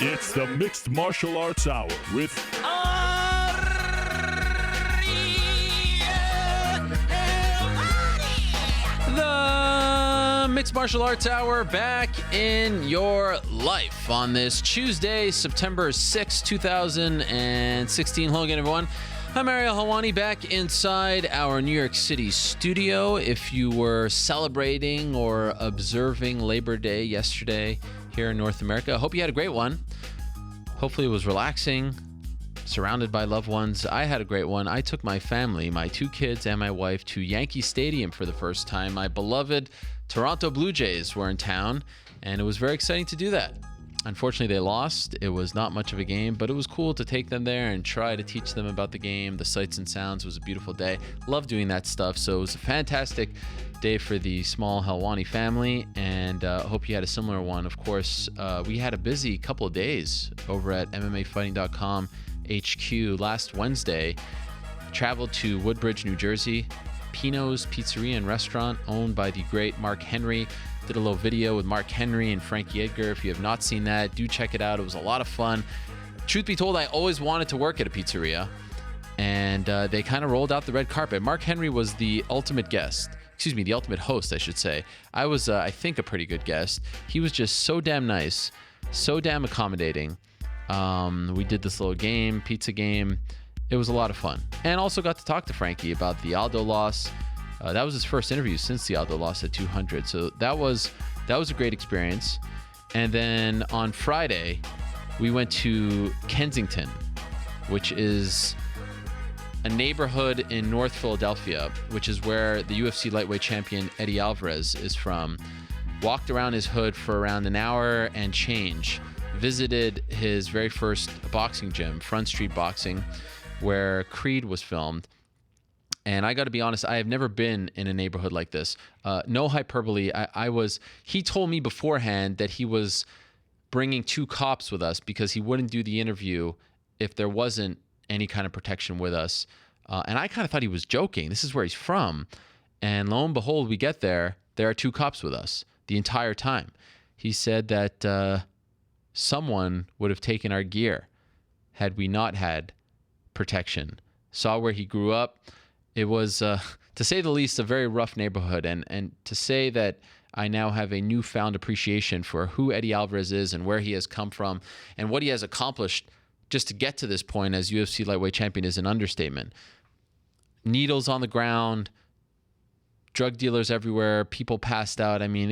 It's the Mixed Martial Arts Hour with The Mixed Martial Arts Hour back in your life on this Tuesday, September 6, 2016. Hello again, everyone. I'm Ariel Helwani back inside our New York City studio. If you were celebrating or observing Labor Day yesterday here in North America, I hope you had a great one. Hopefully it was relaxing, surrounded by loved ones. I had a great one. I took my family, my 2 kids and my wife, to Yankee Stadium for the first time. My beloved Toronto Blue Jays were in town, and it was very exciting to do that. Unfortunately, they lost. It was not much of a game, but it was cool to take them there and try to teach them about the game, the sights and sounds. It was a beautiful day. Love doing that stuff. So it was a fantastic day for the small Helwani family, and I hope you had a similar one. Of course, we had a busy couple of days over at MMAfighting.com HQ. Last Wednesday, traveled to Woodbridge, New Jersey, Pino's Pizzeria and Restaurant, owned by the great Mark Henry. Did a little video with Mark Henry and Frankie Edgar. If you have not seen that, do check it out. It was a lot of fun. Truth be told, I always wanted to work at a pizzeria, and they kind of rolled out the red carpet. Mark Henry was the ultimate guest. Excuse me, the ultimate host, I should say. I was, I think, a pretty good guest. He was just so damn nice, so damn accommodating. We did this little game, pizza game. It was a lot of fun. And also got to talk to Frankie about the Aldo loss. That was his first interview since the Aldo loss at 200. So that was a great experience. And then on Friday, we went to Kensington, which is a neighborhood in North Philadelphia, which is where the UFC lightweight champion Eddie Alvarez is from. Walked around his hood for around an hour and change. Visited his very first boxing gym, Front Street Boxing, where Creed was filmed. And I got to be honest, I have never been in a neighborhood like this. No hyperbole. He told me beforehand that he was bringing 2 cops with us because he wouldn't do the interview if there wasn't any kind of protection with us. And I kind of thought he was joking. This is where he's from. And lo and behold, we get there. There are 2 cops with us the entire time. He said that someone would have taken our gear had we not had protection. Saw where he grew up. It was, to say the least, a very rough neighborhood. And to say that I now have a newfound appreciation for who Eddie Alvarez is and where he has come from and what he has accomplished just to get to this point as UFC lightweight champion is an understatement. Needles on the ground, drug dealers everywhere, people passed out. I mean,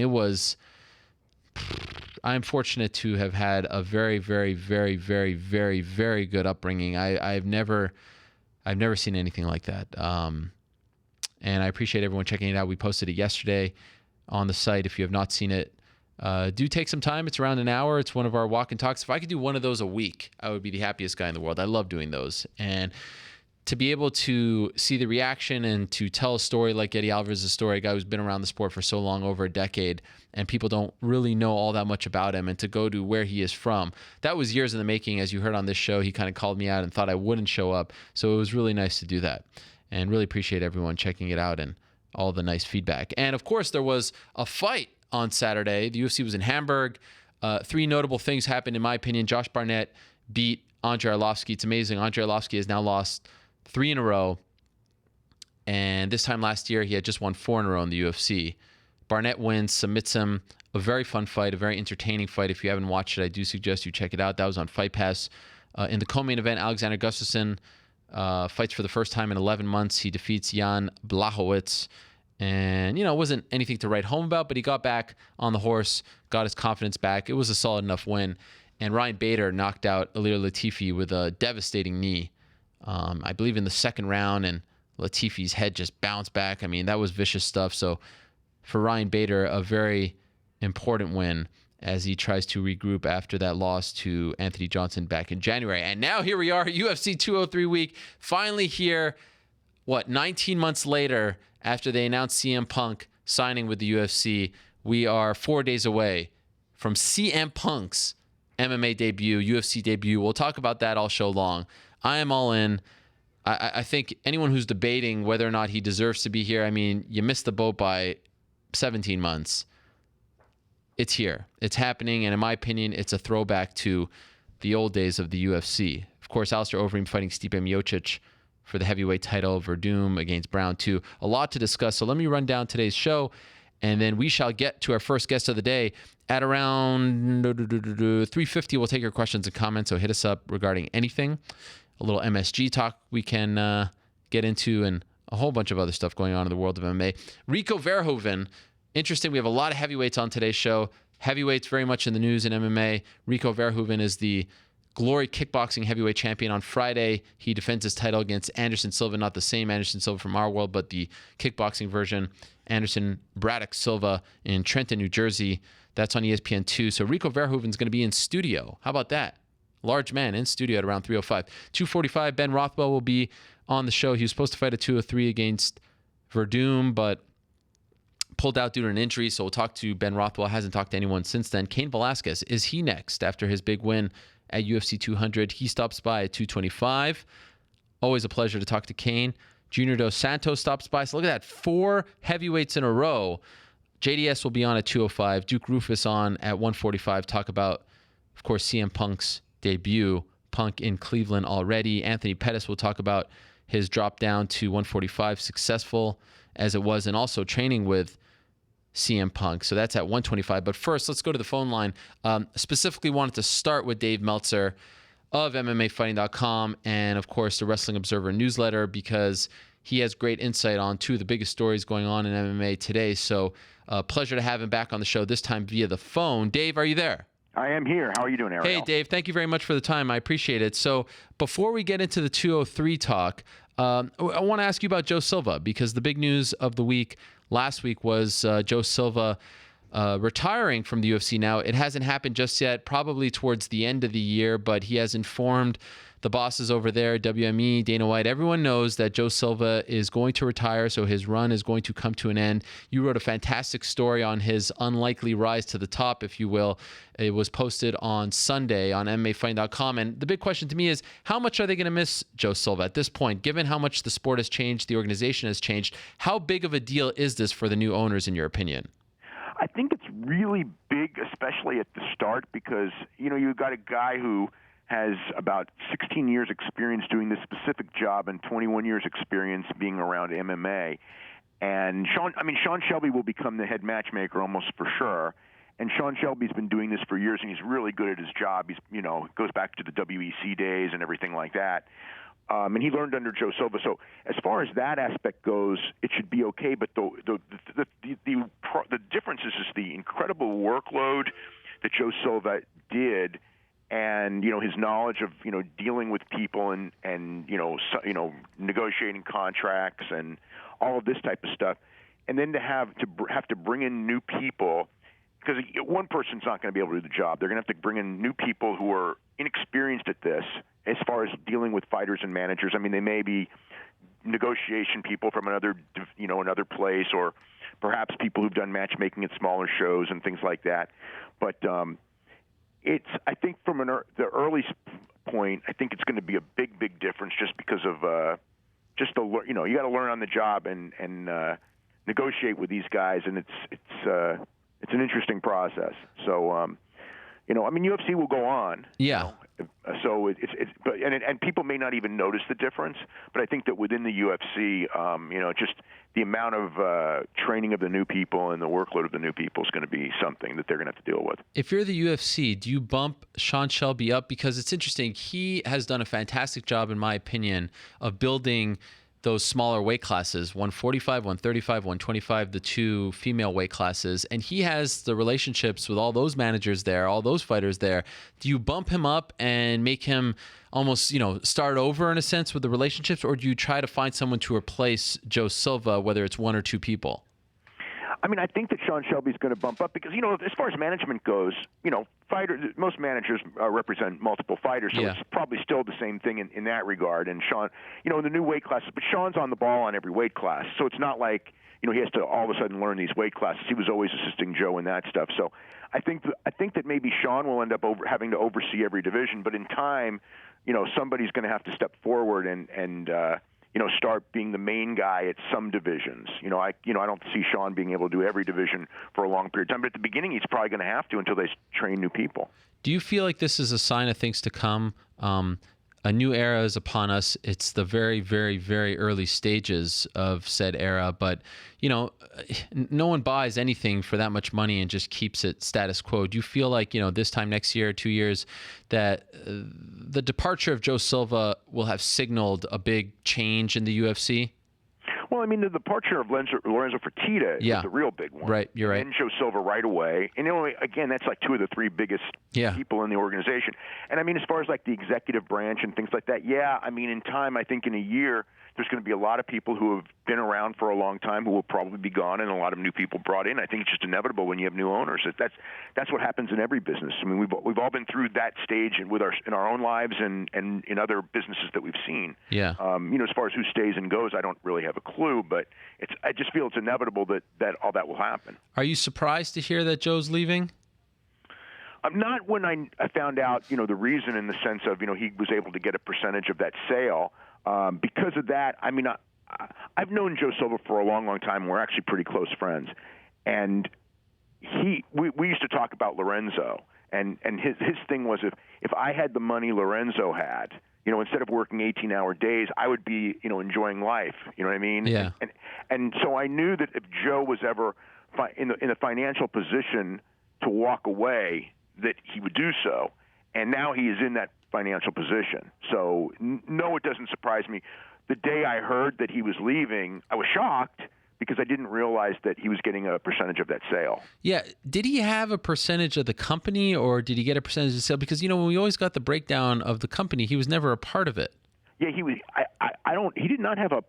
I'm fortunate to have had a very, very, very, very, very, very good upbringing. I've never seen anything like that. And I appreciate everyone checking it out. We posted it yesterday on the site. If you have not seen it, do take some time. It's around an hour. It's one of our walk and talks. If I could do one of those a week, I would be the happiest guy in the world. I love doing those. And to be able to see the reaction and to tell a story like Eddie Alvarez's story, a guy who's been around the sport for so long, over a decade, and people don't really know all that much about him, and to go to where he is from, that was years in the making. As you heard on this show, he kind of called me out and thought I wouldn't show up. So it was really nice to do that, and really appreciate everyone checking it out and all the nice feedback. And of course, there was a fight on Saturday. The UFC was in Hamburg. 3 notable things happened, in my opinion. Josh Barnett beat Andrei Arlovski. It's amazing. Andrei Arlovski has now lost 3 in a row. And this time last year, he had just won 4 in a row in the UFC. Barnett wins, submits him. A very fun fight, a very entertaining fight. If you haven't watched it, I do suggest you check it out. That was on Fight Pass. In the co-main event, Alexander Gustafsson fights for the first time in 11 months. He defeats Jan Blachowicz. And, it wasn't anything to write home about, but he got back on the horse, got his confidence back. It was a solid enough win. And Ryan Bader knocked out Ilir Latifi with a devastating knee, I believe in the second round, and Latifi's head just bounced back. I mean, that was vicious stuff. So for Ryan Bader, a very important win as he tries to regroup after that loss to Anthony Johnson back in January. And now here we are, UFC 203 week, finally here, 19 months later, after they announced CM Punk signing with the UFC. We are 4 days away from CM Punk's MMA debut, UFC debut. We'll talk about that all show long. I am all in. I think anyone who's debating whether or not he deserves to be here, I mean, you missed the boat by 17 months. It's here. It's happening, and in my opinion, it's a throwback to the old days of the UFC. Of course, Alistair Overeem fighting Stipe Miocic for the heavyweight title, Verdum against Brown too. A lot to discuss. So let me run down today's show, and then we shall get to our first guest of the day at around 3:50. We'll take your questions and comments, so hit us up regarding anything. A little MSG talk we can get into, and a whole bunch of other stuff going on in the world of MMA. Rico Verhoeven, interesting. We have a lot of heavyweights on today's show. Heavyweights very much in the news in MMA. Rico Verhoeven is the Glory Kickboxing Heavyweight Champion. On Friday, he defends his title against Anderson Silva, not the same Anderson Silva from our world, but the kickboxing version, Anderson Braddock Silva in Trenton, New Jersey. That's on ESPN2. So Rico Verhoeven's going to be in studio. How about that? Large man in studio at around 3:05. 2:45, Ben Rothwell will be on the show. He was supposed to fight at 2:03 against Verdum, but pulled out due to an injury. So we'll talk to Ben Rothwell. Hasn't talked to anyone since then. Cain Velasquez, is he next after his big win at UFC 200? He stops by at 225. Always a pleasure to talk to Cain. Junior Dos Santos stops by. So look at that, 4 heavyweights in a row. JDS will be on at 205. Duke Roufus on at 145. Talk about, of course, CM Punk's debut. Punk in Cleveland already. Anthony Pettis will talk about his drop down to 145, successful as it was, and also training with CM Punk. So that's at 125. But first, let's go to the phone line. Specifically wanted to start with Dave Meltzer of MMAfighting.com and, of course, the Wrestling Observer newsletter, because he has great insight on 2 of the biggest stories going on in MMA today. So pleasure to have him back on the show, this time via the phone. Dave, are you there? I am here. How are you doing, Ariel? Hey, Dave. Thank you very much for the time. I appreciate it. So before we get into the 203 talk, I want to ask you about Joe Silva, because the big news of the week last week was Joe Silva retiring from the UFC. Now, it hasn't happened just yet, probably towards the end of the year, but he has informed the bosses over there, WME, Dana White. Everyone knows that Joe Silva is going to retire, so his run is going to come to an end. You wrote a fantastic story on his unlikely rise to the top, if you will. It was posted on Sunday on MMAfighting.com. And the big question to me is, how much are they going to miss Joe Silva at this point? Given how much the sport has changed, the organization has changed, how big of a deal is this for the new owners, in your opinion? I think it's really big, especially at the start, because, you've got a guy who has about 16 years experience doing this specific job and 21 years experience being around MMA. And Sean Shelby will become the head matchmaker almost for sure. And Sean Shelby's been doing this for years, and he's really good at his job. He's, goes back to the WEC days and everything like that. And he learned under Joe Silva. So as far as that aspect goes, it should be okay. But the difference is just the incredible workload that Joe Silva did, and his knowledge of dealing with people and negotiating contracts and all of this type of stuff, and then to have to bring in new people, because one person's not going to be able to do the job. They're going to have to bring in new people who are inexperienced at this as far as dealing with fighters and managers. I mean, they may be negotiation people from another place, or perhaps people who've done matchmaking at smaller shows and things like that. But I think from the early point, I think it's going to be a big difference, just because of you got to learn on the job and negotiate with these guys, and it's an interesting process. So UFC will go on. Yeah. So but people may not even notice the difference, but I think that within the UFC, just the amount of training of the new people and the workload of the new people is going to be something that they're going to have to deal with. If you're the UFC, do you bump Sean Shelby up? Because it's interesting. He has done a fantastic job, in my opinion, of building those smaller weight classes, 145, 135, 125, the 2 female weight classes. And he has the relationships with all those managers there, all those fighters there. Do you bump him up and make him almost, start over in a sense with the relationships, or do you try to find someone to replace Joe Silva, whether it's 1 or 2 people? I think that Sean Shelby's going to bump up because, as far as management goes, most managers represent multiple fighters, so it's probably still the same thing in that regard. And Sean, in the new weight classes, but Sean's on the ball on every weight class, so it's not like, he has to all of a sudden learn these weight classes. He was always assisting Joe in that stuff. So I think that maybe Sean will end up having to oversee every division, but in time, somebody's going to have to step forward and start being the main guy at some divisions. I don't see Sean being able to do every division for a long period of time, but at the beginning he's probably going to have to until they train new people. Do you feel like this is a sign of things to come? A new era is upon us. It's the very, very, very early stages of said era, but no one buys anything for that much money and just keeps it status quo. Do you feel like, this time next year, 2 years, that the departure of Joe Silva will have signaled a big change in the UFC? Well, the departure of Lorenzo Fertitta is the real big one. Right, you're right. And Joe Silva right away. And, again, that's like two of the three biggest people in the organization. And, as far as, like, the executive branch and things like that, in time, I think in a year, there's going to be a lot of people who have been around for a long time who will probably be gone, and a lot of new people brought in. I think it's just inevitable when you have new owners. That's what happens in every business. We've all been through that stage in our own lives and in other businesses that we've seen. Yeah. As far as who stays and goes, I don't really have a clue, but I just feel it's inevitable that all that will happen. Are you surprised to hear that Joe's leaving? I'm not when I found out, the reason, in the sense of, he was able to get a percentage of that sale. Because of that, I've known Joe Silva for a long, long time. We're actually pretty close friends. And we used to talk about Lorenzo, and his thing was if I had the money Lorenzo had, instead of working 18-hour days, I would be, enjoying life. You know what I mean? Yeah. And so I knew that if Joe was ever in a financial position to walk away, that he would do so. And now he is in that financial position. So, no, it doesn't surprise me. The day I heard that he was leaving, I was shocked because I didn't realize that he was getting a percentage of that sale. Yeah. Did he have a percentage of the company, or did he get a percentage of the sale? Because, when we always got the breakdown of the company, he was never a part of it. Yeah, he was. He did not have a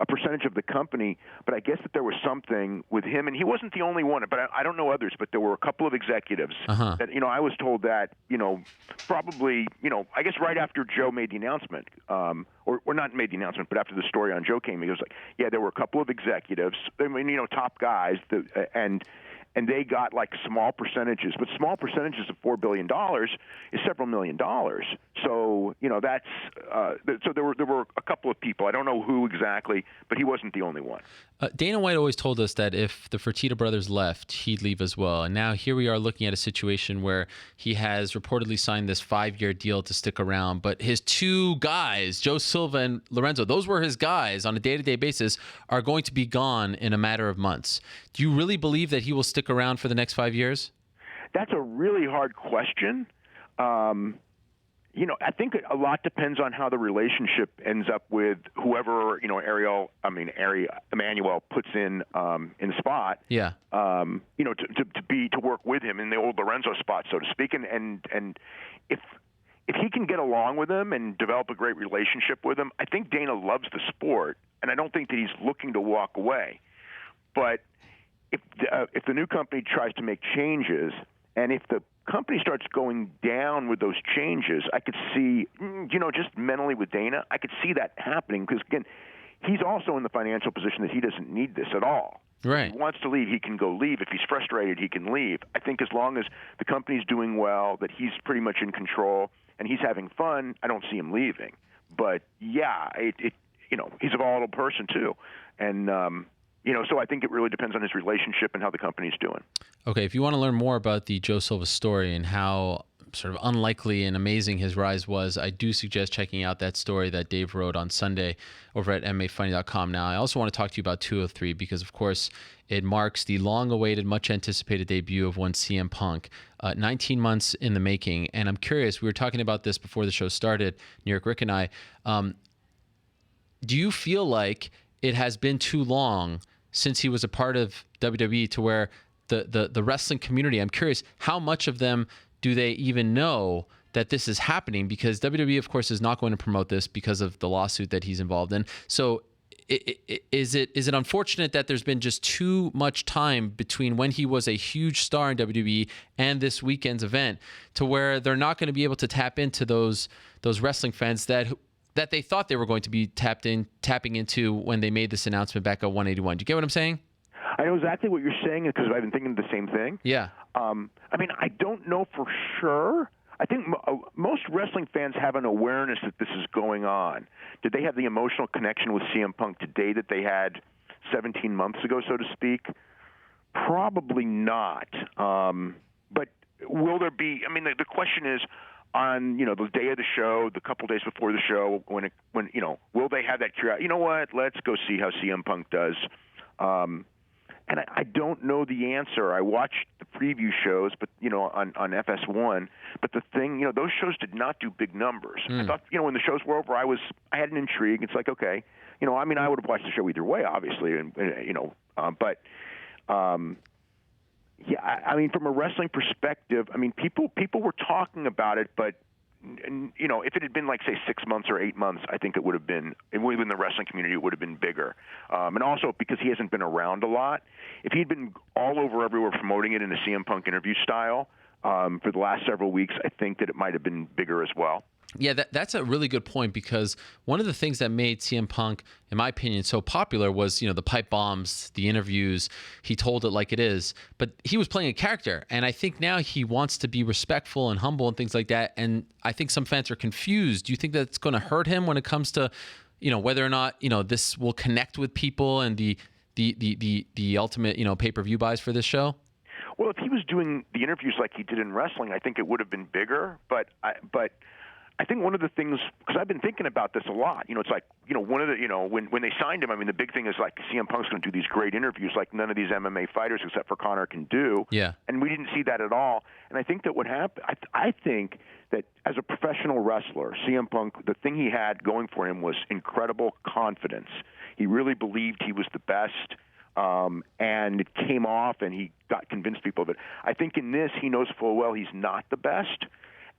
percentage of the company, but I guess that there was something with him, and he wasn't the only one. But I don't know others. But there were a couple of executives that I was told that probably I guess right after Joe made the announcement, or not made the announcement, but after the story on Joe came, he was like, there were a couple of executives, top guys, and they got like small percentages, but small percentages of $4 billion is several $1 million. So that's so there were a couple of people. I don't know who exactly, but he wasn't the only one. Dana White always told us that if the Fertitta brothers left, he'd leave as well. And now here we are looking at a situation where he has reportedly signed this 5-year deal to stick around. But his two guys, Joe Silva and Lorenzo, those were his guys on a day-to-day basis, are going to be gone in a matter of months. Do you really believe that he will stick around for the next 5 years? That's a really hard question. I think a lot depends on how the relationship ends up with whoever, Emmanuel puts in the spot. Yeah. To work with him in the old Lorenzo spot, so to speak. And if he can get along with him and develop a great relationship with him, I think Dana loves the sport, and I don't think that he's looking to walk away. But if the new company tries to make changes, and if the company starts going down with those changes, I could see, just mentally with Dana, I could see that happening because, again, he's also in the financial position that he doesn't need this at all. Right. If he wants to leave, he can go leave. If he's frustrated, he can leave. I think as long as the company's doing well, that he's pretty much in control, and he's having fun, I don't see him leaving. But, he's a volatile person too. And, so I think it really depends on his relationship and how the company's doing. Okay, if you want to learn more about the Joe Silva story and how sort of unlikely and amazing his rise was, I do suggest checking out that story that Dave wrote on Sunday over at MMAfunny.com. Now, I also want to talk to you about 203 because, of course, it marks the long-awaited, much-anticipated debut of one CM Punk, 19 months in the making. And I'm curious, we were talking about this before the show started, New York Rick and I. Do you feel like it has been too long since he was a part of WWE to where the wrestling community, I'm curious, how much of them do they even know that this is happening? Because WWE, of course, is not going to promote this because of the lawsuit that he's involved in. So is it unfortunate that there's been just too much time between when he was a huge star in WWE and this weekend's event to where they're not going to be able to tap into those wrestling fans that they thought they were going to be tapping into when they made this announcement back at 181. Do you get what I'm saying? I know exactly what you're saying because I've been thinking the same thing. Yeah. I don't know for sure. I think most wrestling fans have an awareness that this is going on. Did they have the emotional connection with CM Punk today that they had 17 months ago, so to speak? Probably not. But will there be? I mean, the question is, on the day of the show, the couple days before the show, when will they have that curiosity? You know what? Let's go see how CM Punk does. And I don't know the answer. I watched the preview shows, but on FS1. But the thing, those shows did not do big numbers. I thought, when the shows were over, I had an intrigue. It's like, okay, I mean, I would have watched the show either way, obviously, yeah, I mean, from a wrestling perspective, I mean, people were talking about it, but if it had been like, say, 6 months or 8 months, I think it would have been within the wrestling community. It would have been bigger, and also because he hasn't been around a lot. If he'd been all over everywhere promoting it in a CM Punk interview style for the last several weeks, I think that it might have been bigger as well. Yeah, that's a really good point, because one of the things that made CM Punk, in my opinion, so popular was, the pipe bombs, the interviews. He told it like it is, but he was playing a character. And I think now he wants to be respectful and humble and things like that. And I think some fans are confused. Do you think that's going to hurt him when it comes to, whether or not, this will connect with people and the ultimate, pay-per-view buys for this show? Well, if he was doing the interviews like he did in wrestling, I think it would have been bigger. But I think one of the things, because I've been thinking about this a lot, it's like, one of the, when they signed him, I mean, the big thing is like CM Punk's going to do these great interviews like none of these MMA fighters except for Conor can do. Yeah. And we didn't see that at all. And I think that what happened, I think that as a professional wrestler, CM Punk, the thing he had going for him was incredible confidence. He really believed he was the best. And it came off, and he got convinced people of it. I think in this, he knows full well he's not the best.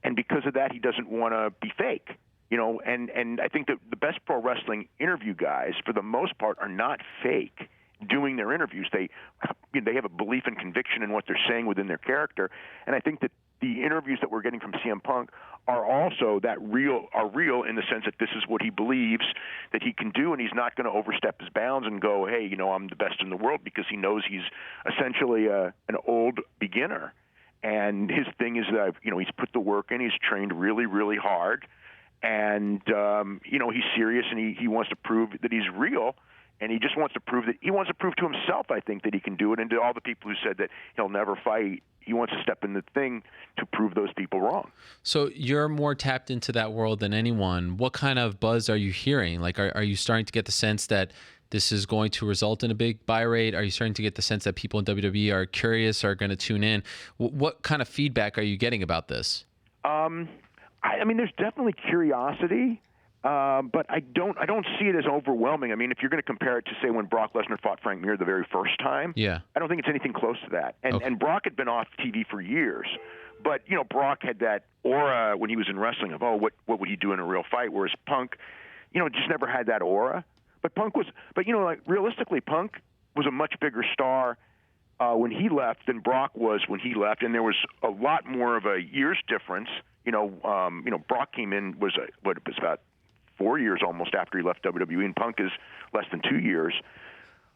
And because of that, he doesn't want to be fake, and I think that the best pro wrestling interview guys, for the most part, are not fake doing their interviews. They have a belief and conviction in what they're saying within their character. And I think that the interviews that we're getting from CM Punk are also real in the sense that this is what he believes that he can do, and he's not going to overstep his bounds and go, hey, I'm the best in the world, because he knows he's essentially an old beginner. And his thing is that, he's put the work in. He's trained really, really hard. And, he's serious, and he wants to prove that he's real. And he just wants to prove to himself, I think, that he can do it. And to all the people who said that he'll never fight, he wants to step in the thing to prove those people wrong. So you're more tapped into that world than anyone. What kind of buzz are you hearing? Like, are you starting to get the sense that this is going to result in a big buy rate? Are you starting to get the sense that people in WWE are curious, are going to tune in? What kind of feedback are you getting about this? I mean, there's definitely curiosity, but I don't see it as overwhelming. I mean, if you're going to compare it to, say, when Brock Lesnar fought Frank Mir the very first time, yeah, I don't think it's anything close to that. And okay. And Brock had been off TV for years, but Brock had that aura when he was in wrestling of, what would he do in a real fight? Whereas Punk, just never had that aura. But realistically, Punk was a much bigger star when he left than Brock was when he left, and there was a lot more of a years difference. Brock came in was about 4 years almost after he left WWE, and Punk is less than 2 years.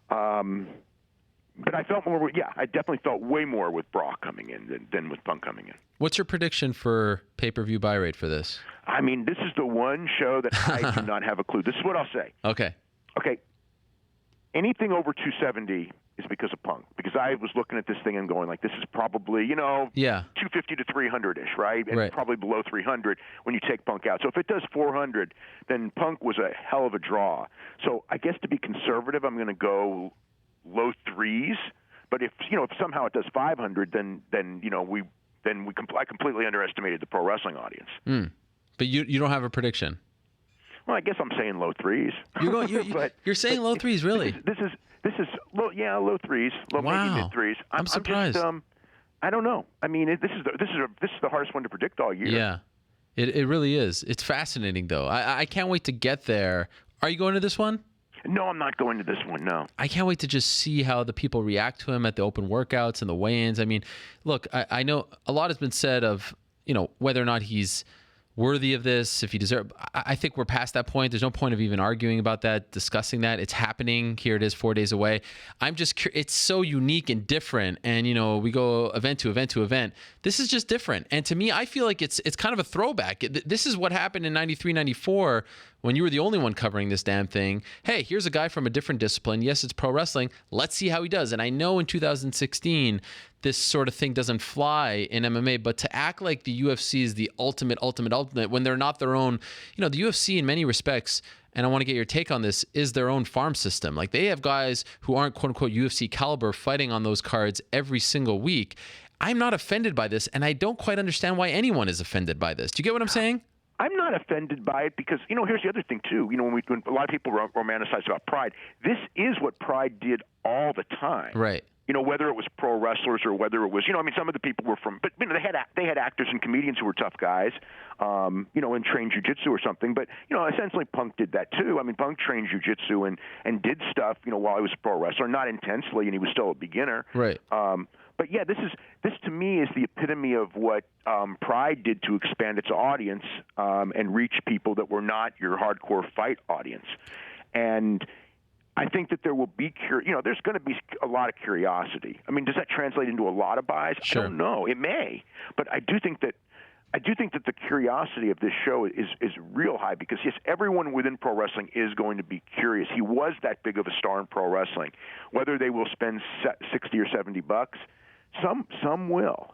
But I felt more. Yeah, I definitely felt way more with Brock coming in than with Punk coming in. What's your prediction for pay-per-view buy rate for this? I mean, this is the one show that I do not have a clue. This is what I'll say. Okay. Anything over 270 is because of Punk. Because I was looking at this thing and going like, this is probably, 250 to 300-ish, right? And right. Probably below 300 when you take Punk out. So if it does 400, then Punk was a hell of a draw. So I guess to be conservative, I'm going to go low threes. But if somehow it does 500, then I completely underestimated the pro wrestling audience. But you don't have a prediction. Well, I guess I'm saying low threes. You're saying low threes, really? This is low threes, maybe mid threes. I'm surprised. I don't know. I mean, this is the hardest one to predict all year. Yeah, it really is. It's fascinating though. I can't wait to get there. Are you going to this one? No, I'm not going to this one. No. I can't wait to just see how the people react to him at the open workouts and the weigh-ins. I mean, look, I know a lot has been said of whether or not he's worthy of this, if he deserves. I think we're past that point. There's no point of even arguing about that, discussing that. It's happening. Here it is 4 days away. I'm just it's so unique and different. And, we go event to event to event. This is just different. And to me, I feel like it's kind of a throwback. This is what happened in 93, 94 when you were the only one covering this damn thing. Hey, here's a guy from a different discipline. Yes, it's pro wrestling. Let's see how he does. And I know in 2016, this sort of thing doesn't fly in MMA, but to act like the UFC is the ultimate when they're not their own, the UFC in many respects, and I want to get your take on this, is their own farm system. Like they have guys who aren't quote unquote UFC caliber fighting on those cards every single week. I'm not offended by this, and I don't quite understand why anyone is offended by this. Do you get what I'm saying? I'm not offended by it because, here's the other thing, too. When a lot of people romanticize about Pride, this is what Pride did all the time. Right. Whether it was pro wrestlers or whether it was, some of the people were from, but, they had actors and comedians who were tough guys, and trained jiu-jitsu or something. But, essentially Punk did that, too. I mean, Punk trained jiu-jitsu and did stuff, while he was a pro wrestler, not intensely, and he was still a beginner. Right. But yeah, this to me is the epitome of what Pride did to expand its audience and reach people that were not your hardcore fight audience. And I think that there will be there's going to be a lot of curiosity. I mean, does that translate into a lot of buys? Sure. I don't know. It may, but I do think that the curiosity of this show is real high because, yes, everyone within pro wrestling is going to be curious. He was that big of a star in pro wrestling. Whether they will spend $60 or $70, some will.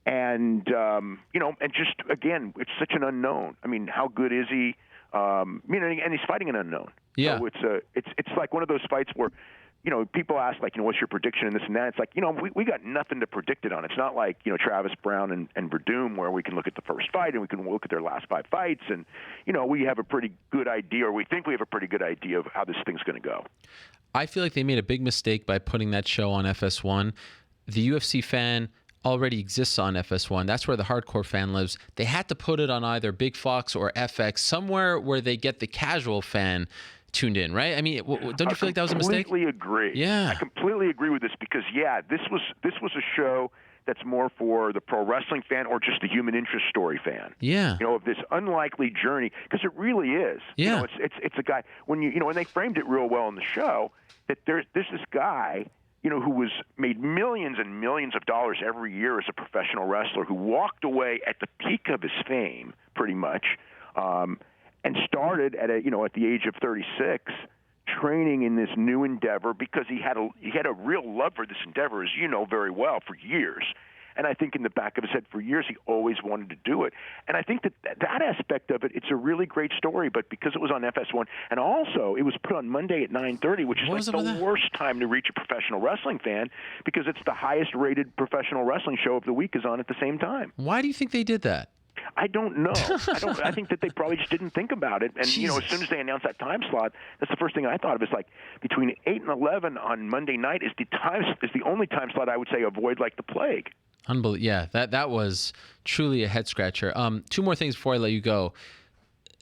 And just, again, it's such an unknown. I mean, how good is he? And he's fighting an unknown. Yeah. So it's like one of those fights where, people ask, like, what's your prediction and this and that. It's like, we got nothing to predict it on. It's not like, Travis Brown and Verdum where we can look at the first fight and we can look at their last 5 fights and, we have a pretty good idea, or we think we have a pretty good idea of how this thing's going to go. I feel like they made a big mistake by putting that show on FS1. The UFC fan already exists on FS1. That's where the hardcore fan lives. They had to put it on either Big Fox or FX, somewhere where they get the casual fan tuned in, right? I mean, don't you feel like that was a mistake? I completely agree. Yeah. I completely agree with this because, this was a show that's more for the pro wrestling fan or just the human interest story fan. Yeah. Of this unlikely journey, because it really is. Yeah. It's a guy, when and they framed it real well in the show, that there's this guy, who was made millions and millions of dollars every year as a professional wrestler, who walked away at the peak of his fame, pretty much, and started at the age of 36, training in this new endeavor because he had a real love for this endeavor, as you know very well, for years. And I think in the back of his head for years, he always wanted to do it. And I think that aspect of it, it's a really great story. But because it was on FS1, and also it was put on Monday at 9:30, which is like the worst time to reach a professional wrestling fan because it's the highest-rated professional wrestling show of the week is on at the same time. Why do you think they did that? I don't know. I think that they probably just didn't think about it. And, as soon as they announced that time slot, that's the first thing I thought of. Is like between 8 and 11 on Monday night is the only time slot I would say avoid like the plague. Unbelievable. Yeah, that was truly a head scratcher. 2 more things before I let you go.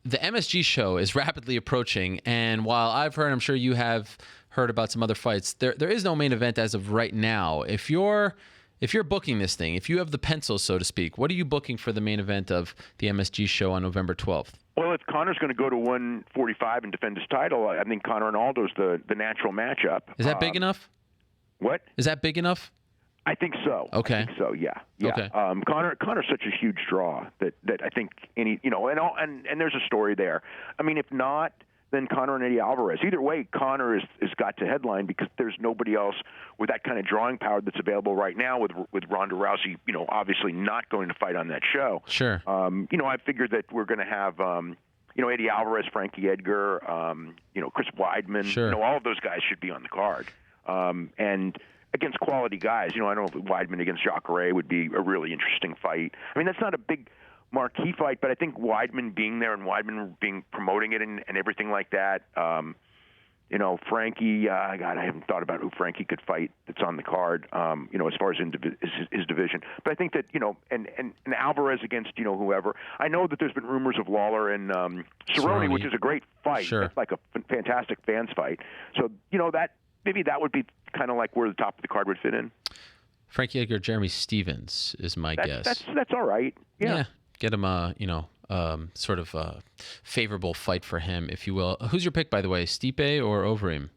The MSG show is rapidly approaching, and while I've heard, I'm sure you have heard about some other fights, there is no main event as of right now. If you're booking this thing, if you have the pencil, so to speak, what are you booking for the main event of the MSG show on November 12th? Well, if Conor's going to go to 145 and defend his title, I think Conor and Aldo's the natural matchup. Is that big enough? What? Is that big enough? I think so. Okay. I think so. Yeah. Okay. Conor's such a huge draw that I think and there's a story there. I mean, if not, then Conor and Eddie Alvarez. Either way, Conor is got to headline because there's nobody else with that kind of drawing power that's available right now. With Ronda Rousey, obviously not going to fight on that show. Sure. I figured that we're going to have. Eddie Alvarez, Frankie Edgar, Chris Weidman. Sure. All of those guys should be on the card. And against quality guys, I don't know if Weidman against Jacare would be a really interesting fight. I mean, that's not a big marquee fight, but I think Weidman being there and Weidman promoting it and everything like that. Frankie, I haven't thought about who Frankie could fight that's on the card, as far as his division. But I think that, and Alvarez against, whoever. I know that there's been rumors of Lawler and Cerrone, which is a great fight. Sure. It's like a fantastic fans fight. So, maybe that would be kind of like where the top of the card would fit in. Frankie Edgar, Jeremy Stevens is my guess. That's all right. Yeah. get him a sort of a favorable fight for him, if you will. Who's your pick, by the way, Stipe or Overeem?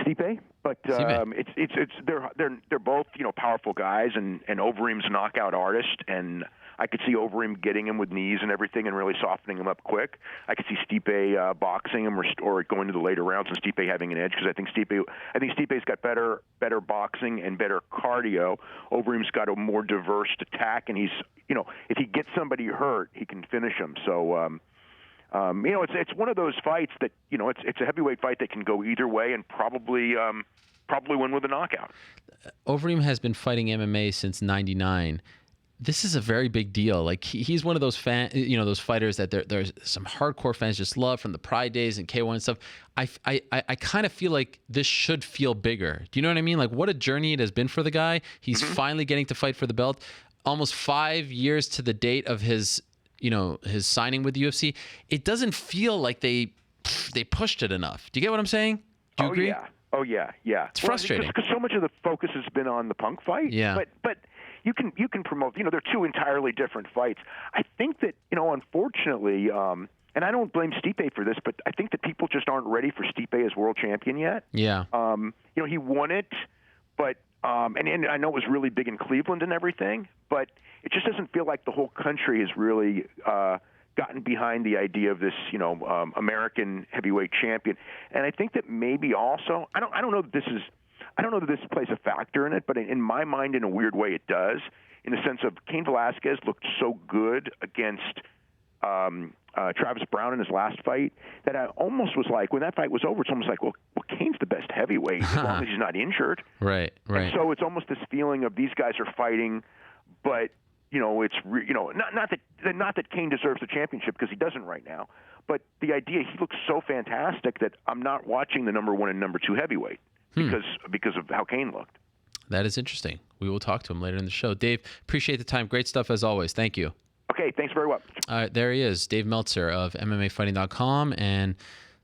Stipe, but they're both powerful guys, and Overeem's a knockout artist, and I could see Overeem getting him with knees and everything and really softening him up quick. I could see Stipe boxing him or going to the later rounds and Stipe having an edge because I think Stipe's got better boxing and better cardio. Overeem's got a more diverse attack, and he's if he gets somebody hurt, he can finish him. So. It's one of those fights that it's a heavyweight fight that can go either way and probably win with a knockout. Overeem has been fighting MMA since '99. This is a very big deal. Like he's one of those those fighters that there's some hardcore fans just love from the Pride days and K1 and stuff. I kind of feel like this should feel bigger. Do you know what I mean? Like what a journey it has been for the guy. He's finally getting to fight for the belt. Almost 5 years to the date of his signing with the UFC. It doesn't feel like they pushed it enough. Do you get what I'm saying? Do you agree? Oh yeah. It's frustrating because so much of the focus has been on the Punk fight. Yeah. But you can promote. They're two entirely different fights. I think that unfortunately, and I don't blame Stipe for this, but I think that people just aren't ready for Stipe as world champion yet. Yeah. He won it, but and I know it was really big in Cleveland and everything, but it just doesn't feel like the whole country has really gotten behind the idea of this, American heavyweight champion. And I think that maybe also, I don't know that this plays a factor in it, but in my mind, in a weird way, it does. In the sense of Cain Velasquez looked so good against Travis Brown in his last fight that I almost was like, when that fight was over, it's almost like, well, Cain's the best heavyweight as long as he's not injured. Right. And so it's almost this feeling of these guys are fighting, but it's not that Cain deserves the championship because he doesn't right now, but the idea he looks so fantastic that I'm not watching the number 1 and number 2 heavyweight because of how Cain looked. That is interesting. We will talk to him later in the show. Dave, appreciate the time. Great stuff as always. Thank you. Okay, thanks very much. All right, there he is, Dave Meltzer of MMAfighting.com and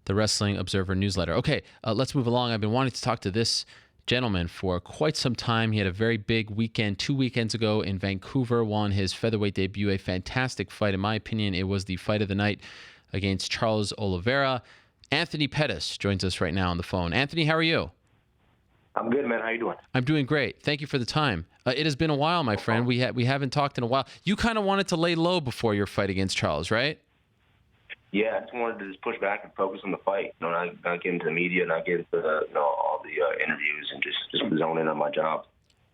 the Wrestling Observer newsletter. Okay, let's move along. I've been wanting to talk to this gentleman for quite some time. He had a very big weekend 2 weekends ago in Vancouver, won his featherweight debut, a fantastic fight. In my opinion, it was the fight of the night against Charles Oliveira. Anthony Pettis joins us right now on the phone. Anthony, how are you? I'm good, man. How you doing? I'm doing great. Thank you for the time. It has been a while, my friend. We haven't talked in a while. You kind of wanted to lay low before your fight against Charles, right? Yeah, I just wanted to just push back and focus on the fight. Not get into the media, not get into all the interviews, and just zone in on my job.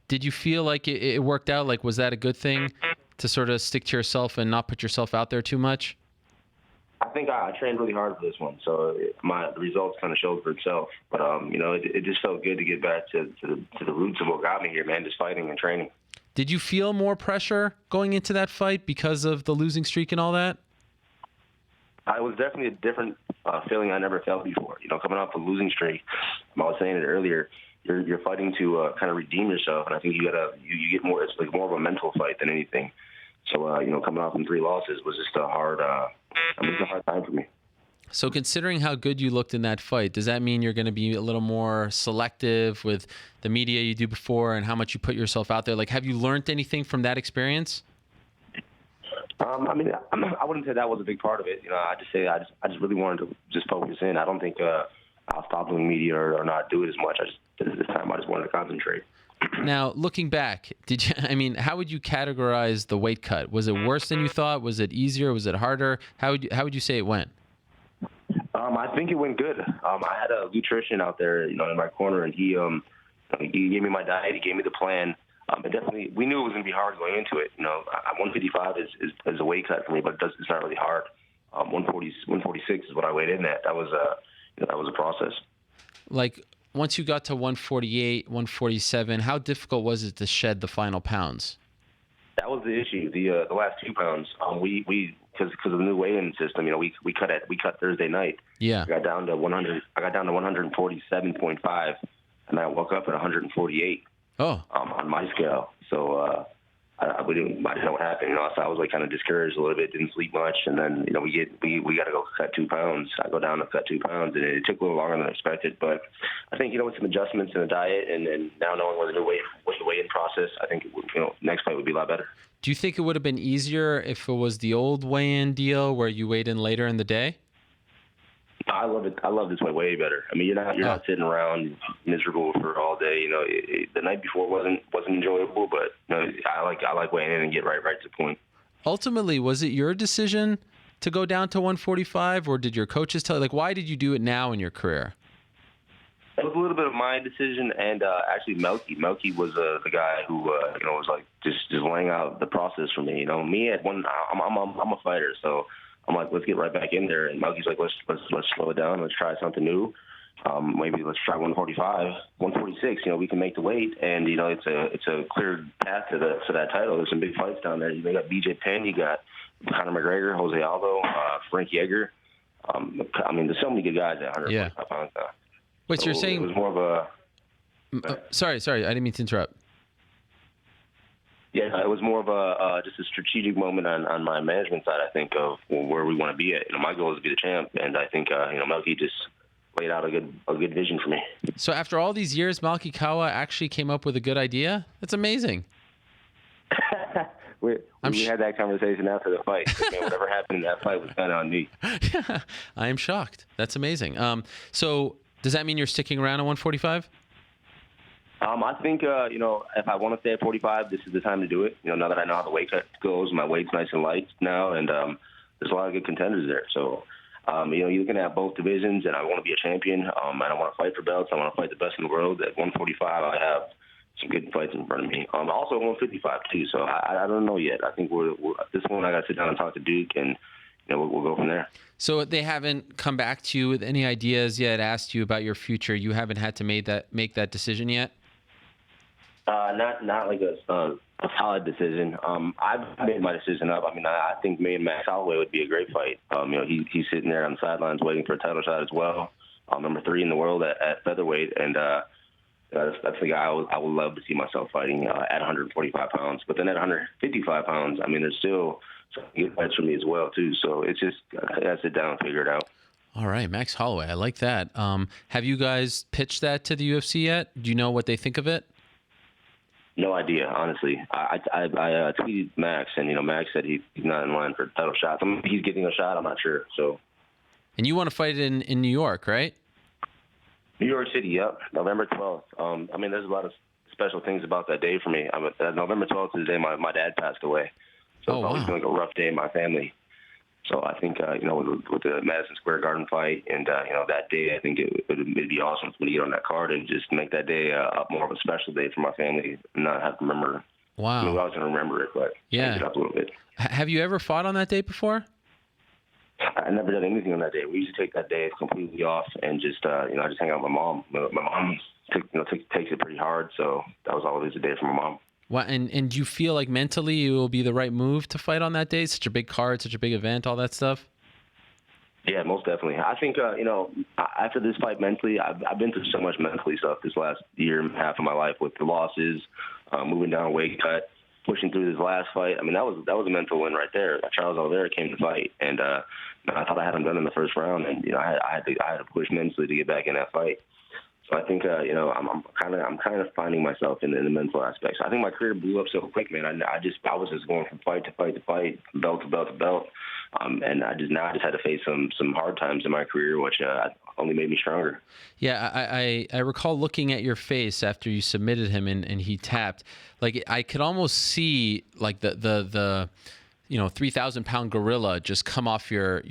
Did you feel like it worked out? Like, was that a good thing to sort of stick to yourself and not put yourself out there too much? I think I trained really hard for this one, so the results kind of showed for itself. But it just felt good to get back to the roots of what got me here, man. Just fighting and training. Did you feel more pressure going into that fight because of the losing streak and all that? It was definitely a different feeling I never felt before. Coming off a losing streak, I was saying it earlier. You're fighting to kind of redeem yourself, and I think you get more. It's like more of a mental fight than anything. So coming off from 3 losses was just a hard time for me. So considering how good you looked in that fight, does that mean you're going to be a little more selective with the media you do before and how much you put yourself out there? Like, have you learned anything from that experience? I wouldn't say that was a big part of it. I just really wanted to just focus in. I don't think I'll stop doing media or not do it as much. This time I just wanted to concentrate. Now, looking back, how would you categorize the weight cut? Was it worse than you thought? Was it easier? Was it harder? How would you say it went? I think it went good. I had a nutrition out there, in my corner, and he gave me my diet. He gave me the plan. But definitely, we knew it was going to be hard going into it. 155 is a weight cut for me, but it's not really hard. 146 is what I weighed in at. That was a process. Like, once you got to 148, 147, how difficult was it to shed the final pounds? That was the issue. The last 2 pounds, we because of the new weigh-in system, we cut Thursday night. Yeah. I got down to 147.5, and I woke up at 148. Oh. On my scale. So I didn't know what happened. So I was like kind of discouraged a little bit, didn't sleep much, and then we got to go cut 2 pounds. I go down to cut 2 pounds, and it took a little longer than expected. But I think with some adjustments in the diet, and now knowing what the weigh-in process, I think next fight would be a lot better. Do you think it would have been easier if it was the old weigh-in deal where you weighed in later in the day? I love it. I love this way better. I mean, you're not sitting around miserable for all day. The night before wasn't enjoyable, but I like weighing in and get right to the point. Ultimately, was it your decision to go down to 145, or did your coaches tell you? Like, why did you do it now in your career? It was a little bit of my decision, and actually, Melky was the guy who was like just laying out the process for me. Me at one, I'm a fighter, so I'm like, let's get right back in there. And Melky's like, let's slow it down. Let's try something new. Maybe let's try 145, 146. We can make the weight, and it's a clear path to that title. There's some big fights down there. You got BJ Penn, you got Conor McGregor, Jose Aldo, Frank Yeager. There's so many good guys at 145 pounds now. Wait, so you're saying it was more of a sorry, I didn't mean to interrupt. Yeah, it was more of just a strategic moment on my management side, I think, of where we want to be at. My goal is to be the champ, and I think Melky just laid out a good vision for me. So after all these years, Malki Kawa actually came up with a good idea? That's amazing. we had that conversation after the fight. Man, whatever happened in that fight was kind of on me. I am shocked. That's amazing. So does that mean you're sticking around at 145? I think, if I want to stay at 45, this is the time to do it. Now that I know how the weight cut goes, my weight's nice and light now, and there's a lot of good contenders there. So, you're looking at both divisions, and I want to be a champion. And I want to fight for belts. I want to fight the best in the world. At 145, I have some good fights in front of me. Also at 155, too. So I don't know yet. I think we're at this point, I got to sit down and talk to Duke, and we'll go from there. So they haven't come back to you with any ideas yet, asked you about your future? You haven't had to make that decision yet? Not like a solid decision. I've made my decision up. I think me and Max Holloway would be a great fight. He's sitting there on the sidelines waiting for a title shot as well. Number 3 in the world at featherweight, and that's the guy I would love to see myself fighting at 145 pounds. But then at 155 pounds, there's still some good fights for me as well too. So it's just I gotta sit down and figure it out. All right, Max Holloway, I like that. Have you guys pitched that to the UFC yet? Do you know what they think of it? No idea, honestly. I tweeted Max, and Max said he's not in line for title shots. He's getting a shot. I'm not sure. So. And you want to fight in New York, right? New York City, yep. November 12th. There's a lot of special things about that day for me. November 12th is the day my dad passed away. So it's always been like a rough day in my family. So I think, with the Madison Square Garden fight and, that day, I think it'd be awesome for me to get on that card and just make that day more of a special day for my family and not have to remember. Wow. I was going to remember it, but change it up a little bit. Have you ever fought on that day before? I never done anything on that day. We used to take that day completely off and just, I just hang out with my mom. My mom takes it pretty hard, so that was always a day for my mom. Well, and do you feel like mentally it will be the right move to fight on that day? Such a big card, such a big event, all that stuff? Yeah, most definitely. I think, after this fight mentally, I've been through so much mentally stuff this last year and a half of my life with the losses, moving down a weight cut, pushing through this last fight. That was a mental win right there. Charles Oliveira came to fight, and I thought I had him done in the first round, and I had to push mentally to get back in that fight. So I think I'm kind of finding myself in the mental aspects. I think my career blew up so quick, man. I was just going from fight to fight to fight, belt to belt to belt, and I just had to face some hard times in my career, which only made me stronger. Yeah, I recall looking at your face after you submitted him and he tapped. Like I could almost see like the 3,000-pound gorilla just come off your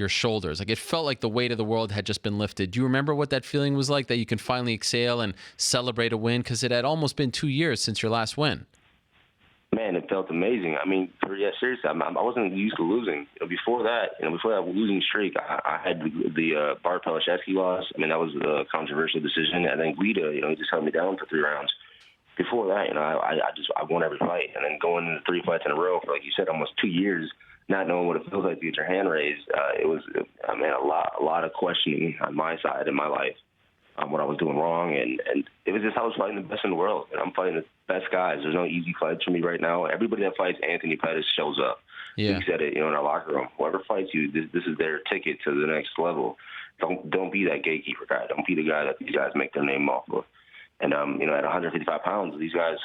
shoulders. Like it felt like the weight of the world had just been lifted. Do you remember what that feeling was like, that you can finally exhale and celebrate a win? Because it had almost been 2 years since your last win. Man, it felt amazing. Seriously, I wasn't used to losing. Before that losing streak, I had the Bart Pelishevsky loss. That was a controversial decision. And then Guida, he just held me down for 3 rounds. Before that, I won every fight. And then going into 3 fights in a row for, like you said, almost 2 years, not knowing what it feels like to get your hand raised, it was, a lot of questioning on my side in my life. what I was doing wrong, and it was just I was fighting the best in the world, and I'm fighting the best guys. There's no easy fights for me right now. Everybody that fights Anthony Pettis shows up. Yeah. We said it, in our locker room. Whoever fights you, this is their ticket to the next level. Don't be that gatekeeper guy. Don't be the guy that these guys make their name off of. And at 155 pounds, these guys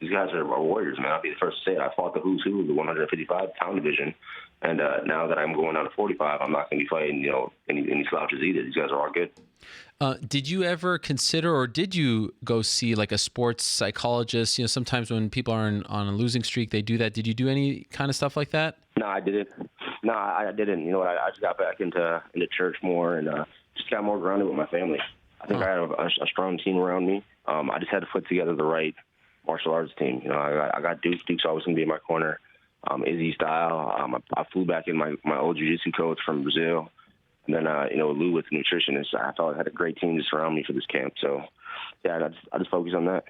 are warriors, man. I'll be the first to say it. I fought the who's who of the 155-pound division, and now that I'm going down to 45, I'm not going to be fighting, any slouches either. These guys are all good. Did you ever consider, or did you go see like a sports psychologist? Sometimes when people are on a losing streak, they do that. Did you do any kind of stuff like that? No, I didn't. I didn't. I just got back into church more and just got more grounded with my family. I think I had a strong team around me. I just had to put together the right martial arts team. I got Duke. Duke's always going to be in my corner. Izzy Style. I flew back in my old jiu-jitsu coach from Brazil. And then, Lou with the nutritionist. I thought I had a great team to surround me for this camp. So, yeah, I just focus on that.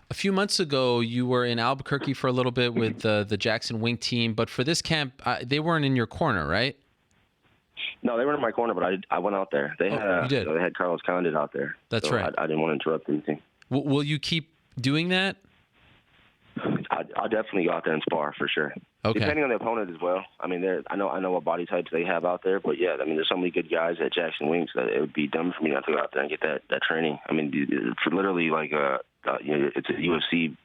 A few months ago, you were in Albuquerque for a little bit with the Jackson Wink team. But for this camp, they weren't in your corner, right? No, they weren't in my corner, but I went out there. They had Carlos Condit out there. That's so right. I didn't want to interrupt anything. Will you keep doing that? I'll definitely go out there and spar for sure. Okay. Depending on the opponent as well. I mean, I know what body types they have out there, but yeah, I mean, there's so many good guys at Jackson Wings that it would be dumb for me not to go out there and get that training. I mean, it's literally like it's a UFC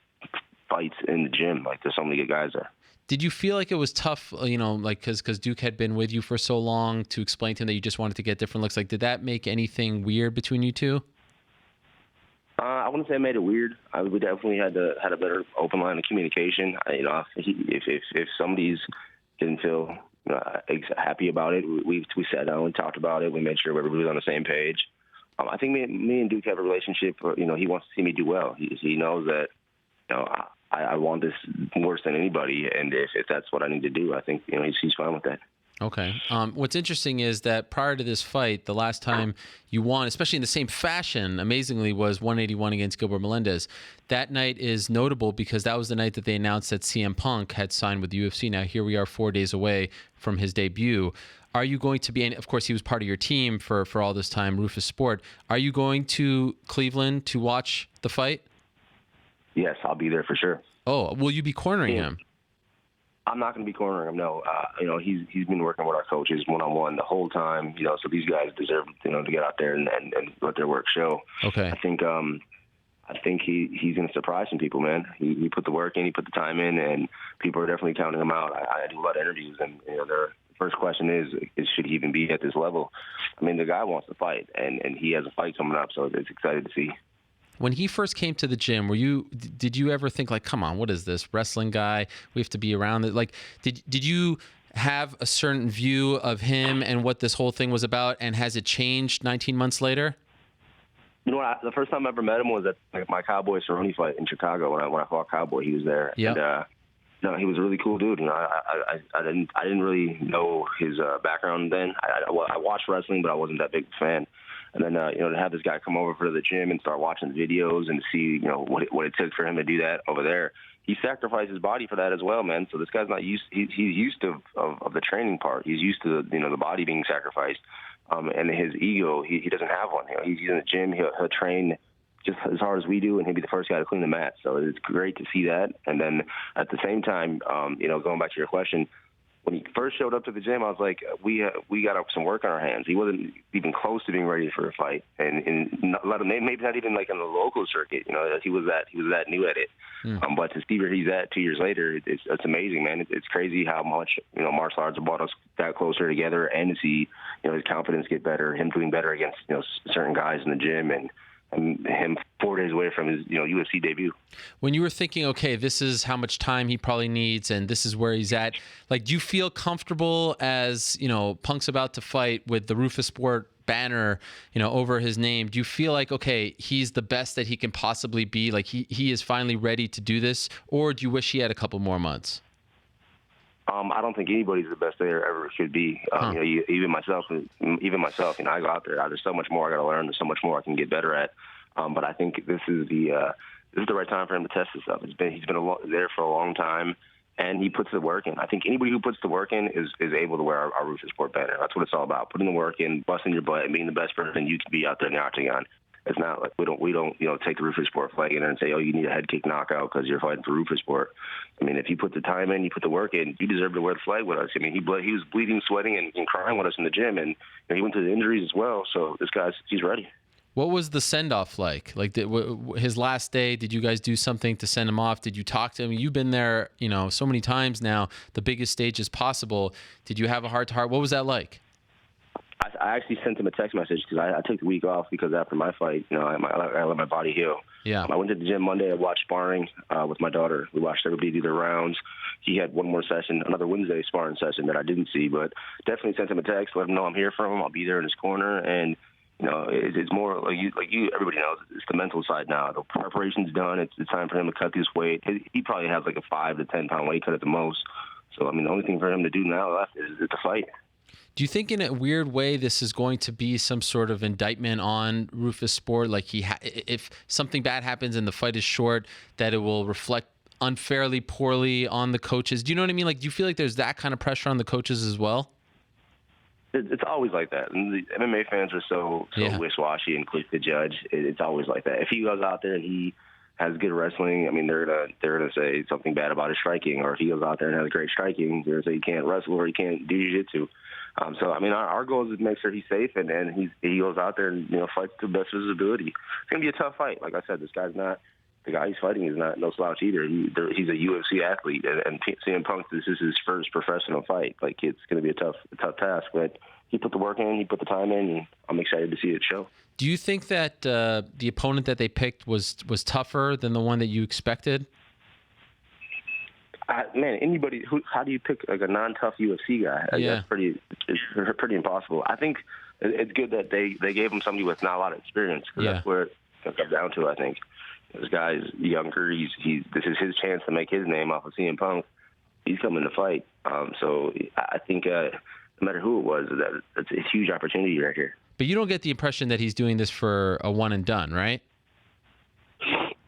fights in the gym. Like there's so many good guys there. Did you feel like it was tough, because Duke had been with you for so long, to explain to him that you just wanted to get different looks? Like, did that make anything weird between you two? I wouldn't say it made it weird. We definitely had a better open line of communication. If somebody's didn't feel happy about it, we sat down, we talked about it, we made sure everybody was on the same page. I think me and Duke have a relationship. He wants to see me do well. He knows that I want this worse than anybody, and if that's what I need to do, I think he's fine with that. Okay. What's interesting is that prior to this fight, the last time you won, especially in the same fashion, amazingly, was 181 against Gilbert Melendez. That night is notable because that was the night that they announced that CM Punk had signed with the UFC. Now, here we are 4 days away from his debut. Are you going to be, and of course, he was part of your team for all this time, Roufus Sport. Are you going to Cleveland to watch the fight? Yes, I'll be there for sure. Oh, will you be cornering him? I'm not going to be cornering him. No, he's been working with our coaches one-on-one the whole time. So these guys deserve to get out there and let their work show. Okay. I think he's going to surprise some people, man. He put the work in, he put the time in, and people are definitely counting him out. I do a lot of interviews, and their first question is should he even be at this level? I mean, the guy wants to fight, and he has a fight coming up, so it's exciting to see. When he first came to the gym, did you ever think like, come on, what is this wrestling guy? We have to be around it. Like, did you have a certain view of him and what this whole thing was about? And has it changed 19 months later? The first time I ever met him was at my Cowboy Cerrone fight in Chicago when I fought Cowboy. He was there. Yeah. And he was a really cool dude. I didn't really know his background then. I watched wrestling, but I wasn't that big a fan. And then, to have this guy come over to the gym and start watching the videos and see, what it took for him to do that over there. He sacrificed his body for that as well, man. So this guy's not used. He's used to the training part. He's used to the body being sacrificed, and his ego. He doesn't have one. He's in the gym. He'll train just as hard as we do, and he'll be the first guy to clean the mat. So it's great to see that. And then at the same time, going back to your question. When he first showed up to the gym, I was like, we got some work on our hands. He wasn't even close to being ready for a fight, and maybe not even like on the local circuit. He was that new at it. But to see where he's at 2 years later, it's amazing, man. It's crazy how much martial arts have brought us that closer together, and to see his confidence get better, him doing better against certain guys in the gym, and him 4 days away from his UFC debut. When you were thinking, okay, this is how much time he probably needs and this is where he's at, like, do you feel comfortable as Punk's about to fight with the Roufus Sport banner over his name? Do you feel like, okay, he's the best that he can possibly be, like he is finally ready to do this, or do you wish he had a couple more months? I don't think anybody's the best there ever should be. Even myself, I go out there. There's so much more I got to learn. There's so much more I can get better at. But I think this is the right time for him to test this stuff. He's been there for a long time, and he puts the work in. I think anybody who puts the work in is able to wear our Roufus Sport banner. That's what it's all about: putting the work in, busting your butt, and being the best person you can be out there in the octagon. It's not like we don't take the Roufus Sport flag in there and say, oh, you need a head kick knockout because you're fighting for Roufus Sport. I mean, if you put the time in, you put the work in, you deserve to wear the flag with us. I mean, he was bleeding, sweating, and crying with us in the gym, and he went through the injuries as well. So he's ready. What was the send-off like? Like his last day, did you guys do something to send him off? Did you talk to him? You've been there, so many times now, the biggest stages possible. Did you have a heart-to-heart? What was that like? I actually sent him a text message because I took the week off because after my fight, I let my body heal. Yeah. I went to the gym Monday. I watched sparring with my daughter. We watched everybody do their rounds. He had one more session, another Wednesday sparring session that I didn't see, but definitely sent him a text, let him know I'm here for him. I'll be there in his corner, and it's more like you. Everybody knows it's the mental side now. The preparation's done. It's time for him to cut this weight. He probably has like a 5 to 10 pound weight cut at the most. So I mean, the only thing for him to do now left is to fight. Do you think in a weird way this is going to be some sort of indictment on Roufus Sport? Like if something bad happens and the fight is short, that it will reflect unfairly poorly on the coaches? Do you know what I mean? Like, do you feel like there's that kind of pressure on the coaches as well? It's always like that. And the MMA fans are so wish-washy and quick to judge. It's always like that. If he goes out there and he has good wrestling, I mean, they're gonna say something bad about his striking. Or if he goes out there and has great striking, they're gonna say he can't wrestle or he can't do jiu-jitsu. So I mean, our goal is to make sure he's safe and he goes out there and fights to the best of his ability. It's gonna be a tough fight. Like I said, the guy he's fighting is not no slouch either. He's a UFC athlete, and CM Punk, this is his first professional fight. Like, it's going to be a tough task, but he put the work in, he put the time in, and I'm excited to see it show. Do you think that the opponent that they picked was tougher than the one that you expected? Anybody how do you pick like a non-tough UFC guy? Yeah. That's pretty impossible. I think it's good that they gave him somebody with not a lot of experience, because that's where it comes down to. I think this guy's younger. This is his chance to make his name off of CM Punk. He's coming to fight. So I think no matter who it was, that's a huge opportunity right here. But you don't get the impression that he's doing this for a one and done, right?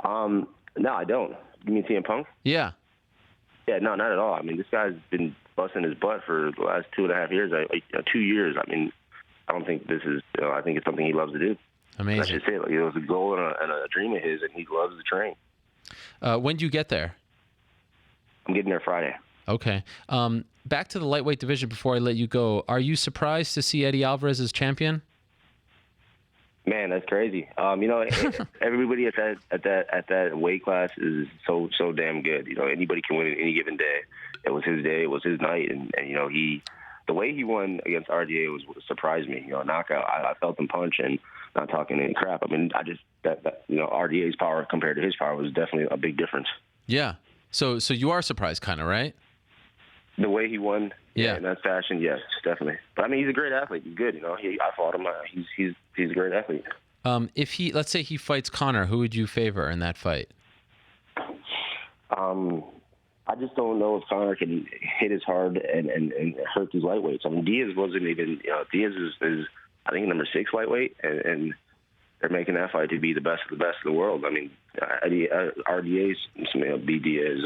No, I don't. You mean CM Punk? Yeah. Yeah, no, not at all. I mean, this guy's been busting his butt for the last 2.5 years, 2 years. I mean, I don't think this is, I think it's something he loves to do. Amazing. I should say, it was a goal and a dream of his, and he loves to train. When do you get there? I'm getting there Friday. Okay. Back to the lightweight division before I let you go. Are you surprised to see Eddie Alvarez as champion? Man, that's crazy. Everybody at that weight class is so damn good. Anybody can win it any given day. It was his day. It was his night, and the way he won against RDA surprised me. Knockout. I felt him punch, and not talking any crap. I mean, RDA's power compared to his power was definitely a big difference. Yeah. So you are surprised, kind of, right? The way he won, yeah, in that fashion, yes, definitely. But I mean, he's a great athlete. He's good, I fought him. He's a great athlete. If let's say he fights Conor, who would you favor in that fight? I just don't know if Conor can hit as hard and hurt these lightweights. I mean, Diaz wasn't even. Diaz is I think number 6 lightweight, and they're making that fight to be the best of the world. I mean, RDA's beat Diaz.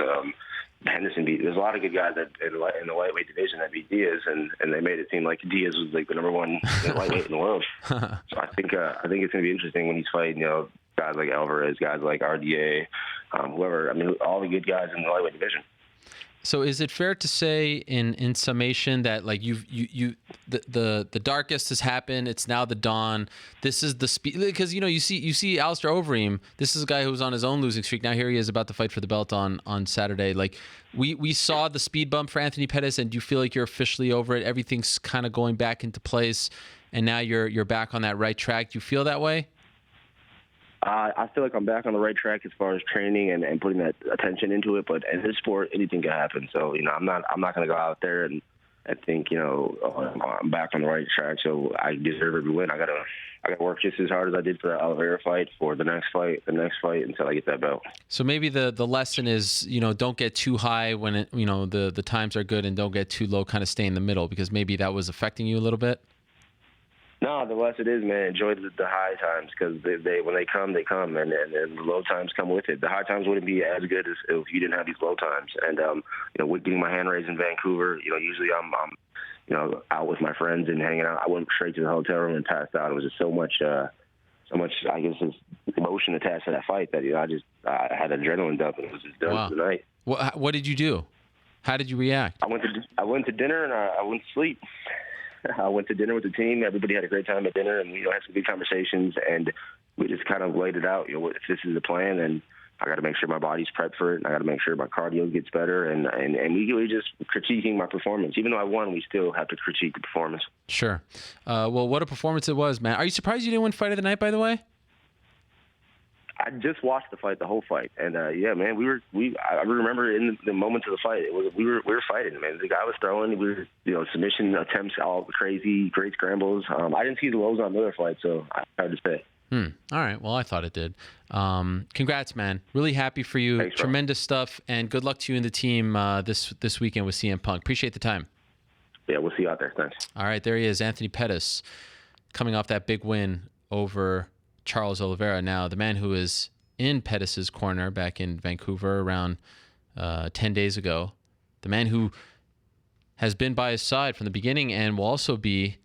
Henderson beat. There's a lot of good guys in the lightweight division that beat Diaz, and they made it seem like Diaz was like the number 1 lightweight in the world. So I think it's going to be interesting when he's fighting, guys like Alvarez, guys like RDA, whoever. I mean, all the good guys in the lightweight division. So is it fair to say in summation that like the darkest has happened, it's now the dawn. This is the speed, because you see Alistair Overeem. This is a guy who was on his own losing streak. Now here he is about to fight for the belt on Saturday. Like we saw the speed bump for Anthony Pettis, and do you feel like you're officially over it? Everything's kind of going back into place, and now you're back on that right track. Do you feel that way? I feel like I'm back on the right track as far as training and putting that attention into it. But in this sport, anything can happen. So I'm not going to go out there and think I'm back on the right track. So I deserve every win. I gotta work just as hard as I did for the Oliveira fight, for the next fight until I get that belt. So maybe the lesson is don't get too high when the times are good, and don't get too low. Kind of stay in the middle, because maybe that was affecting you a little bit. No, the less it is, man. Enjoy the high times, because when they come, and the low times come with it. The high times wouldn't be as good as if you didn't have these low times. And with getting my hand raised in Vancouver, usually I'm out with my friends and hanging out. I went straight to the hotel room and passed out. It was just so much so much, I guess, emotion attached to that fight that I had adrenaline dump and it was just done Wow. for the night. What did you do? How did you react? I went to dinner and I went to sleep. I went to dinner with the team. Everybody had a great time at dinner, and we had some good conversations. And we just kind of laid it out. If this is the plan, then I got to make sure my body's prepped for it. And I got to make sure my cardio gets better. And we just critiquing my performance. Even though I won, we still have to critique the performance. Sure. Well, what a performance it was, man. Are you surprised you didn't win Fight of the Night, by the way? I just watched the whole fight, and yeah, man, I remember in the moments of the fight, we were fighting, man. The guy was throwing, we were, submission attempts, all crazy, great scrambles. I didn't see the lows on the other fight, so I hard to say. All right. Well, I thought it did. Congrats, man. Really happy for you. Thanks, bro. Tremendous stuff, and good luck to you and the team this weekend with CM Punk. Appreciate the time. Yeah, we'll see you out there. Thanks. All right, there he is, Anthony Pettis, coming off that big win over Charles Oliveira. Now, the man who is in Pettis' corner back in Vancouver around 10 days ago, the man who has been by his side from the beginning and will also be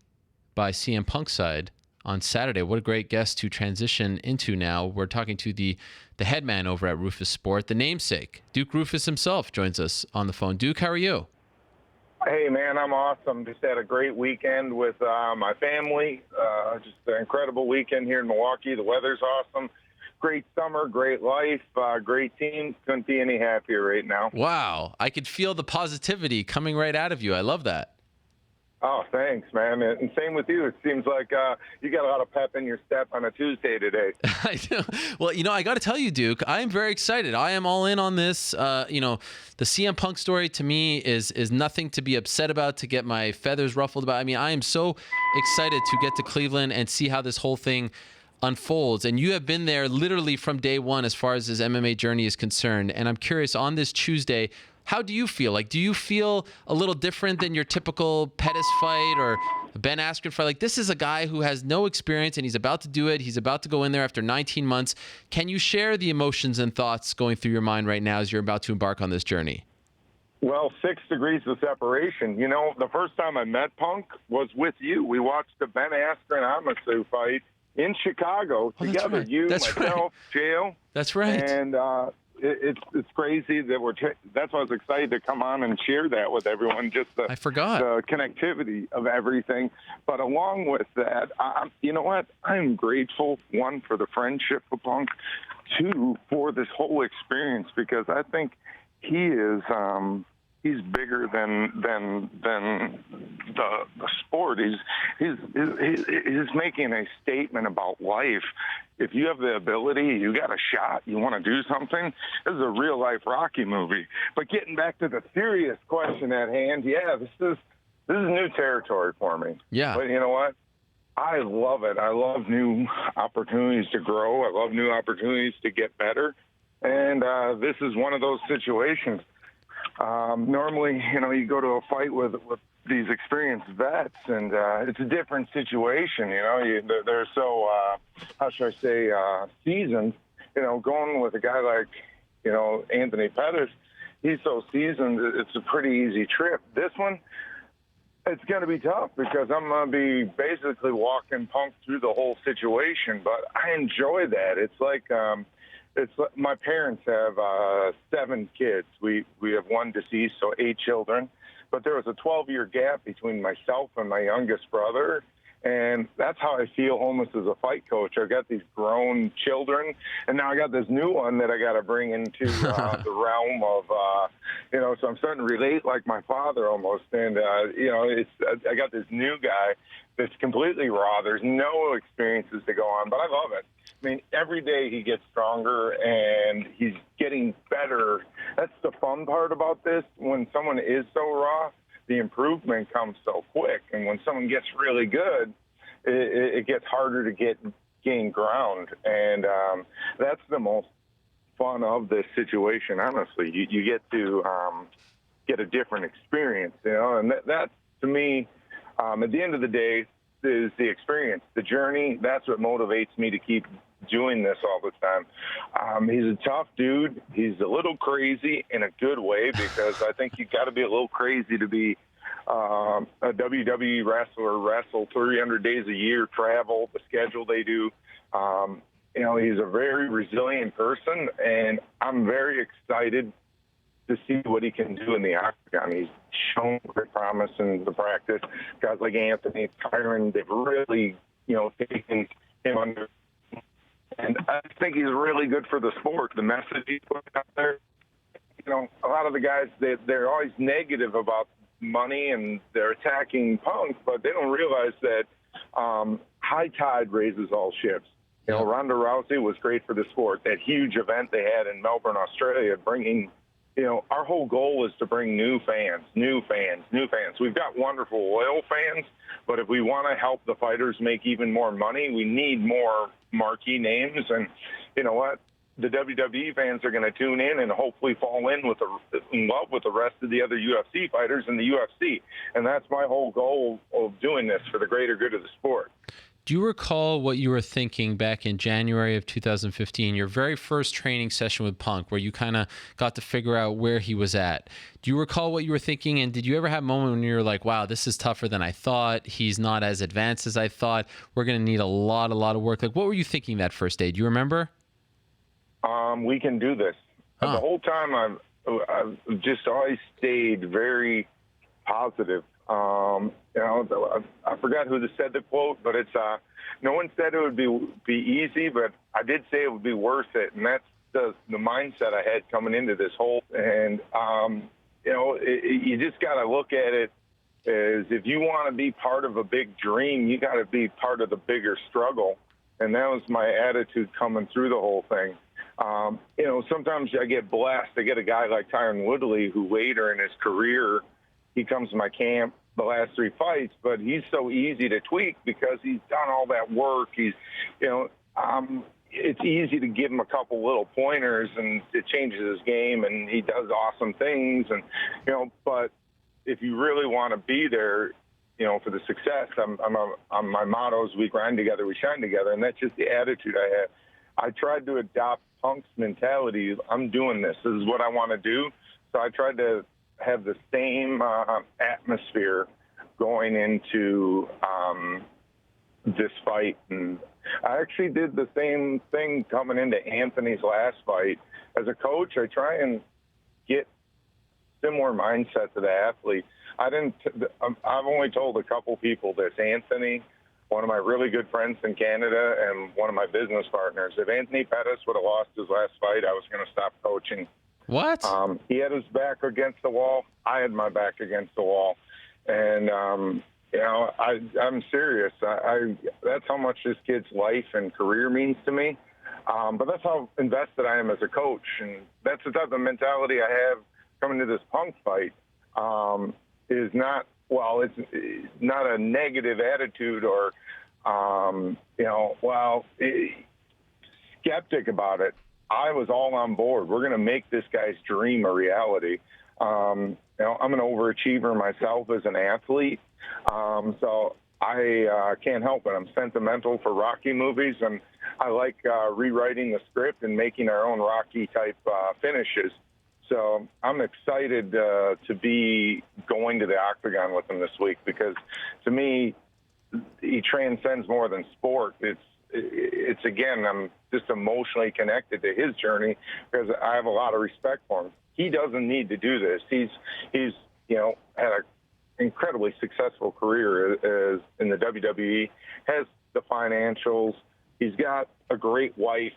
by CM Punk's side on Saturday. What a great guest to transition into now. We're talking to the head man over at Roufus Sport, the namesake. Duke Roufus himself joins us on the phone. Duke, how are you? Hey, man, I'm awesome. Just had a great weekend with my family. Just an incredible weekend here in Milwaukee. The weather's awesome. Great summer, great life, great team. Couldn't be any happier right now. Wow. I could feel the positivity coming right out of you. I love that. Oh, thanks, man. And same with you. It seems like you got a lot of pep in your step on a Tuesday today. I do. Well, I got to tell you, Duke, I am very excited. I am all in on this. The CM Punk story to me is nothing to be upset about, to get my feathers ruffled about. I mean, I am so excited to get to Cleveland and see how this whole thing unfolds. And you have been there literally from day one as far as his MMA journey is concerned. And I'm curious, on this Tuesday, how do you feel? Like, do you feel a little different than your typical Pettis fight or Ben Askren fight? Like, this is a guy who has no experience and he's about to do it. He's about to go in there after 19 months. Can you share the emotions and thoughts going through your mind right now as you're about to embark on this journey? Well, 6 degrees of separation. The first time I met Punk was with you. We watched the Ben Askren-Amasu fight in Chicago together. Right. You, That's myself, right. Jail. That's right. And it's crazy that that's why I was excited to come on and share that with everyone. Just I forgot the connectivity of everything. But along with that, you know what? I'm grateful, one, for the friendship of Punk, two, for this whole experience, because I think he is he's bigger than the sport. He's making a statement about life. If you have the ability, you got a shot, you want to do something, this is a real life Rocky movie. But getting back to the serious question at hand, yeah, this is new territory for me. Yeah. But you know what? I love it. I love new opportunities to grow. I love new opportunities to get better. And this is one of those situations. Normally, you go to a fight with these experienced vets, and it's a different situation. They're so, how should I say, seasoned. Going with a guy like, Anthony Pettis, he's so seasoned, it's a pretty easy trip. This one, it's going to be tough because I'm going to be basically walking Punk through the whole situation, but I enjoy that. It's like my parents have 7 kids. We have 1 deceased, so 8 children. But there was a 12-year gap between myself and my youngest brother, and that's how I feel almost as a fight coach. I got these grown children, and now I got this new one that I got to bring into the realm of, so I'm starting to relate like my father almost. And, I got this new guy that's completely raw. There's no experiences to go on, but I love it. I mean, every day he gets stronger and he's getting better. That's the fun part about this. When someone is so raw, the improvement comes so quick. And when someone gets really good, it gets harder to gain ground. And that's the most fun of this situation, honestly. You get to get a different experience, and that to me, at the end of the day, is the experience, the journey. That's what motivates me to keep doing this all the time. He's a tough dude. He's a little crazy in a good way, because I think you got to be a little crazy to be a WWE wrestler, wrestle 300 days a year, travel, the schedule they do. He's a very resilient person, and I'm very excited to see what he can do in the octagon. He's shown great promise in the practice. Guys like Anthony, Tyron, they've really, taken him under. And I think he's really good for the sport. The message he's put out there, a lot of the guys, they're always negative about money and they're attacking Punk, but they don't realize that high tide raises all ships. Ronda Rousey was great for the sport. That huge event they had in Melbourne, Australia, bringing, our whole goal is to bring new fans. We've got wonderful loyal fans, but if we want to help the fighters make even more money, we need more marquee names. And you know what? The WWE fans are going to tune in and hopefully fall in love with the rest of the other UFC fighters in the UFC. And that's my whole goal of doing this for the greater good of the sport. Do you recall what you were thinking back in January of 2015, your very first training session with Punk, where you kind of got to figure out where he was at? Do you recall what you were thinking? And did you ever have a moment when you were like, wow, this is tougher than I thought. He's not as advanced as I thought. We're going to need a lot of work. Like, what were you thinking that first day? Do you remember? We can do this. The whole time I've just always stayed very positive. I forgot who said the quote, but it's no one said it would be easy, but I did say it would be worth it, and that's the mindset I had coming into this whole. And you just got to look at it as if you want to be part of a big dream, you got to be part of the bigger struggle, and that was my attitude coming through the whole thing. Sometimes I get blessed. I get a guy like Tyron Woodley who later in his career, he comes to my camp the last 3 fights, but he's so easy to tweak because he's done all that work. He's, it's easy to give him a couple little pointers and it changes his game and he does awesome things. And, but if you really want to be there, for the success, my motto is we grind together, we shine together. And that's just the attitude I have. I tried to adopt Punk's mentality. I'm doing this. This is what I want to do. So I tried to have the same atmosphere going into this fight. And I actually did the same thing coming into Anthony's last fight. As a coach, I try and get similar mindset to the athlete. I've only told a couple people this. Anthony, one of my really good friends in Canada, and one of my business partners. If Anthony Pettis would have lost his last fight, I was going to stop coaching. What? He had his back against the wall. I had my back against the wall. And, I'm serious. That's how much this kid's life and career means to me. But that's how invested I am as a coach. And that's the type of mentality I have coming to this Punk fight. Is not, it's not a negative attitude or, skeptic about it. I was all on board. We're going to make this guy's dream a reality. I'm an overachiever myself as an athlete. So I can't help it. I'm sentimental for Rocky movies, and I like rewriting the script and making our own Rocky-type finishes. So I'm excited to be going to the octagon with him this week because, to me, he transcends more than sport. It's again, I'm just emotionally connected to his journey because I have a lot of respect for him. He doesn't need to do this. He's had an incredibly successful career as in the WWE, has the financials. He's got a great wife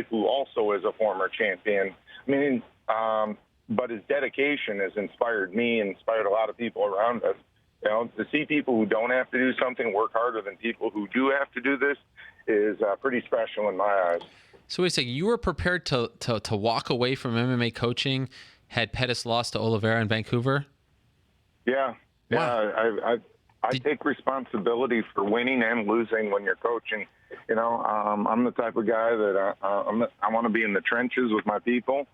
who also is a former champion. I mean, but his dedication has inspired me and inspired a lot of people around us. To see people who don't have to do something work harder than people who do have to do this is pretty special in my eyes. So wait a second, you were prepared to walk away from MMA coaching had Pettis lost to Oliveira in Vancouver? Yeah. Wow. Yeah, I take responsibility for winning and losing when you're coaching. I'm the type of guy that I want to be in the trenches with my people.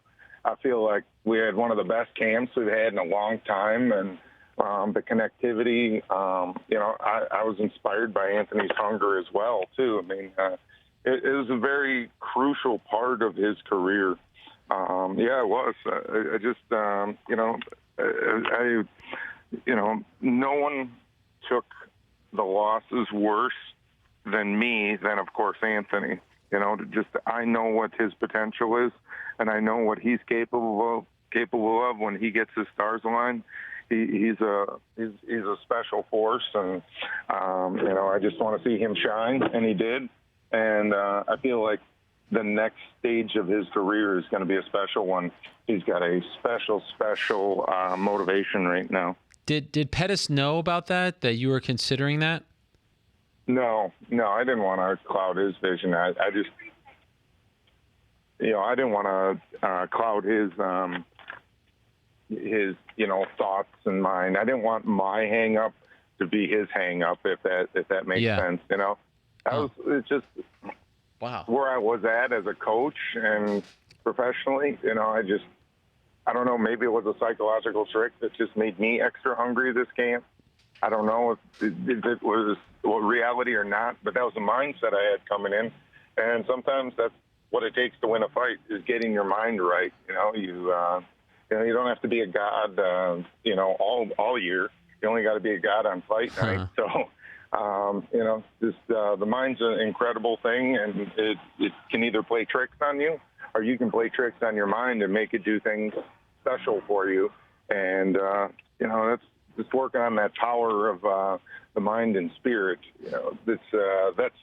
I feel like we had one of the best camps we've had in a long time, and the connectivity, I was inspired by Anthony's hunger as well, too. I mean, it was a very crucial part of his career. Yeah, it was. I just, no one took the losses worse than me than, of course, Anthony. I know what his potential is, and I know what he's capable of when he gets his stars aligned. He's a special force, and I just want to see him shine, and he did. And I feel like the next stage of his career is going to be a special one. He's got a special motivation right now. Did Pettis know about that you were considering that? No, I didn't want to cloud his vision. I just, I didn't want to cloud his thoughts and mine. I didn't want my hang up to be his hang up, if that makes sense. It's just where I was at as a coach and professionally. I don't know, maybe it was a psychological trick that just made me extra hungry this camp. I don't know if it was reality or not, but that was the mindset I had coming in. And sometimes that's what it takes to win a fight, is getting your mind right. You don't have to be a god, all year. You only got to be a god on fight night. So, the mind's an incredible thing, and it can either play tricks on you, or you can play tricks on your mind and make it do things special for you. And, that's just working on that power of the mind and spirit. That's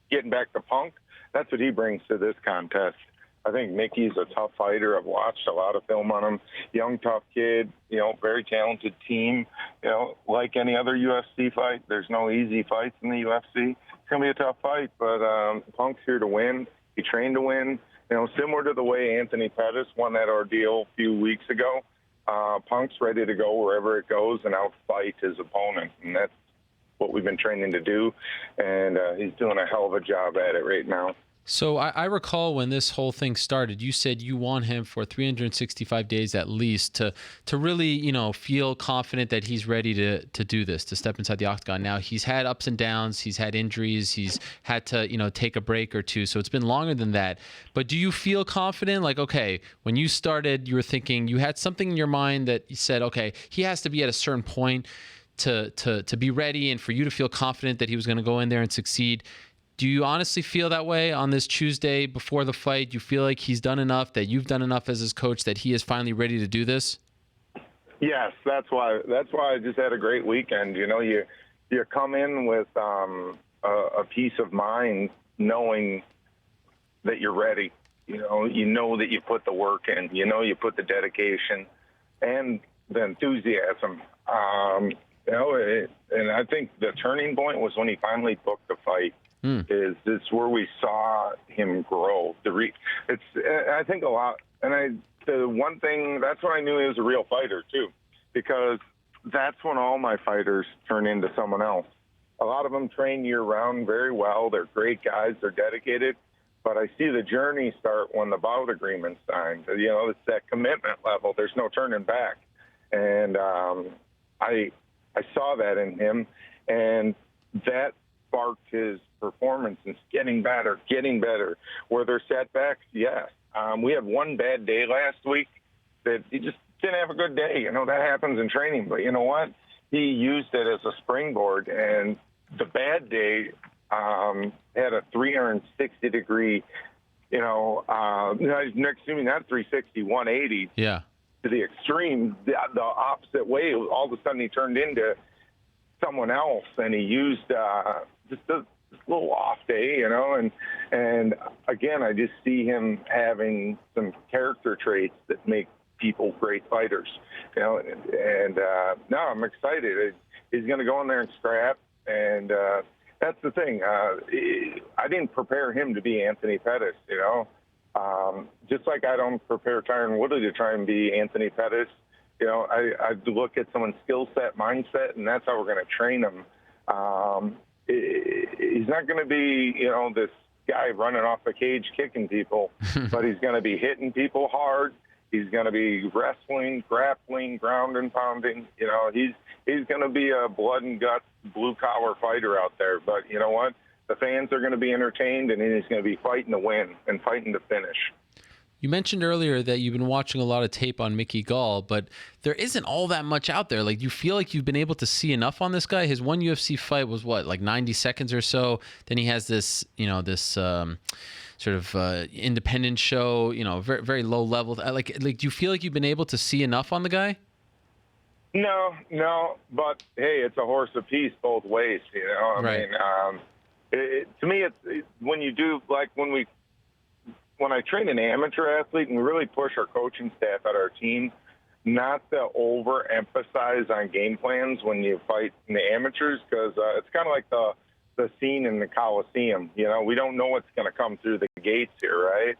getting back to Punk. That's what he brings to this contest. I think Mickey's a tough fighter. I've watched a lot of film on him. Young, tough kid, very talented team. Like any other UFC fight, there's no easy fights in the UFC. It's going to be a tough fight, but Punk's here to win. He trained to win. Similar to the way Anthony Pettis won that ordeal a few weeks ago. Punk's ready to go wherever it goes and outfight his opponent, and that's what we've been training to do, and he's doing a hell of a job at it right now. So I recall when this whole thing started, you said you want him for 365 days at least to really, feel confident that he's ready to do this, to step inside the octagon. Now, he's had ups and downs. He's had injuries. He's had to, take a break or two. So it's been longer than that. But do you feel confident? Like, okay, when you started, you were thinking you had something in your mind that you said, okay, he has to be at a certain point to be ready and for you to feel confident that he was going to go in there and succeed. Do you honestly feel that way on this Tuesday before the fight? You feel like he's done enough, that you've done enough as his coach, that he is finally ready to do this? Yes, that's why I just had a great weekend. You come in with a peace of mind knowing that you're ready. You know that you put the work in. You put the dedication and the enthusiasm. And I think the turning point was when he finally booked the fight. It's where we saw him grow. I think a lot, and the one thing, that's when I knew he was a real fighter too, because that's when all my fighters turn into someone else. A lot of them train year round very well. They're great guys. They're dedicated. But I see the journey start when the bout agreement's signed. It's that commitment level. There's no turning back. And I saw that in him, and that sparked his performance and getting better. Were there setbacks? Yes. We had one bad day last week that he just didn't have a good day. That happens in training. But you know what? He used it as a springboard, and the bad day had a 360-degree, next to me, not 360, 180. Yeah. To the extreme, the opposite way. All of a sudden, he turned into someone else, and he used just a little off day, and again, I just see him having some character traits that make people great fighters, and now I'm excited. He's going to go in there and scrap, and that's the thing. I didn't prepare him to be Anthony Pettis, just like I don't prepare Tyron Woodley to try and be Anthony Pettis. I look at someone's skill set, mindset, and that's how we're going to train him. He's not going to be, this guy running off the cage kicking people, but he's going to be hitting people hard. He's going to be wrestling, grappling, ground and pounding. He's going to be a blood and guts, blue-collar fighter out there. But you know what? The fans are going to be entertained, and he's going to be fighting to win and fighting to finish. You mentioned earlier that you've been watching a lot of tape on Mickey Gall, but there isn't all that much out there. Like, you feel like you've been able to see enough on this guy? His one UFC fight was what, like 90 seconds or so? Then he has this, sort of independent show, very, very low level. Like, do you feel like you've been able to see enough on the guy? No, but hey, it's a horse apiece both ways. Right. To me, it's when you do, like when I train an amateur athlete and we really push our coaching staff at our team not to overemphasize on game plans when you fight in the amateurs, because it's kind of like the scene in the Coliseum. We don't know what's going to come through the gates here, right?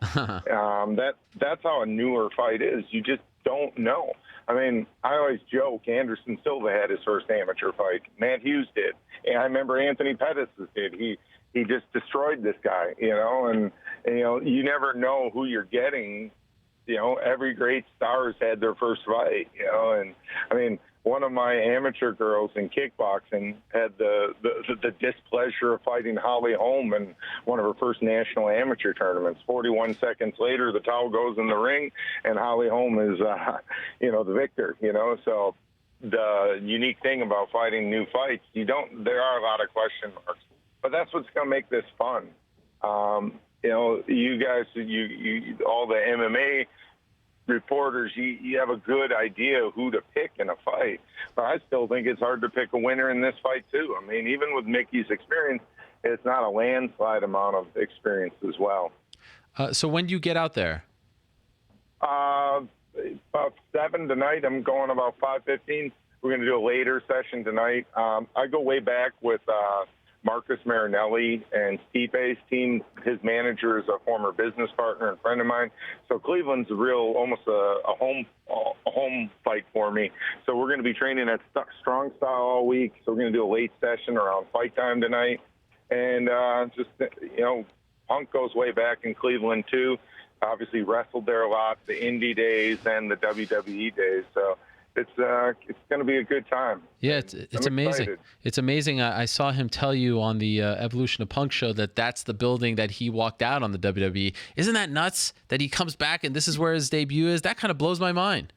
That's how a newer fight is. You just don't know. I mean, I always joke, Anderson Silva had his first amateur fight. Matt Hughes did. And I remember Anthony Pettis did. He just destroyed this guy, and you never know who you're getting. Every great star's had their first fight, and I mean, one of my amateur girls in kickboxing had the displeasure of fighting Holly Holm in one of her first national amateur tournaments. 41 seconds later, the towel goes in the ring, and Holly Holm is, the victor. So the unique thing about fighting new fights, there are a lot of question marks, but that's what's going to make this fun. You guys, all the MMA reporters, you have a good idea of who to pick in a fight. But I still think it's hard to pick a winner in this fight, too. I mean, even with Mickey's experience, it's not a landslide amount of experience as well. So when do you get out there? About 7 tonight. I'm going about 5:15. We're going to do a later session tonight. I go way back with Marcus Marinelli and Stipe's team. His manager is a former business partner and friend of mine. So Cleveland's almost a home fight for me. So we're going to be training at strong style all week. So we're going to do a late session around fight time tonight. And Punk goes way back in Cleveland too. Obviously wrestled there a lot, the indie days and the WWE days. So it's going to be a good time. Yeah, it's amazing. Excited. It's amazing. I saw him tell you on the Evolution of Punk show that that's the building that he walked out on the WWE. Isn't that nuts that he comes back and this is where his debut is? That kind of blows my mind.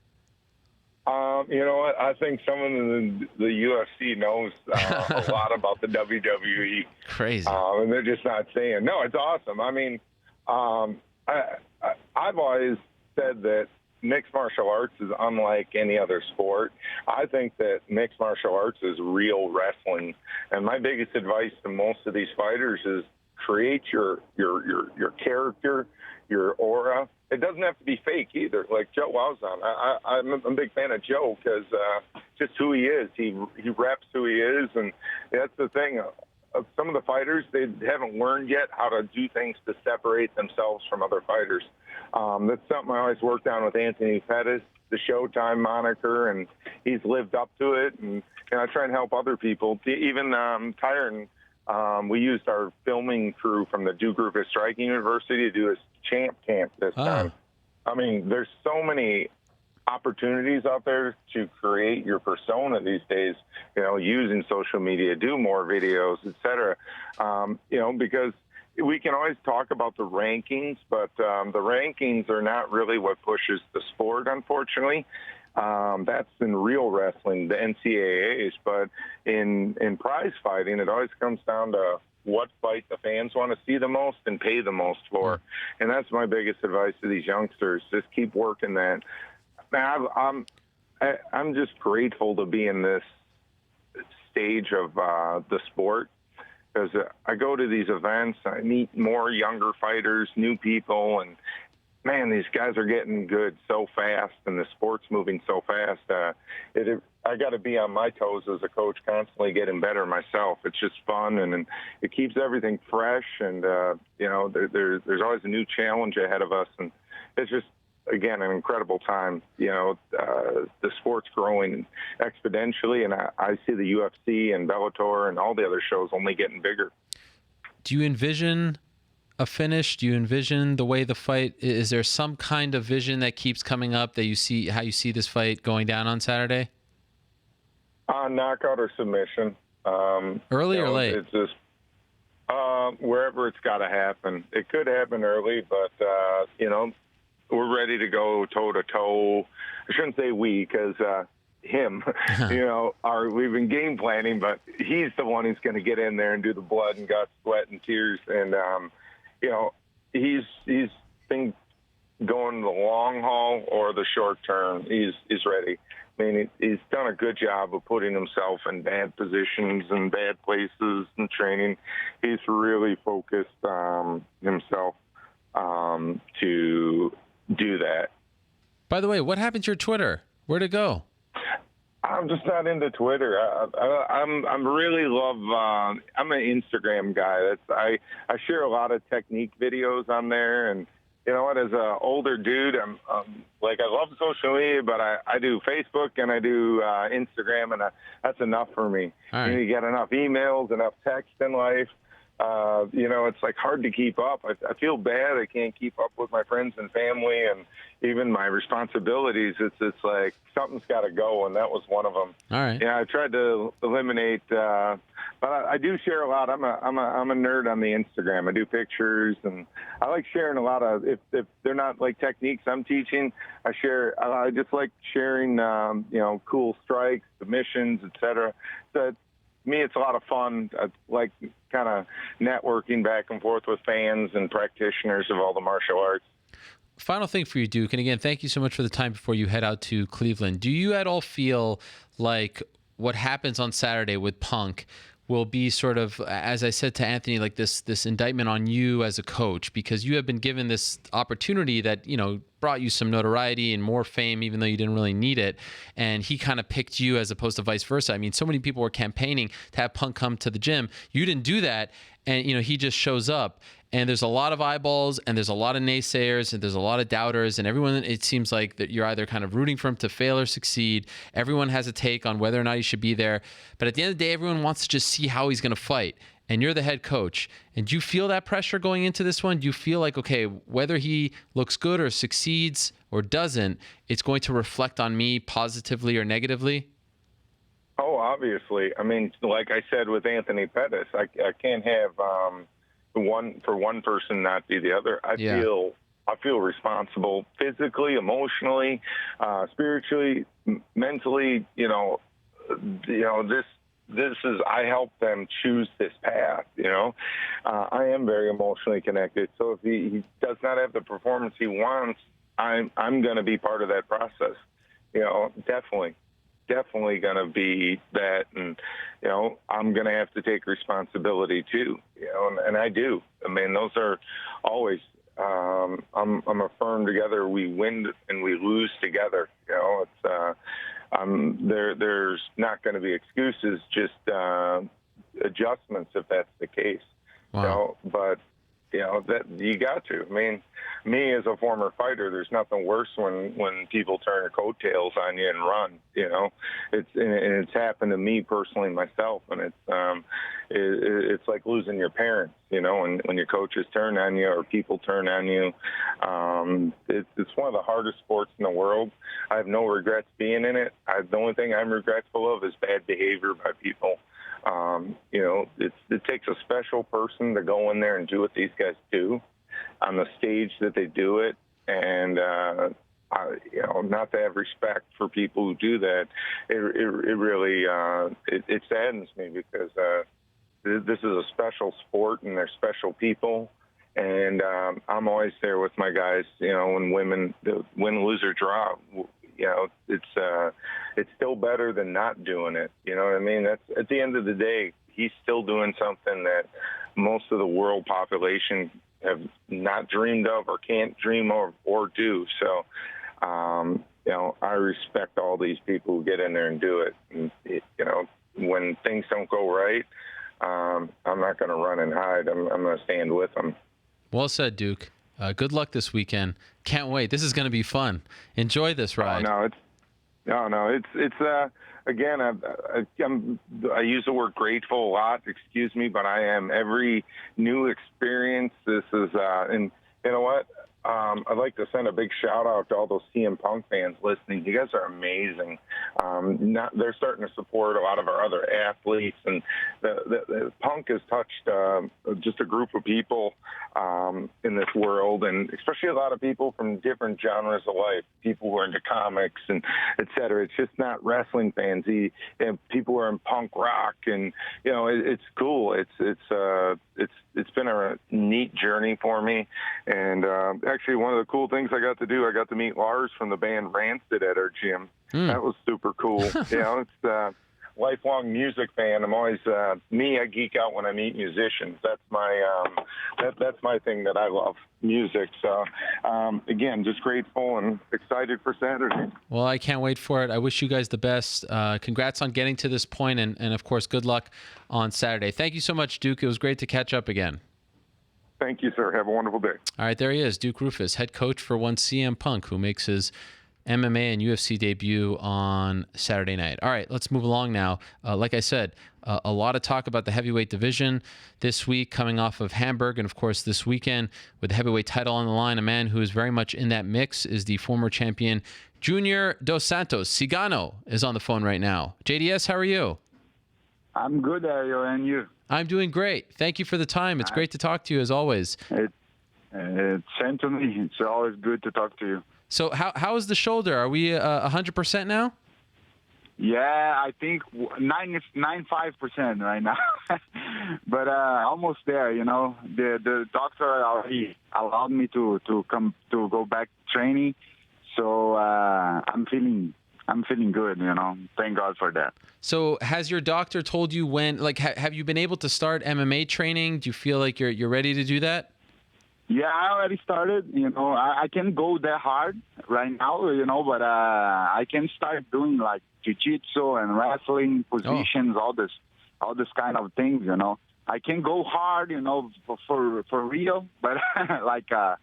You know what? I think someone in the UFC knows a lot about the WWE. Crazy. And they're just not saying. No, it's awesome. I mean, I've always said that mixed martial arts is unlike any other sport. I think that mixed martial arts is real wrestling. And my biggest advice to most of these fighters is create your character, your aura. It doesn't have to be fake either. Like Joe Wowzon. I'm a big fan of Joe because just who he is. He reps who he is, and that's the thing. Some of the fighters, they haven't learned yet how to do things to separate themselves from other fighters. That's something I always worked on with Anthony Pettis, the Showtime moniker, and he's lived up to it. And I try and help other people. Even Tyron, we used our filming crew from the Duke Roufus Striking University to do a champ camp this time. I mean, there's so many opportunities out there to create your persona these days, using social media, do more videos, et cetera, because we can always talk about the rankings, but the rankings are not really what pushes the sport, unfortunately. That's in real wrestling, the NCAAs, but in prize fighting, it always comes down to what fight the fans want to see the most and pay the most for. And that's my biggest advice to these youngsters. Just keep working that. Now, I'm just grateful to be in this stage of the sport, because I go to these events, I meet more younger fighters, new people, and man, these guys are getting good so fast, and the sport's moving so fast. I got to be on my toes as a coach, constantly getting better myself. It's just fun, and it keeps everything fresh, and there's always a new challenge ahead of us, and it's just, again, an incredible time. The sport's growing exponentially, and I see the UFC and Bellator and all the other shows only getting bigger. Do you envision a finish? Do you envision the way the fight? Is there some kind of vision that keeps coming up that you see how you see this fight going down on Saturday? Knockout or submission. Early or late? It's just wherever it's got to happen. It could happen early, but we're ready to go toe to toe. I shouldn't say we, because him, we've been game planning, but he's the one who's going to get in there and do the blood and guts, sweat and tears. And, he's been going the long haul or the short term. He's ready. I mean, he's done a good job of putting himself in bad positions and bad places and training. He's really focused himself to do that. By the way, what happened to your Twitter? Where'd it go? I'm just not into Twitter. I'm really love. I'm an Instagram guy. I share a lot of technique videos on there, and you know what? As an older dude, I'm I love social media, but I do Facebook and I do Instagram, and that's enough for me. All right. You get enough emails, enough text in life. It's like hard to keep up. I feel bad. I can't keep up with my friends and family and even my responsibilities. It's like something's got to go, and that was one of them. All right. Yeah, I tried to eliminate, but I do share a lot. I'm a nerd on the Instagram. I do pictures, and I like sharing a lot of. If they're not like techniques I'm teaching, I share. I just like sharing, cool strikes, submissions, etc. So me, it's a lot of fun. I like kind of networking back and forth with fans and practitioners of all the martial arts. Final thing for you, Duke, and again, thank you so much for the time before you head out to Cleveland. Do you at all feel like what happens on Saturday with Punk will be sort of, as I said to Anthony, like this indictment on you as a coach, because you have been given this opportunity that, brought you some notoriety and more fame, even though you didn't really need it. And he kind of picked you as opposed to vice versa. I mean, so many people were campaigning to have Punk come to the gym. You didn't do that. And, he just shows up. And there's a lot of eyeballs, and there's a lot of naysayers, and there's a lot of doubters, and everyone, it seems like that you're either kind of rooting for him to fail or succeed. Everyone has a take on whether or not he should be there. But at the end of the day, everyone wants to just see how he's going to fight. And you're the head coach. And do you feel that pressure going into this one? Do you feel like, okay, whether he looks good or succeeds or doesn't, it's going to reflect on me positively or negatively? Oh, obviously. I mean, like I said with Anthony Pettis, I can't have one person not be the other. I feel responsible physically, emotionally, spiritually, mentally. This is, I help them choose this path. I am very emotionally connected. So if he does not have the performance he wants, I'm going to be part of that process. Definitely going to be that. And, I'm going to have to take responsibility too, and I do. I mean, those are always, I'm a firm together. We win and we lose together. There's not going to be excuses, just adjustments if that's the case. Wow. But that you got to. I mean, me as a former fighter, there's nothing worse when people turn their coattails on you and run. It's happened to me personally myself, and it's like losing your parents. When your coaches turn on you or people turn on you. It's one of the hardest sports in the world. I have no regrets being in it. The only thing I'm regretful of is bad behavior by people. It takes a special person to go in there and do what these guys do on the stage that they do it. And, not to have respect for people who do that, it really, it saddens me because this is a special sport and they're special people. And I'm always there with my guys, when women win, lose, or draw. It's still better than not doing it. You know what I mean? That's at the end of the day, he's still doing something that most of the world population have not dreamed of or can't dream of or do. So, I respect all these people who get in there and do it. And, when things don't go right, I'm not going to run and hide. I'm going to stand with them. Well said, Duke. Good luck this weekend. Can't wait. This is going to be fun. Enjoy this ride. It's again, I use the word grateful a lot. Excuse me, but I am every new experience. This is, and you know what? I'd like to send a big shout out to all those CM Punk fans listening. You guys are amazing. They're starting to support a lot of our other athletes, and the Punk has touched just a group of people in this world, and especially a lot of people from different genres of life, people who are into comics and et cetera. It's just not wrestling fans. People who are in punk rock, and it's cool. It's been a neat journey for me, and actually one of the cool things I got to meet Lars from the band Rancid at our gym. That was super cool. It's lifelong music fan. I'm always I geek out when I meet musicians. That's my that's my thing that I love, music. So again, just grateful and excited for Saturday. Well, I can't wait for it. I wish you guys the best. Congrats on getting to this point, and of course, good luck on Saturday. Thank you so much, Duke. It was great to catch up again. Thank you, sir. Have a wonderful day. All right, there he is, Duke Roufus, head coach for one CM Punk, who makes his MMA and UFC debut on Saturday night. All right, let's move along now. Like I said, a lot of talk about the heavyweight division this week, coming off of Hamburg, and of course this weekend with the heavyweight title on the line. A man who is very much in that mix is the former champion Junior Dos Santos. Cigano is on the phone right now. JDS, how are you? I'm good, Ariel, and you? I'm doing great. Thank you for the time. It's great to talk to you as always. It's same to me. It's always good to talk to you. So how is the shoulder? Are we 100% now? Yeah, I think 95% right now, but almost there. The doctor already allowed me to go back training, so I'm feeling good. Thank God for that. So has your doctor told you when? Like, have you been able to start MMA training? Do you feel like you're ready to do that? Yeah, I already started. I can't go that hard right now. But I can start doing like jiu-jitsu and wrestling positions, all this kind of things. I can go hard, for real, but like a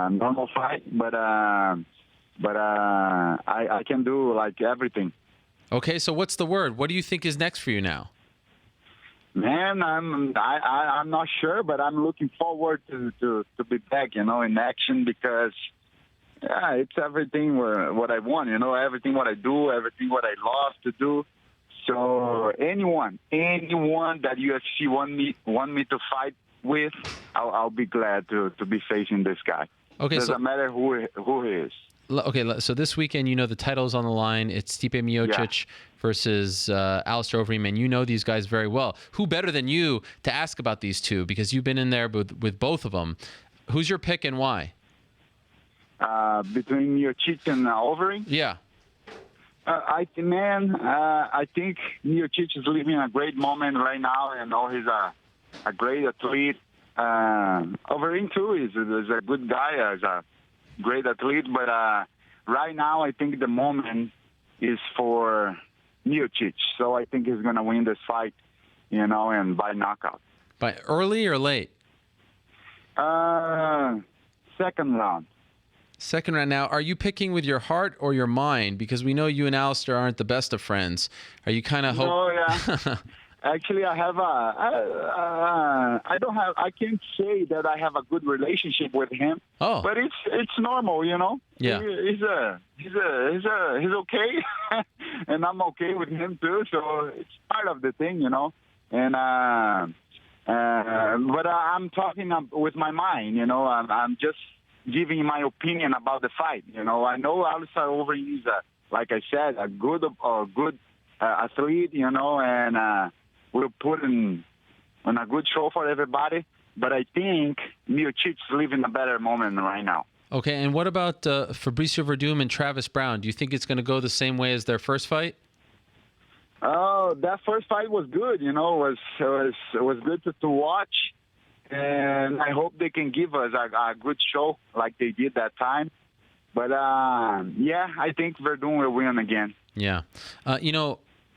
normal fight. But I can do like everything. Okay, so what's the word? What do you think is next for you now? Man, I'm not sure, but I'm looking forward to be back, in action, because it's everything what I want, everything what I do, everything what I love to do. So anyone that UFC want me to fight with, I'll be glad to be facing this guy. Okay, doesn't matter who he is. Okay, so this weekend, the title's on the line. It's Stipe Miocic versus Alistair Overeem, and you know these guys very well. Who better than you to ask about these two, because you've been in there with both of them. Who's your pick and why? Between Miocic and Overeem? Yeah. I think Miocic is living a great moment right now. He's a great athlete. Overeem, too, is a good guy, is a great athlete, but right now I think the moment is for Miocic, so I think he's going to win this fight, and by knockout. By early or late? Second round. Second round. Now, are you picking with your heart or your mind? Because we know you and Alistair aren't the best of friends. Are you kind of yeah. Actually, I can't say that I have a good relationship with him. Oh. But it's normal, Yeah. He's okay, and I'm okay with him too. So it's part of the thing, And but I'm talking with my mind, I'm just giving my opinion about the fight. I know Alistair Overeem is like I said, a good athlete, and we'll put on a good show for everybody. But I think Miocic's living a better moment right now. Okay, and what about Fabricio Verdum and Travis Brown? Do you think it's going to go the same way as their first fight? Oh, that first fight was good. Was good to watch, and I hope they can give us a good show like they did that time. But I think Verdum will win again. Yeah,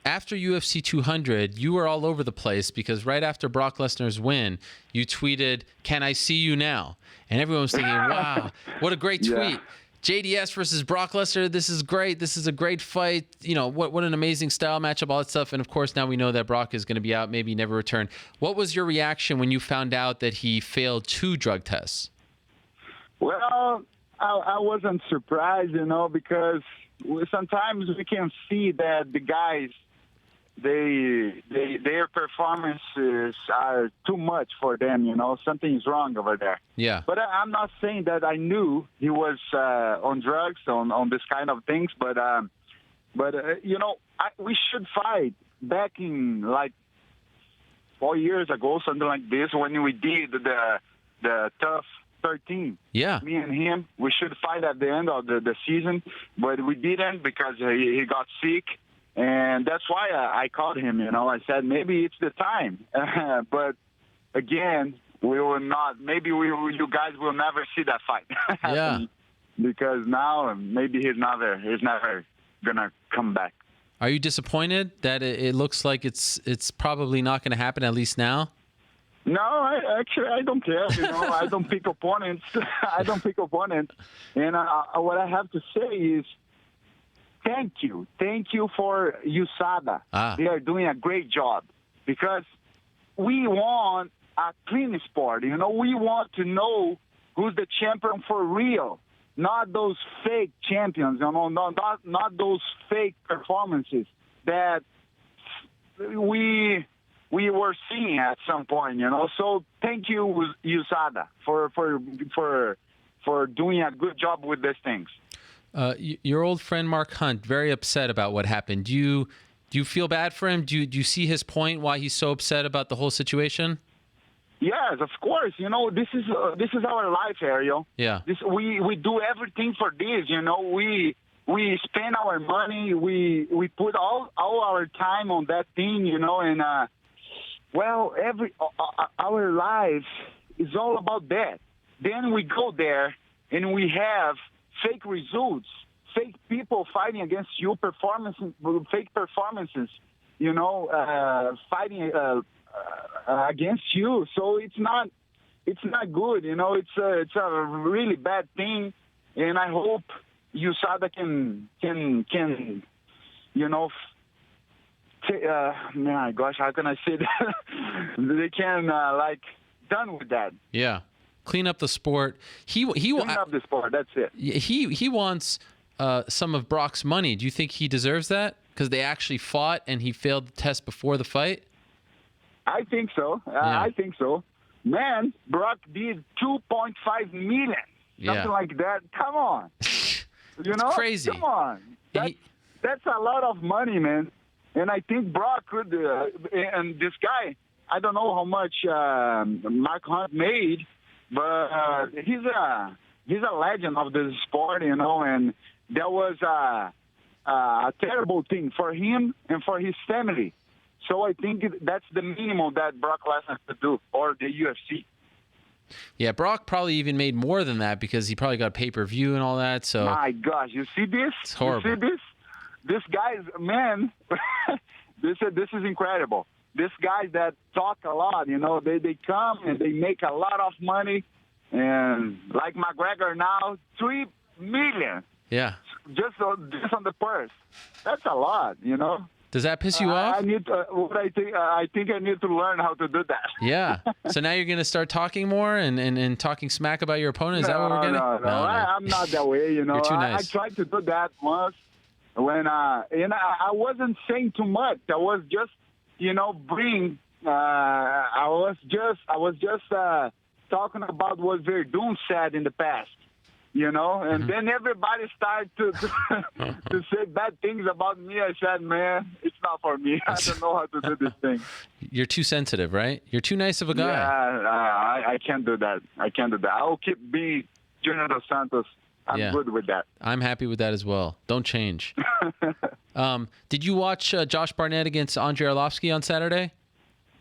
after UFC 200, you were all over the place because right after Brock Lesnar's win, you tweeted, "Can I see you now?" And everyone was thinking, "Wow, what a great tweet! JDS versus Brock Lesnar. This is great. This is a great fight. What an amazing style matchup, all that stuff." And of course, now we know that Brock is going to be out, maybe never return. What was your reaction when you found out that he failed 2 drug tests? Well, I wasn't surprised, because sometimes we can see that the guys, their performances are too much for them. Something's wrong over there. Yeah. But I'm not saying that I knew he was on drugs, on this kind of things. But we should fight back in like 4 years ago, something like this, when we did the tough 13. Yeah. Me and him, we should fight at the end of the season, but we didn't because he got sick. And that's why I called him, I said, maybe it's the time. But again, we will not, maybe you guys will never see that fight. Yeah. Because now maybe he's never going to come back. Are you disappointed that it looks like it's probably not going to happen, at least now? No, I don't care. I don't pick opponents. And what I have to say is, thank you for USADA. They are doing a great job because we want a clean sport. We want to know who's the champion for real, not those fake champions. Not those fake performances that we were seeing at some point. So thank you, USADA, for doing a good job with these things. Your old friend Mark Hunt, very upset about what happened. Do you feel bad for him? Do you see his point, why he's so upset about the whole situation? Yes, of course. This is our life, Ariel. Yeah. We do everything for this. We spend our money. We put all our time on that thing. And our life is all about that. Then we go there and we have fake results, fake people fighting against you, fake performances, fighting against you. So it's not good. It's a really bad thing, and I hope USADA can my gosh, how can I say that? They can done with that. Yeah. Clean up the sport. Clean up the sport. That's it. He wants some of Brock's money. Do you think he deserves that? Because they actually fought and he failed the test before the fight? I think so. I think so. Man, Brock did $2.5 million. Something like that. Come on. It's crazy. Come on. That's a lot of money, man. And I think Brock could, and this guy, I don't know how much Mark Hunt made, but he's a legend of the sport, and that was a terrible thing for him and for his family. So I think that's the minimum that Brock Lesnar could do, or the UFC. Yeah, Brock probably even made more than that because he probably got pay-per-view and all that. So my gosh, you see this? It's horrible. You see this? This guy's, man, this is incredible. These guys that talk a lot, they come and they make a lot of money. And like McGregor now, $3 million. Yeah. Just on the purse. That's a lot, Does that piss you off? I think I need to learn how to do that. Yeah. So now you're going to start talking more and talking smack about your opponent? Is that what we're getting? No. I'm not that way, You're too nice. I tried to do that once when I wasn't saying too much. I was just, I was just talking about what Verdun said in the past. And then everybody started to say bad things about me. I said, man, it's not for me. I don't know how to do this thing. You're too sensitive, right? You're too nice of a guy. Yeah, I can't do that. I'll keep being Junior Dos Santos. I'm good with that. I'm happy with that as well. Don't change. Did you watch Josh Barnett against Andrei Arlovski on Saturday?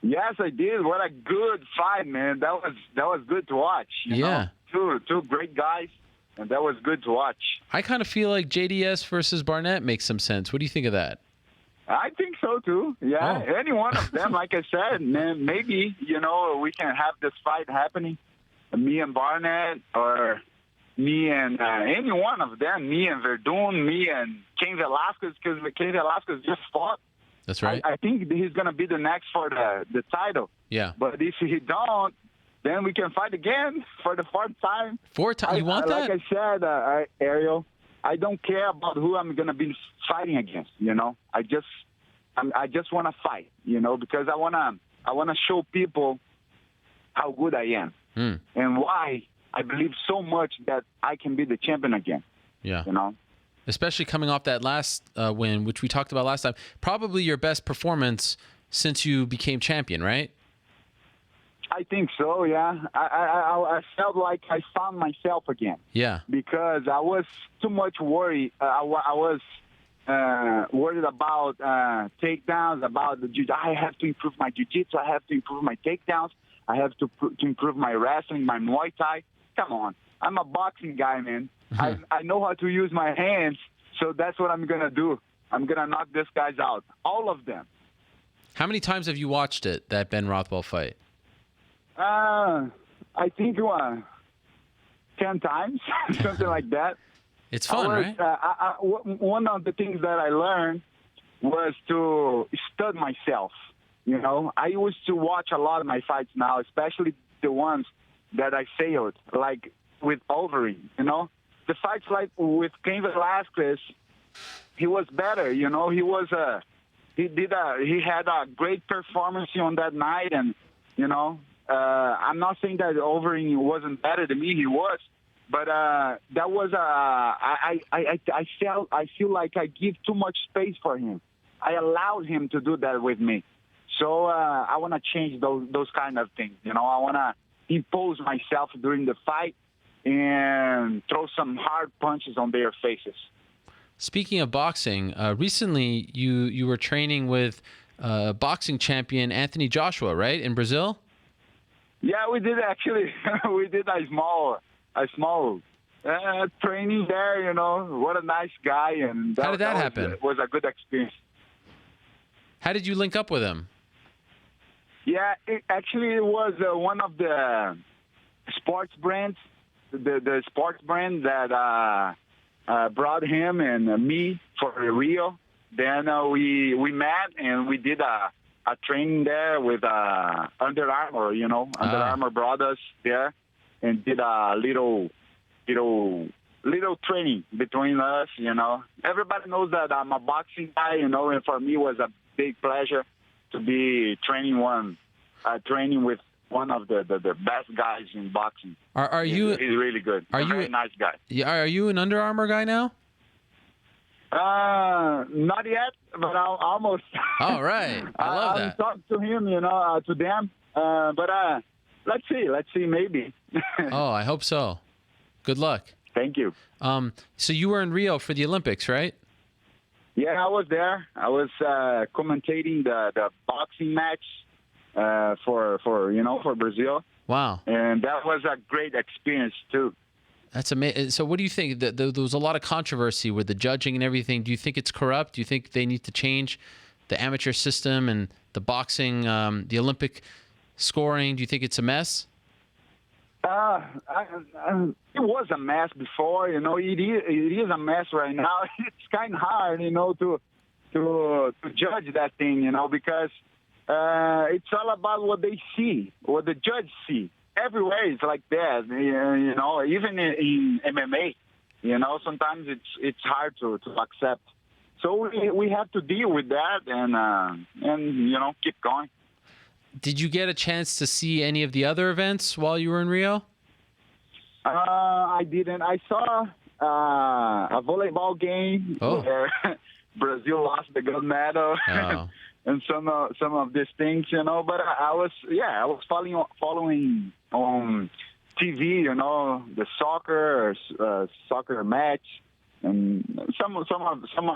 Yes, I did. What a good fight, man. That was good to watch. You know? Two great guys. And that was good to watch. I kind of feel like JDS versus Barnett makes some sense. What do you think of that? I think so, too. Yeah, any one of them, like I said, man, maybe, we can have this fight happening. Me and Barnett, or me and any one of them. Me and Verdun, me and Cain Velasquez, because Cain Velasquez just fought. That's right. I think he's going to be the next for the title. Yeah. But if he don't, then we can fight again for the fourth time. Four times? You want that? Like I said, Ariel, I don't care about who I'm going to be fighting against, you know. I just want to fight, you know, because I want to show people how good I am and why I believe so much that I can be the champion again. Yeah. You know? Especially coming off that last win, which we talked about last time. Probably your best performance since you became champion, right? I think so, yeah. I felt like I found myself again. Yeah. Because I was too much worried. I was worried about takedowns, about the jiu-jitsu. I have to improve my jiu-jitsu. I have to improve my takedowns. I have to improve my wrestling, my Muay Thai. Come on. I'm a boxing guy, man. I know how to use my hands, so that's what I'm going to do. I'm going to knock these guys out, all of them. How many times have you watched it, that Ben Rothwell fight? I think 10 times, something like that. It's fun, right? One of the things that I learned was to stud myself. You know, I used to watch a lot of my fights now, especially the ones that I failed, like with Overeem, you know. The fights like with Cain Velasquez, he was better, you know. He had a great performance on that night, and, you know, I'm not saying that Overeem wasn't better than me. He was. But that was I feel like I give too much space for him. I allowed him to do that with me. So I want to change those kind of things. You know, I want to impose myself during the fight and throw some hard punches on their faces. Speaking of boxing, recently you were training with boxing champion Anthony Joshua, right, in Brazil? Yeah, we did actually. We did a small training there, you know. What a nice guy. And how did that happen? Was a good experience. How did you link up with him? Yeah, it was one of the sports brands, the sports brand that brought him and me for Rio. Then we met and we did a training there with Under Armour, you know. Under Armour brought us there and did a little training between us, you know. Everybody knows that I'm a boxing guy, you know, and for me it was a big pleasure to be training with one of the best guys in boxing. Are you? He's really good. He's a very nice guy. Yeah. Are you an Under Armour guy now? Not yet, but I'll almost. All right. I love that. I'll talk to him, you know, to them. But let's see, maybe. Oh, I hope so. Good luck. Thank you. So you were in Rio for the Olympics, right? Yeah, I was there. I was commentating the boxing match for Brazil. Wow. And that was a great experience too. That's amazing. So what do you think? There was a lot of controversy with the judging and everything. Do you think it's corrupt? Do you think they need to change the amateur system and the boxing, the Olympic scoring? Do you think it's a mess? It was a mess before, you know. It is a mess right now. It's kind of hard, you know, to judge that thing, you know, because it's all about what they see, what the judge see. Everywhere it's like that, you know. Even in MMA, you know, sometimes it's hard to accept. So we have to deal with that and you know, keep going. Did you get a chance to see any of the other events while you were in Rio? I didn't. I saw a volleyball game where Brazil lost the gold medal and some of these things, you know. But I was following on TV, you know, the soccer match. And some of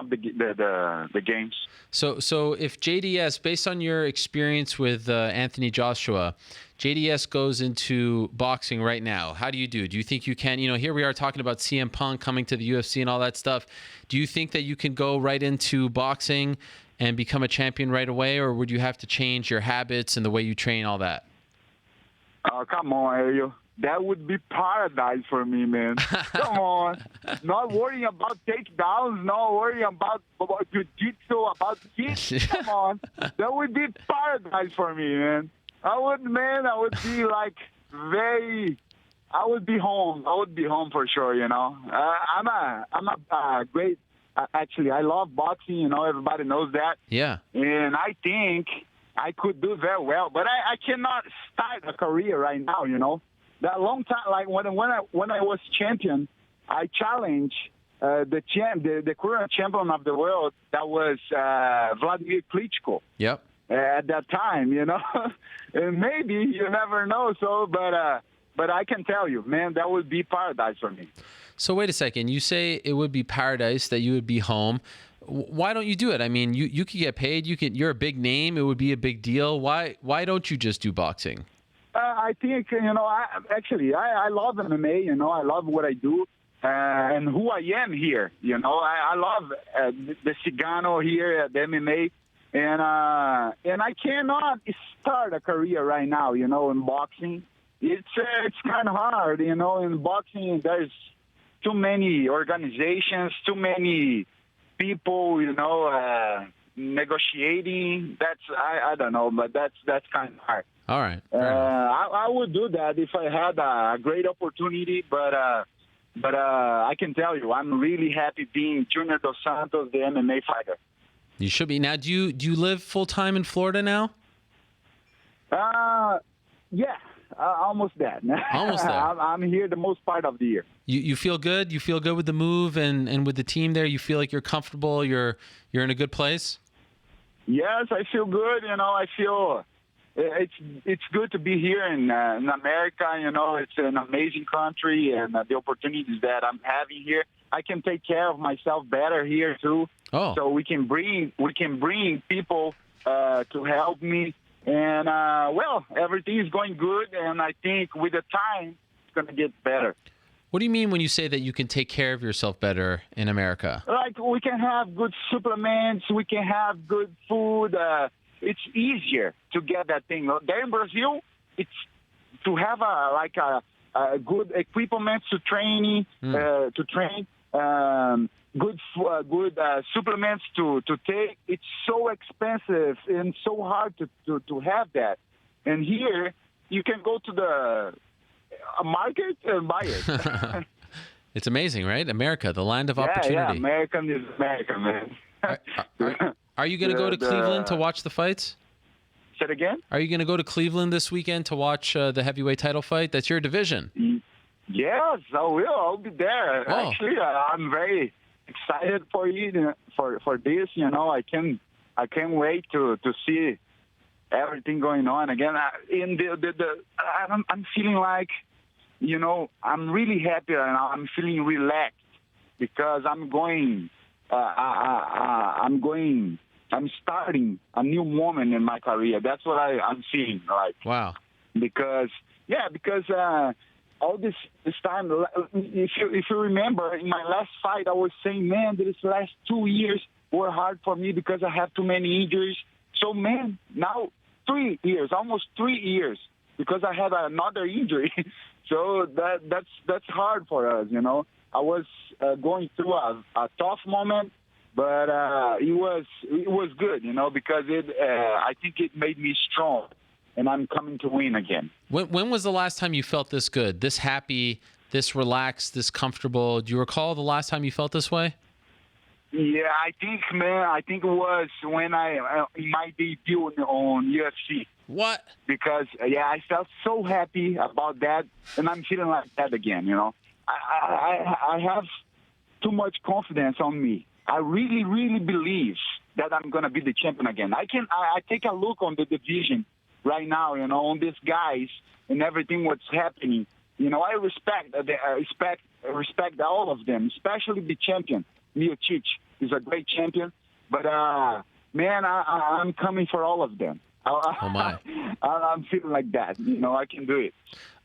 the games. So if JDS, based on your experience with Anthony Joshua, JDS goes into boxing right now, how do you do? Do you think you can? You know, here we are talking about CM Punk coming to the UFC and all that stuff. Do you think that you can go right into boxing and become a champion right away, or would you have to change your habits and the way you train, all that? Oh, come on, Ariel. That would be paradise for me, man. Come on. Not worrying about takedowns, not worrying about jiu-jitsu, about kids. Come on. That would be paradise for me, man. I would be like I would be home. I would be home for sure. I'm a great. Actually, I love boxing. Everybody knows that. Yeah. And I think I could do very well, but I cannot start a career right now. That long time, like when I was champion, I challenged the current champion of the world. That was Vladimir Klitschko. Yep. At that time, and maybe you never know. So, but I can tell you, man, that would be paradise for me. So wait a second. You say it would be paradise, that you would be home. Why don't you do it? I mean, you could get paid. You're a big name. It would be a big deal. Why don't you just do boxing? I think I love MMA. I love what I do and who I am here. I love the Cigano here at the MMA, and I cannot start a career right now. In boxing, it's kind of hard. In boxing, there's too many organizations, too many people, negotiating. I don't know, but that's kind of hard. All right. I would do that if I had a great opportunity, but I can tell you, I'm really happy being Junior Dos Santos, the MMA fighter. You should be. Now, do you live full time in Florida now? Yeah. Almost there. Almost there. I'm here the most part of the year. You feel good? You feel good with the move and with the team there? You feel like you're comfortable? You're in a good place? Yes, I feel good. I feel it's good to be here in America. It's an amazing country, and the opportunities that I'm having here, I can take care of myself better here too. Oh. So we can bring people to help me. And, everything is going good, and I think with the time, it's going to get better. What do you mean when you say that you can take care of yourself better in America? Like, we can have good supplements, we can have good food. It's easier to get that thing. There in Brazil, it's to have a good equipment to train, good supplements to take. It's so expensive and so hard to have that. And here, you can go to the market and buy it. It's amazing, right? America, the land of opportunity. Yeah, American is American, man. Are you going to go to Cleveland to watch the fights? Say it again? Are you going to go to Cleveland this weekend to watch the heavyweight title fight? That's your division. Yes, I will. I'll be there. Oh. Actually, I'm very excited for you for this. I can't wait to see everything going on again. I'm feeling like, I'm really happy and I'm feeling relaxed because I'm starting a new moment in my career. That's what I'm feeling like. Wow. Because all this time, if you remember, in my last fight, I was saying, man, these last 2 years were hard for me because I have too many injuries. So, man, now 3 years, almost 3 years, because I had another injury. So that's hard for us, I was going through a tough moment, but it was good, because I think it made me strong. And I'm coming to win again. When was the last time you felt this good, this happy, this relaxed, this comfortable? Do you recall the last time you felt this way? Yeah, I think it was when I in my debut on UFC. What? Because, I felt so happy about that, and I'm feeling like that again, I have too much confidence on me. I really, really believe that I'm going to be the champion again. I take a look on the division right now, on these guys and everything what's happening. I respect all of them, especially the champion. Miocic is a great champion, but man, I'm coming for all of them. Oh my! I'm feeling like that. I can do it.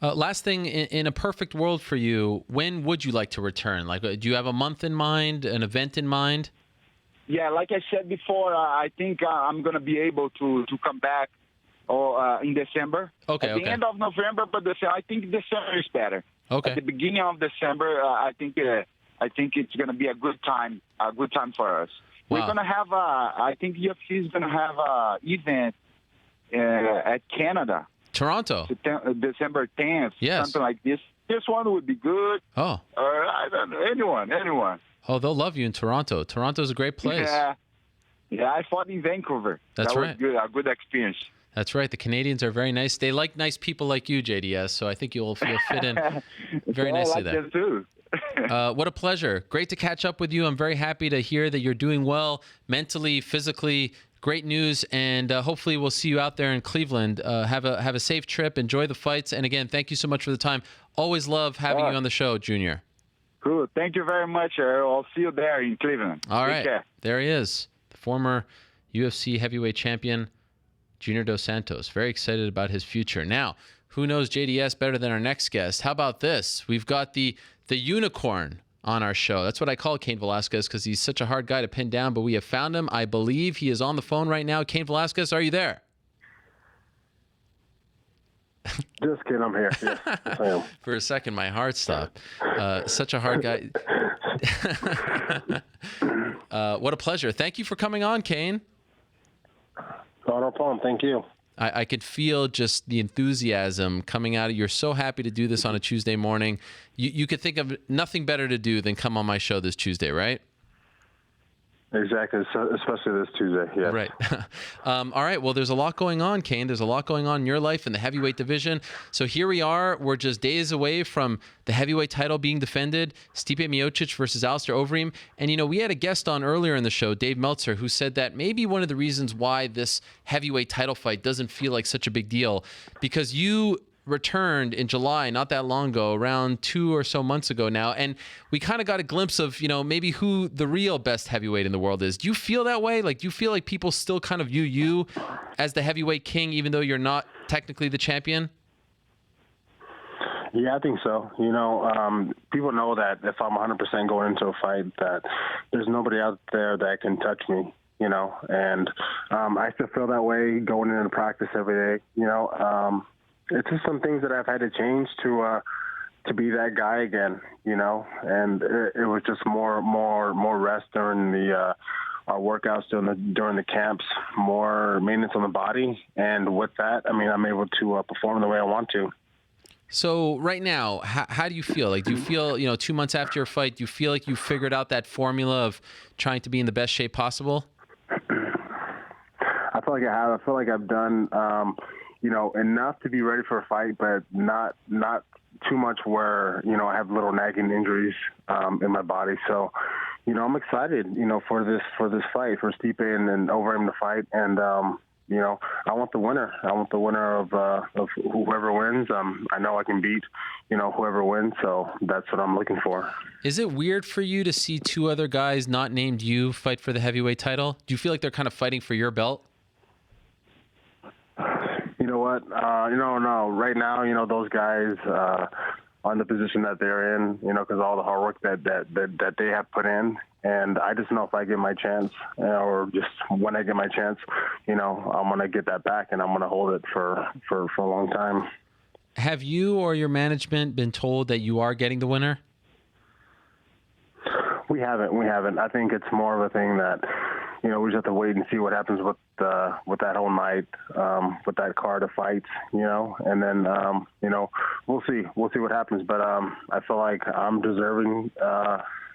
Last thing, in a perfect world for you, when would you like to return? Like, do you have a month in mind, an event in mind? Yeah, like I said before, I think I'm gonna be able to come back. Or in December. Okay. At the end of November, but I think December is better. Okay. At the beginning of December, I think it's going to be a good time for us. Wow. We're going to have I think UFC is going to have an event at Canada. Toronto. December 10th, Yes. something like this. This one would be good. Oh. I don't know, anyone. Oh, they'll love you in Toronto. Toronto's a great place. Yeah, I fought in Vancouver. That's that right. was good, a good experience. That's right. The Canadians are very nice. They like nice people like you, JDS, so I think you'll fit in very nicely there. I like them too. What a pleasure. Great to catch up with you. I'm very happy to hear that you're doing well mentally, physically. Great news, and hopefully we'll see you out there in Cleveland. Have a safe trip. Enjoy the fights. And again, thank you so much for the time. Always love having you on the show, Junior. Cool. Thank you very much. I'll see you there in Cleveland. All right. Take care. There he is, the former UFC heavyweight champion, Junior Dos Santos. Very excited about his future. Now, who knows JDS better than our next guest? How about this? We've got the unicorn on our show. That's what I call Cain Velasquez because he's such a hard guy to pin down, but we have found him. I believe he is on the phone right now. Cain Velasquez, are you there? Just kidding, I'm here. Yes, I am. For a second, my heart stopped. Such a hard guy. What a pleasure. Thank you for coming on, Cain. Oh, no problem. Thank you. I could feel just the enthusiasm coming out of you. You're so happy to do this on a Tuesday morning. You could think of nothing better to do than come on my show this Tuesday, right? Exactly, especially this Tuesday. Yeah. Right. All right. Well, there's a lot going on, Cain. There's a lot going on in your life in the heavyweight division. So here we are. We're just days away from the heavyweight title being defended. Stipe Miocic versus Alistair Overeem. And, we had a guest on earlier in the show, Dave Meltzer, who said that maybe one of the reasons why this heavyweight title fight doesn't feel like such a big deal, because you returned in July, not that long ago, around 2 or so months ago now, and we kind of got a glimpse of, maybe who the real best heavyweight in the world is. Do you feel that way? Like, do you feel like people still kind of view you as the heavyweight king, even though you're not technically the champion? Yeah, I think so. People know that if I'm 100% going into a fight, that there's nobody out there that can touch me, and I still feel that way going into practice every day, It's just some things that I've had to change to be that guy again, and it was just more rest during the our workouts during the camps, more maintenance on the body, and with that, I'm able to perform the way I want to. So right now, how do you feel? Like, do you feel, 2 months after your fight, do you feel like you figured out that formula of trying to be in the best shape possible? I feel like I have. I feel like I've done. Enough to be ready for a fight, but not too much where, I have little nagging injuries in my body. So, I'm excited, for this fight, for Stipe and Overeem to fight. And, I want the winner. I want the winner of whoever wins. I know I can beat, whoever wins. So that's what I'm looking for. Is it weird for you to see two other guys not named you fight for the heavyweight title? Do you feel like they're kind of fighting for your belt? You know what? No. Right now, those guys are in the position that they're in, because all the hard work that they have put in. And I just know if I get my chance, or just when I get my chance, I'm going to get that back, and I'm going to hold it for a long time. Have you or your management been told that you are getting the winner? We haven't. I think it's more of a thing that, we just have to wait and see what happens with that whole night, with that card of fights, and then, we'll see what happens. But I feel like I'm deserving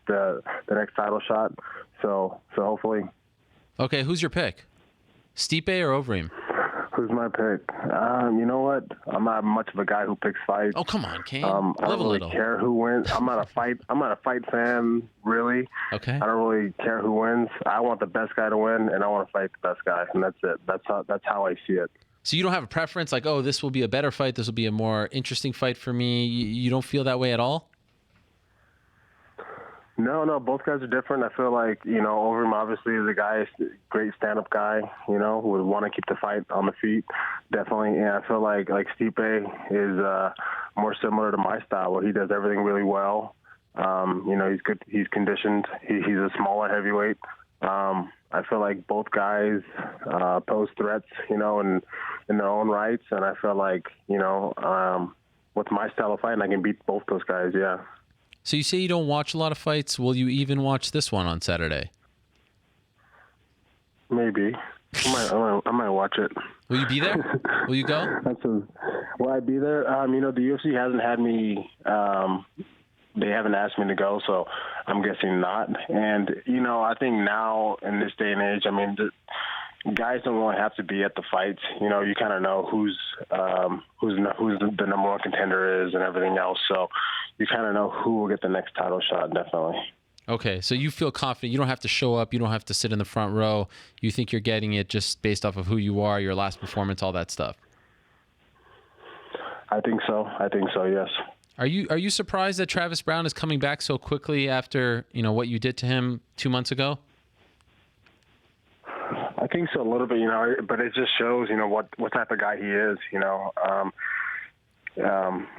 the next title shot. So hopefully. Okay, who's your pick? Stipe or Overeem? Who's my pick? You know what? I'm not much of a guy who picks fights. Oh, come on, Cain. I don't really care who wins. I'm not a fight fan, really. Okay. I don't really care who wins. I want the best guy to win, and I want to fight the best guy, and that's it. That's how I see it. So you don't have a preference, like, oh, this will be a better fight, this will be a more interesting fight for me. You don't feel that way at all? No, both guys are different. I feel like, Overeem obviously is a guy, great stand-up guy, who would want to keep the fight on the feet, definitely. And I feel like Stipe is more similar to my style, where he does everything really well. He's good, he's conditioned, he's a smaller heavyweight. I feel like both guys pose threats, in their own rights, and I feel like, with my style of fighting, I can beat both those guys, yeah. So you say you don't watch a lot of fights. Will you even watch this one on Saturday? Maybe. I might watch it. Will you be there? Will you go? Will I be there? The UFC hasn't had me. They haven't asked me to go, so I'm guessing not. And I think now in this day and age, the guys don't really have to be at the fights. You kind of know who's the number one contender is and everything else. So you kind of know who will get the next title shot, definitely. Okay, so you feel confident. You don't have to show up. You don't have to sit in the front row. You think you're getting it just based off of who you are, your last performance, all that stuff. I think so. Yes. Are you surprised that Travis Browne is coming back so quickly after what you did to him 2 months ago? I think so a little bit, but it just shows, what type of guy he is. He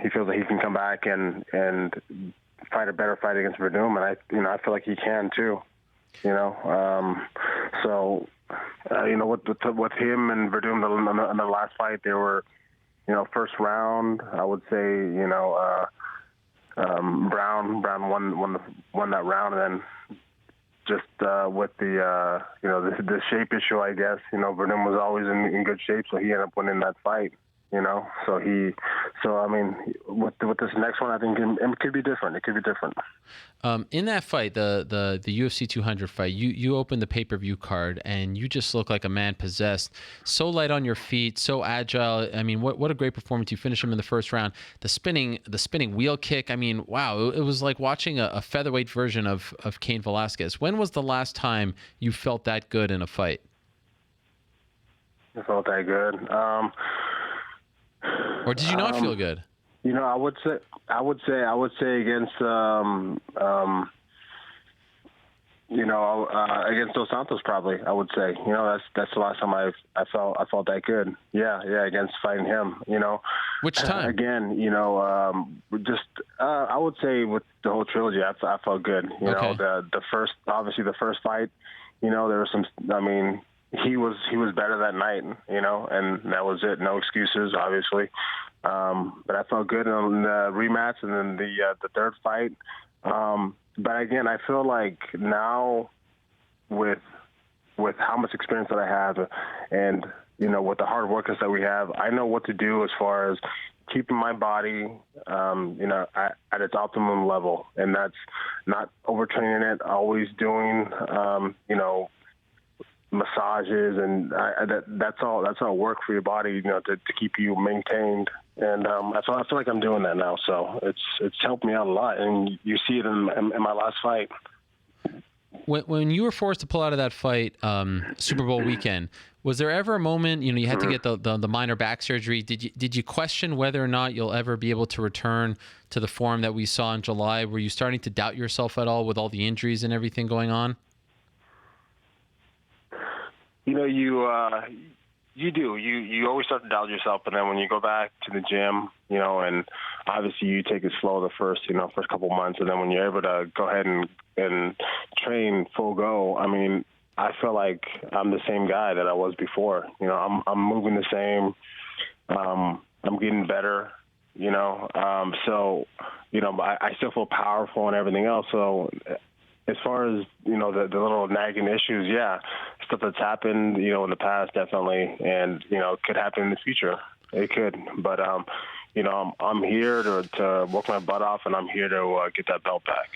feels like he can come back and fight a better fight against Verdum, and I feel like he can too. With him and Verdum in the last fight, they were, first round. I would say, Brown won that round, and then just with the shape issue, I guess, Verdum was always in good shape, so he ended up winning that fight. With this next one, I think it could be different. It could be different. In that fight, the UFC 200 fight, you opened the pay-per-view card and you just look like a man possessed. So light on your feet, so agile. What a great performance! You finished him in the first round. The spinning wheel kick. Wow! It was like watching a featherweight version of Cain Velasquez. When was the last time you felt that good in a fight? I felt that good. Or did you not feel good? I would say against against Dos Santos probably. I would say that's the last time I felt that good. Yeah, against fighting him. Which time? Again, I would say with the whole trilogy, I felt good. Okay. The first fight. There was some. He was better that night, and that was it. No excuses, obviously. But I felt good on the rematch and then the third fight. But again, I feel like now with how much experience that I have and, with the hard workers that we have, I know what to do as far as keeping my body, at its optimum level. And that's not overtraining it, always doing, massages, and that's all work for your body, to keep you maintained. And I feel like I'm doing that now, so it's helped me out a lot. And you see it in my last fight. When you were forced to pull out of that fight, Super Bowl weekend, was there ever a moment, you had to get the minor back surgery? Did you question whether or not you'll ever be able to return to the form that we saw in July? Were you starting to doubt yourself at all with all the injuries and everything going on? You do. You always start to doubt yourself, but then when you go back to the gym, and obviously you take it slow the first couple months, and then when you're able to go ahead and train full go, I feel like I'm the same guy that I was before. I'm moving the same. I'm getting better. So I still feel powerful and everything else. So as far as, the little nagging issues, yeah, stuff that's happened, in the past, definitely, and, it could happen in the future. It could. But, I'm here to work my butt off, and I'm here to get that belt back.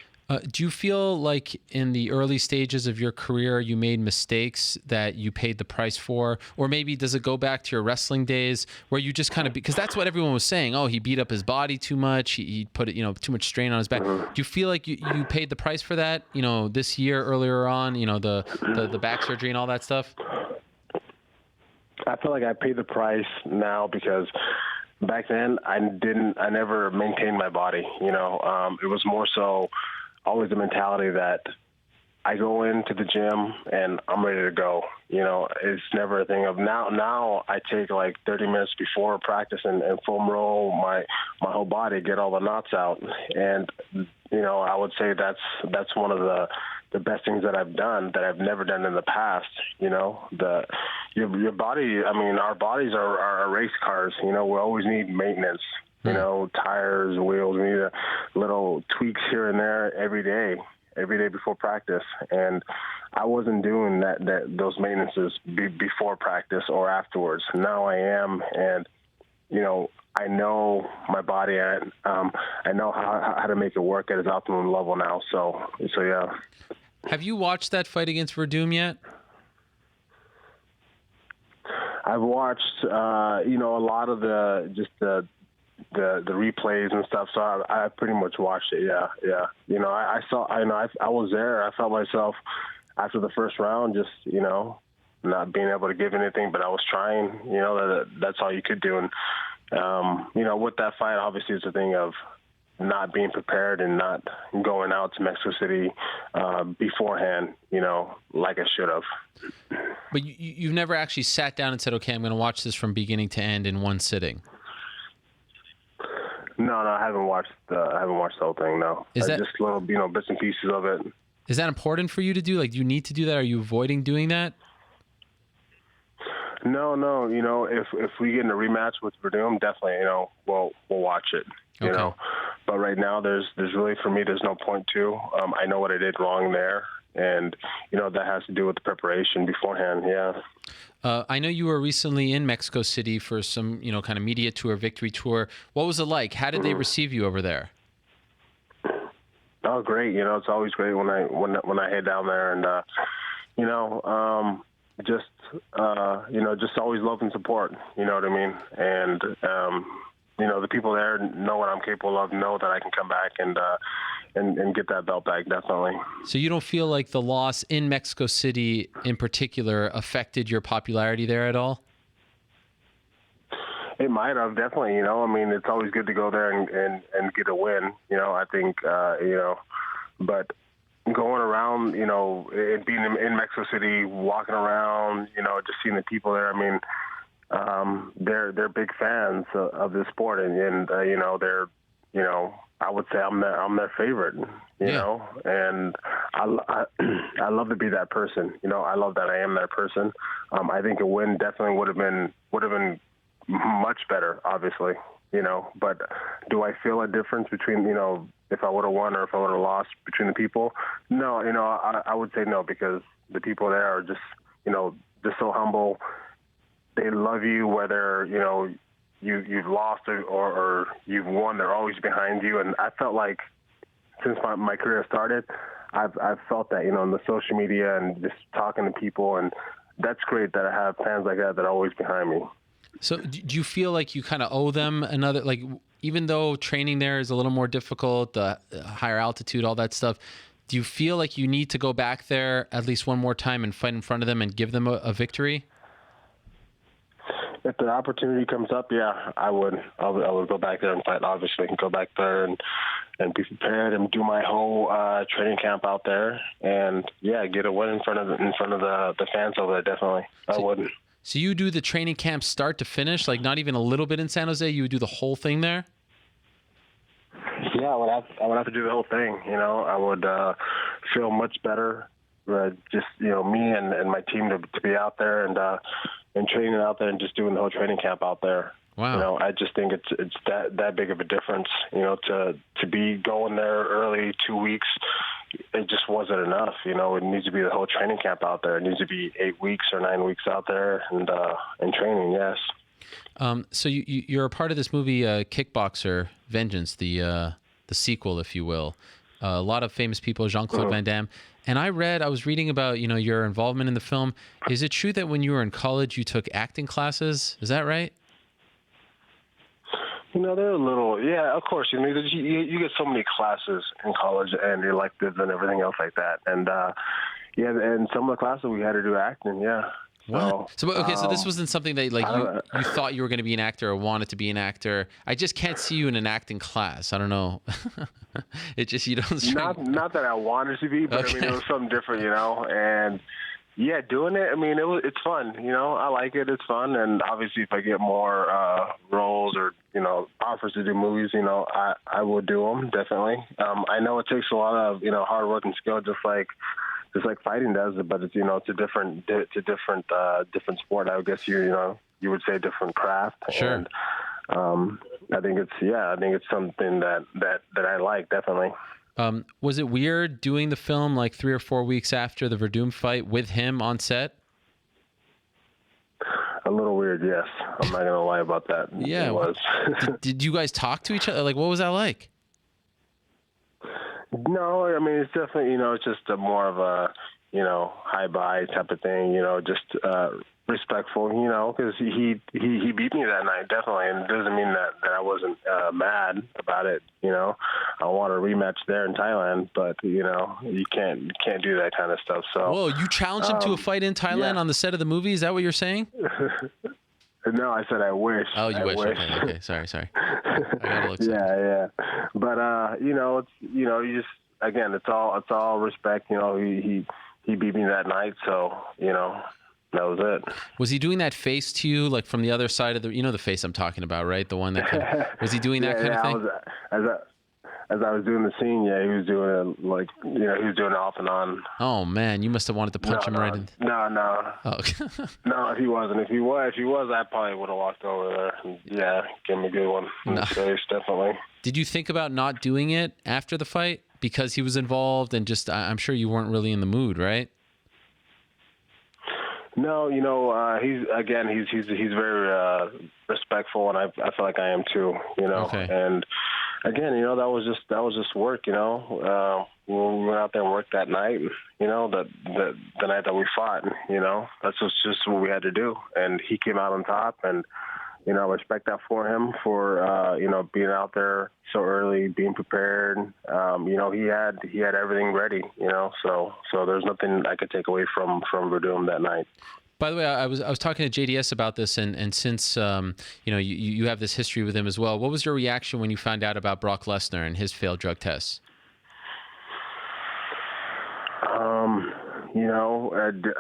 Do you feel like in the early stages of your career you made mistakes that you paid the price for? Or maybe does it go back to your wrestling days where you just kind of, because that's what everyone was saying, oh, he beat up his body too much, he put too much strain on his back. Do you feel like you paid the price for that, this year earlier on, the back surgery and all that stuff? I feel like I paid the price now because back then I never maintained my body. It was more so always the mentality that I go into the gym and I'm ready to go. It's never a thing of now I take like 30 minutes before practice and foam roll my whole body, get all the knots out. And, I would say that's one of the best things that I've done that I've never done in the past. Your body, our bodies are race cars. We always need maintenance. Tires, wheels, we need little tweaks here and there every day. every day before practice. And I wasn't doing those maintenances before practice or afterwards. Now I am, and I know my body, and I know how to make it work at its optimum level now. So yeah. Have you watched that fight against Verdum yet? I've watched, a lot of the replays and stuff. So I pretty much watched it. Yeah. I was there. I felt myself after the first round, just, not being able to give anything, but I was trying, that's all you could do. And, with that fight, obviously it's a thing of not being prepared and not going out to Mexico City beforehand, like I should have. But you've never actually sat down and said, okay, I'm going to watch this from beginning to end in one sitting. No, I haven't watched the whole thing. No, just little, bits and pieces of it. Is that important for you to do? Like, do you need to do that? Are you avoiding doing that? No. If we get in a rematch with Verdum, definitely, we'll watch it. Okay. But right now, there's really, for me, there's no point to. I know what I did wrong there, and that has to do with the preparation beforehand. Yeah. I know you were recently in Mexico City for some, kind of media tour, victory tour. What was it like? How did they receive you over there? Oh, great. It's always great when I head down there, and just always love and support. You know what I mean? And the people there know what I'm capable of, know that I can come back and get that belt back, definitely. So you don't feel like the loss in Mexico City in particular affected your popularity there at all? It might have, definitely. It's always good to go there and get a win. I think, but going around, and being in Mexico City, walking around, just seeing the people there, they're big fans of this sport, and they're, I would say I'm their favorite, you know, and I love to be that person. I love that I am that person. I think a win definitely would have been much better, obviously, but do I feel a difference between, if I would have won or if I would have lost between the people? No, I would say no, because the people there are just, they're so humble. They love you, whether, you've lost or you've won, they're always behind you. And I felt like since my career started, I've felt that, in the social media and just talking to people. And that's great that I have fans like that are always behind me. So do you feel like you kind of owe them another, like, even though training there is a little more difficult, the higher altitude, all that stuff, do you feel like you need to go back there at least one more time and fight in front of them and give them a victory? If the opportunity comes up, yeah, I would go back there and fight, obviously, and go back there and be prepared and do my whole training camp out there and, yeah, get a win in front of the fans over there, definitely. I would. So you do the training camp start to finish, like not even a little bit in San Jose? You would do the whole thing there? Yeah, I would have to do the whole thing. I would feel much better, just me and my team to be out there and training out there and just doing the whole training camp out there. Wow. I just think it's that big of a difference. To be going there early 2 weeks, it just wasn't enough. It needs to be the whole training camp out there. It needs to be 8 weeks or 9 weeks out there and training. Yes. So you're a part of this movie, Kickboxer Vengeance, the sequel, if you will. A lot of famous people, Jean-Claude Van Damme. And I was reading about, your involvement in the film. Is it true that when you were in college, you took acting classes? Is that right? They're a little, yeah, of course. You get so many classes in college and electives and everything else like that. And, and some of the classes we had to do acting, yeah. What? So this wasn't something that you thought you were going to be an actor or wanted to be an actor. I just can't see you in an acting class. I don't know. It just, you don't. Not that I wanted to be, but okay. It was something different, and yeah, doing it. It's fun. I like it. It's fun. And obviously if I get more roles or, offers to do movies, I will do them definitely. I know it takes a lot of, hard work and skill, just like fighting does, but it's it's a different sport. I guess you would say different craft. Sure. And I think it's something that I like, definitely. Was it weird doing the film like 3 or 4 weeks after the Verdum fight with him on set? A little weird, yes. I'm not gonna lie about that. Yeah. It was. did you guys talk to each other? Like, what was that like? No, I mean, it's definitely, it's just a more of a, hi bye type of thing, just respectful, because he beat me that night, definitely. And it doesn't mean that I wasn't mad about it, I want a rematch there in Thailand, but, you can't do that kind of stuff. So. Whoa, you challenged him to a fight in Thailand on the set of the movie? Is that what you're saying? No, I said I wish. Oh, you wish. wish. Okay. Sorry. I gotta look. Yeah. But it's you just again, it's all respect. He beat me that night, so that was it. Was he doing that face to you, like from the other side of the face I'm talking about, right? The one that was he doing that kind of thing? As I was doing the scene, he was doing it like, he was doing it off and on. Oh man, you must have wanted to punch him right in. No. Oh. No, he wasn't. If he was, I probably would have walked over there. And, give him a good one in the face, definitely. Did you think about not doing it after the fight because he was involved and just? I'm sure you weren't really in the mood, right? No, he's very respectful, and I feel like I am too. Okay. And again, that was just work. When we went out there and worked that night, the night that we fought, that's just what we had to do. And he came out on top, and I respect that for him for being out there so early, being prepared. He had everything ready. So there's nothing I could take away from Verdum that night. By the way, I was talking to JDS about this, and since you have this history with him as well, what was your reaction when you found out about Brock Lesnar and his failed drug tests?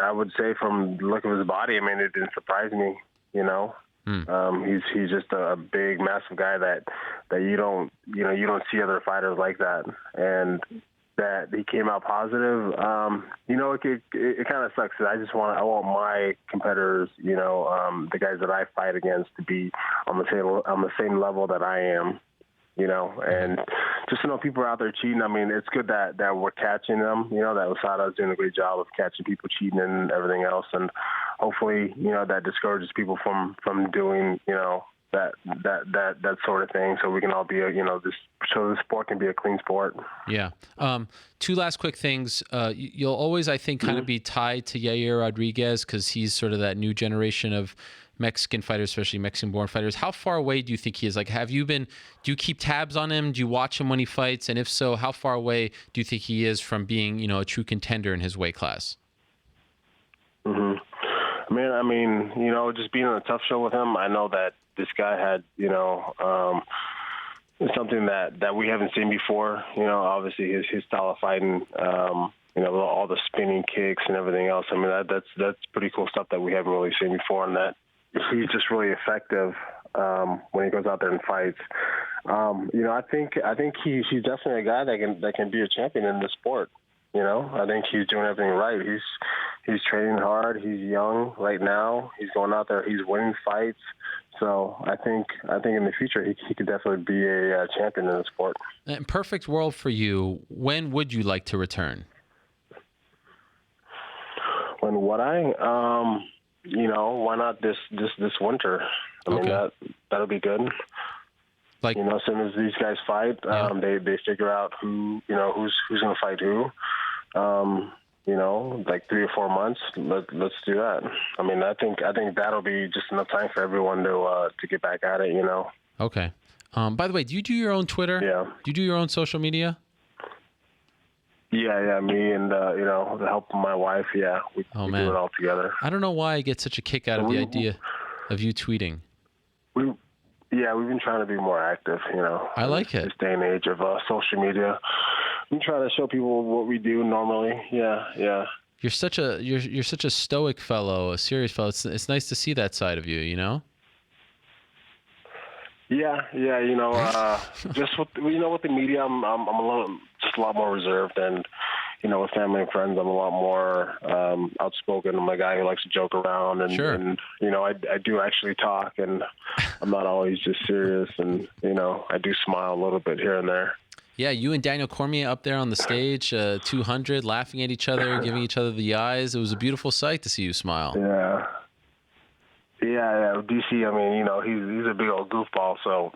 I would say from the look of his body, I mean, it didn't surprise me. He's just a big, massive guy that you don't see other fighters like that, and that he came out positive. It kind of sucks. I want my competitors, the guys that I fight against, to be on the same level that I am. And just to know people are out there cheating. I mean, it's good that we're catching them. That USADA is doing a great job of catching people cheating and everything else. And hopefully, that discourages people from doing, that sort of thing. So we can all be, so the sport can be a clean sport. Yeah. Two last quick things. You'll always, I think, kind of be tied to Yair Rodriguez because he's sort of that new generation of Mexican fighters, especially Mexican-born fighters. How far away do you think he is? Like, do you keep tabs on him? Do you watch him when he fights? And if so, how far away do you think he is from being, a true contender in his weight class? Mm-hmm. I mean, just being on a tough show with him, I know that this guy had, something that we haven't seen before. Obviously his style of fighting, all the spinning kicks and everything else. I mean, that's pretty cool stuff that we haven't really seen before, and that he's just really effective when he goes out there and fights. I think he's definitely a guy that can be a champion in this sport. I think he's doing everything right. He's training hard. He's young right now. He's going out there. He's winning fights. So I think in the future he could definitely be a champion in the sport. In perfect world for you, when would you like to return? When would I? Why not this winter? I mean, that'll be good. Like, as soon as these guys fight, they figure out who's going to fight who. Like 3 or 4 months. Let's do that. I mean, I think that'll be just enough time for everyone to get back at it. Okay. By the way, do you do your own Twitter? Yeah. Do you do your own social media? Yeah. Me and the help of my wife. Yeah, we do it all together. I don't know why I get such a kick out of the idea of you tweeting. We've been trying to be more active. I like it. This day and age of social media. We try to show people what we do normally. Yeah. You're such a stoic fellow, a serious fellow. It's nice to see that side of you. Yeah. Just with the media, I'm a lot more reserved, and with family and friends, I'm a lot more outspoken. I'm a guy who likes to joke around, and, sure. and I do actually talk, and I'm not always just serious, and I do smile a little bit here and there. Yeah, you and Daniel Cormier up there on the stage, 200, laughing at each other, giving each other the eyes. It was a beautiful sight to see you smile. Yeah. Yeah, DC, I mean, he's a big old goofball, so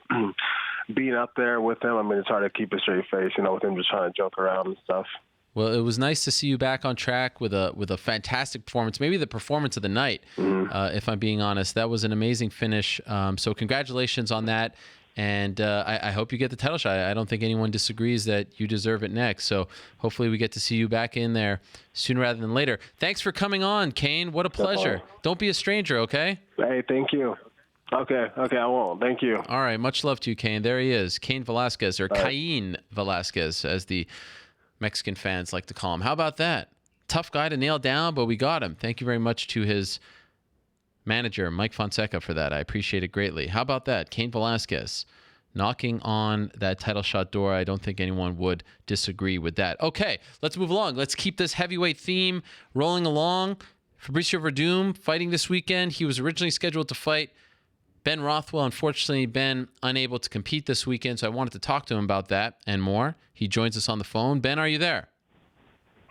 being up there with him, I mean, it's hard to keep a straight face, with him just trying to joke around and stuff. Well, it was nice to see you back on track with a fantastic performance, maybe the performance of the night, if I'm being honest. That was an amazing finish, so congratulations on that. And I hope you get the title shot. I don't think anyone disagrees that you deserve it next. So hopefully we get to see you back in there sooner rather than later. Thanks for coming on, Cain. What a pleasure. Don't be a stranger, okay? Hey, thank you. Okay, I won't. Thank you. All right, much love to you, Cain. There he is, Cain Velasquez, or Cain Velasquez, as the Mexican fans like to call him. How about that? Tough guy to nail down, but we got him. Thank you very much to his manager, Mike Fonseca, for that. I appreciate it greatly. How about that? Cain Velasquez knocking on that title shot door. I don't think anyone would disagree with that. Okay, let's move along. Let's keep this heavyweight theme rolling along. Fabricio Verdum fighting this weekend. He was originally scheduled to fight Ben Rothwell. Unfortunately, Ben unable to compete this weekend, so I wanted to talk to him about that and more. He joins us on the phone. Ben, are you there?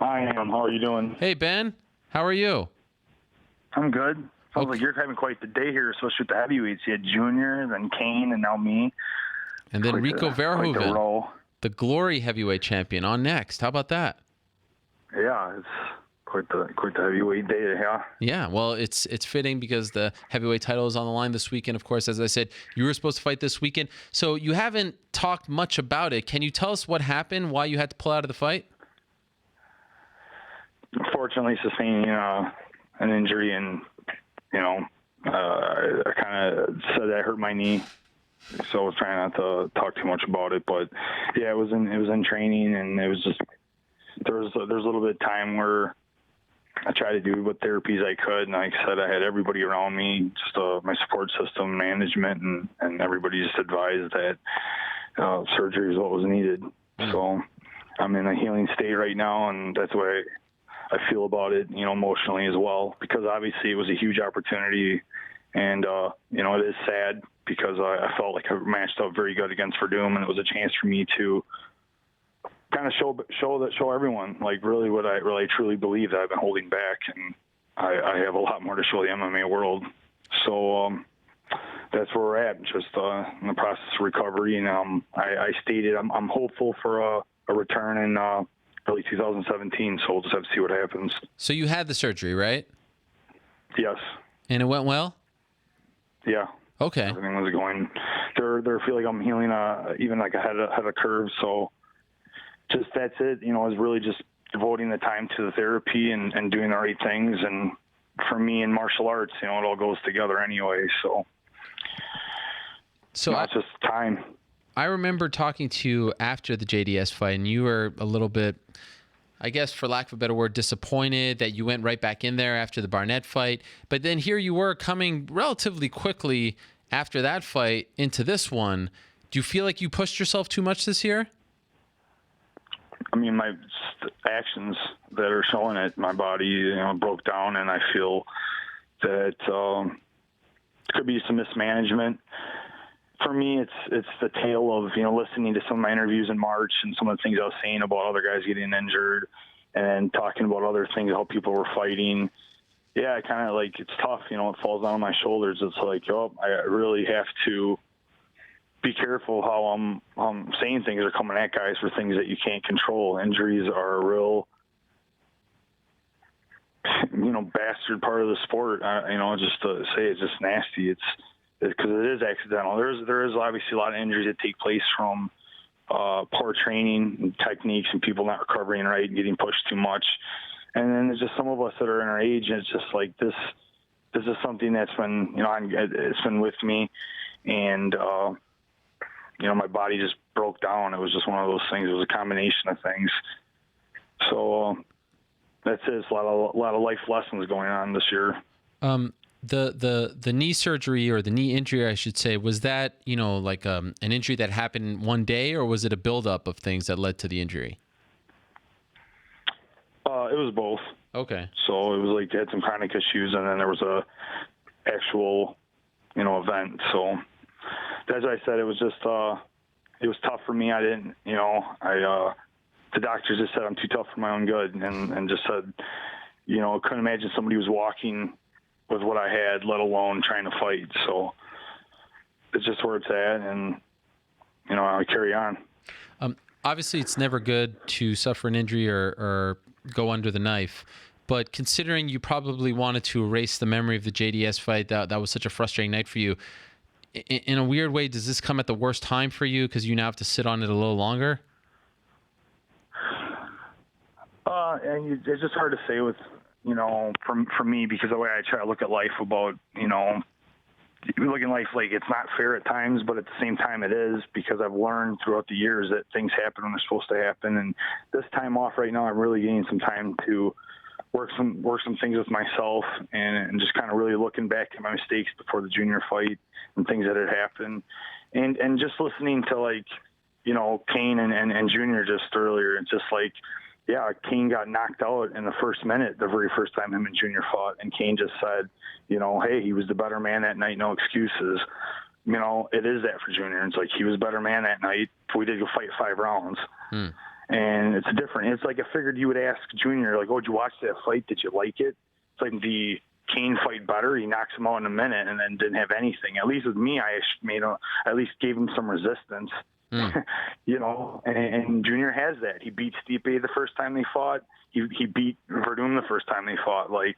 I am. How are you doing? Hey, Ben. How are you? I'm good. Sounds like you're having quite the day here, especially with the heavyweights. You had Junior, then Cain, and now me. And then Rico Verhoeven, the Glory heavyweight champion, on next. How about that? Yeah, it's quite the heavyweight day, yeah. Yeah, well, it's fitting because the heavyweight title is on the line this weekend. Of course, as I said, you were supposed to fight this weekend. So you haven't talked much about it. Can you tell us what happened, why you had to pull out of the fight? Unfortunately, sustaining an injury, and I kind of said I hurt my knee, so I was trying not to talk too much about it. But yeah, it was in training, and it was just there was a little bit of time where I tried to do what therapies I could, and like I said, I had everybody around me, just my support system, management, and everybody just advised that surgery is what was needed. So I'm in a healing state right now, and that's what I feel about it, emotionally as well, because obviously it was a huge opportunity, and it is sad because I felt like I matched up very good against Verdum, and it was a chance for me to kind of show everyone like really what I really truly believe that I've been holding back, and I have a lot more to show the MMA world. So that's where we're at, just in the process of recovery, and I stated I'm hopeful for a return in early 2017, so we'll just have to see what happens. So you had the surgery, right? Yes. And it went well? Yeah. Okay. Everything was going. They feel like I'm healing even like ahead of curve. So just that's it. I was really just devoting the time to the therapy and doing the right things. And for me in martial arts, it all goes together anyway. So it's just time. I remember talking to you after the JDS fight, and you were a little bit, I guess, for lack of a better word, disappointed that you went right back in there after the Barnett fight. But then here you were coming relatively quickly after that fight into this one. Do you feel like you pushed yourself too much this year? I mean, my actions that are showing it, my body, broke down, and I feel that there could be some mismanagement. For me, it's the tale of, listening to some of my interviews in March and some of the things I was saying about other guys getting injured and talking about other things, how people were fighting. Yeah, I kind of it's tough, it falls down on my shoulders. It's like, I really have to be careful how I'm saying things or coming at guys for things that you can't control. Injuries are a real, bastard part of the sport. Just to say it's just nasty. It's because it is accidental. There is obviously a lot of injuries that take place from poor training and techniques and people not recovering right and getting pushed too much. And then there's just some of us that are in our age, and it's just like this is something that's been, it's been with me, and my body just broke down. It was just one of those things. It was a combination of things. So that's it. It's a lot of life lessons going on this year. The knee surgery, or the knee injury, I should say, was that, an injury that happened one day, or was it a buildup of things that led to the injury? It was both. Okay. So it was like they had some chronic issues, and then there was a actual, event. So as I said, it was just, it was tough for me. I didn't, the doctors just said I'm too tough for my own good, and just said, couldn't imagine somebody was walking with what I had, let alone trying to fight. So it's just where it's at, and I carry on. Obviously, it's never good to suffer an injury or go under the knife. But considering you probably wanted to erase the memory of the JDS fight, that was such a frustrating night for you. In a weird way, does this come at the worst time for you because you now have to sit on it a little longer? And it's just hard to say with, for me, because the way I try to look at life about, we look in life like it's not fair at times, but at the same time it is, because I've learned throughout the years that things happen when they're supposed to happen. And this time off right now, I'm really getting some time to work some things with myself and just kind of really looking back at my mistakes before the junior fight and things that had happened. And just listening to Cain and Junior just earlier, it's just like, yeah, Cain got knocked out in the first minute, the very first time him and Junior fought. And Cain just said, hey, he was the better man that night, no excuses. It is that for Junior. It's like he was a better man that night. We did go fight 5 rounds. And it's different. It's like I figured you would ask Junior, like, oh, did you watch that fight? Did you like it? It's like the Cain fight better. He knocks him out in a minute and then didn't have anything. At least with me, I at least gave him some resistance. And Junior has that. He beat Stipe the first time they fought. He beat Verdum the first time they fought. Like,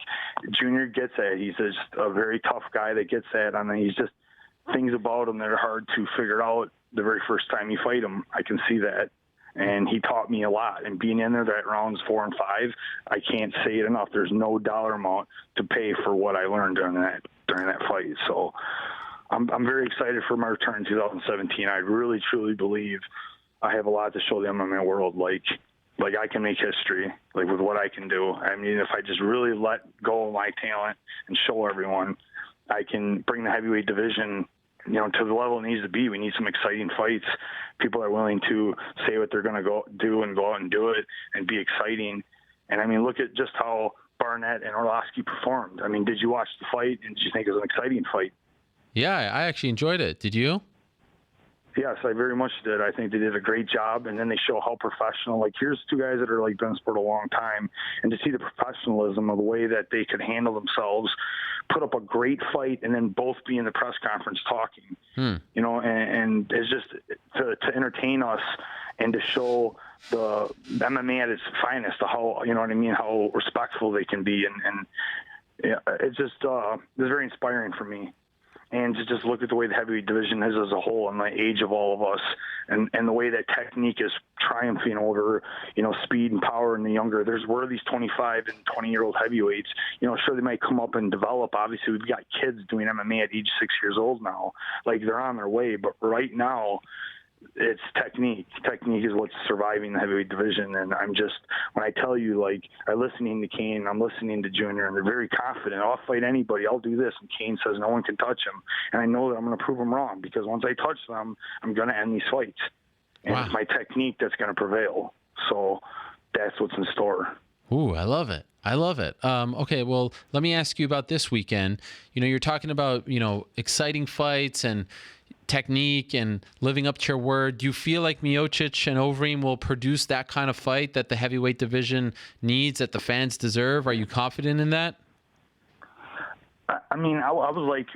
Junior gets that. He's just a very tough guy that gets that. I mean, he's just things about him that are hard to figure out the very first time you fight him. I can see that. And he taught me a lot. And being in there that rounds 4 and 5, I can't say it enough. There's no dollar amount to pay for what I learned during that fight. So I'm very excited for my return in 2017. I really, truly believe I have a lot to show the MMA world. Like I can make history, like with what I can do. I mean, if I just really let go of my talent and show everyone, I can bring the heavyweight division, to the level it needs to be. We need some exciting fights. People are willing to say what they're going to go do and go out and do it and be exciting. And I mean, look at just how Barnett and Orlovsky performed. I mean, did you watch the fight and did you think it was an exciting fight? Yeah, I actually enjoyed it. Did you? Yes, I very much did. I think they did a great job, and then they show how professional. Like, here's 2 guys that are been in sport a long time, and to see the professionalism of the way that they could handle themselves, put up a great fight, and then both be in the press conference talking. And it's just to entertain us and to show the MMA at its finest, how how respectful they can be, and it's just it's very inspiring for me. And to just look at the way the heavyweight division is as a whole and the age of all of us and the way that technique is triumphing over, speed and power in the younger. Where are these 25 and 20-year-old heavyweights? Sure, they might come up and develop. Obviously, we've got kids doing MMA at age 6 years old now. Like, they're on their way. But right now, it's technique. Technique is what's surviving the heavyweight division. And I'm just, when I tell you, like, I'm listening to Cain, I'm listening to Junior, and they're very confident. I'll fight anybody. I'll do this. And Cain says no one can touch him. And I know that I'm going to prove them wrong, because once I touch them, I'm going to end these fights. And It's my technique that's going to prevail. So that's what's in store. Ooh, I love it. I love it. Okay, well, let me ask you about this weekend. You're talking about, exciting fights and technique and living up to your word. Do you feel like Miocic and Overeem will produce that kind of fight that the heavyweight division needs, that the fans deserve? Are you confident in that? I mean, I was like,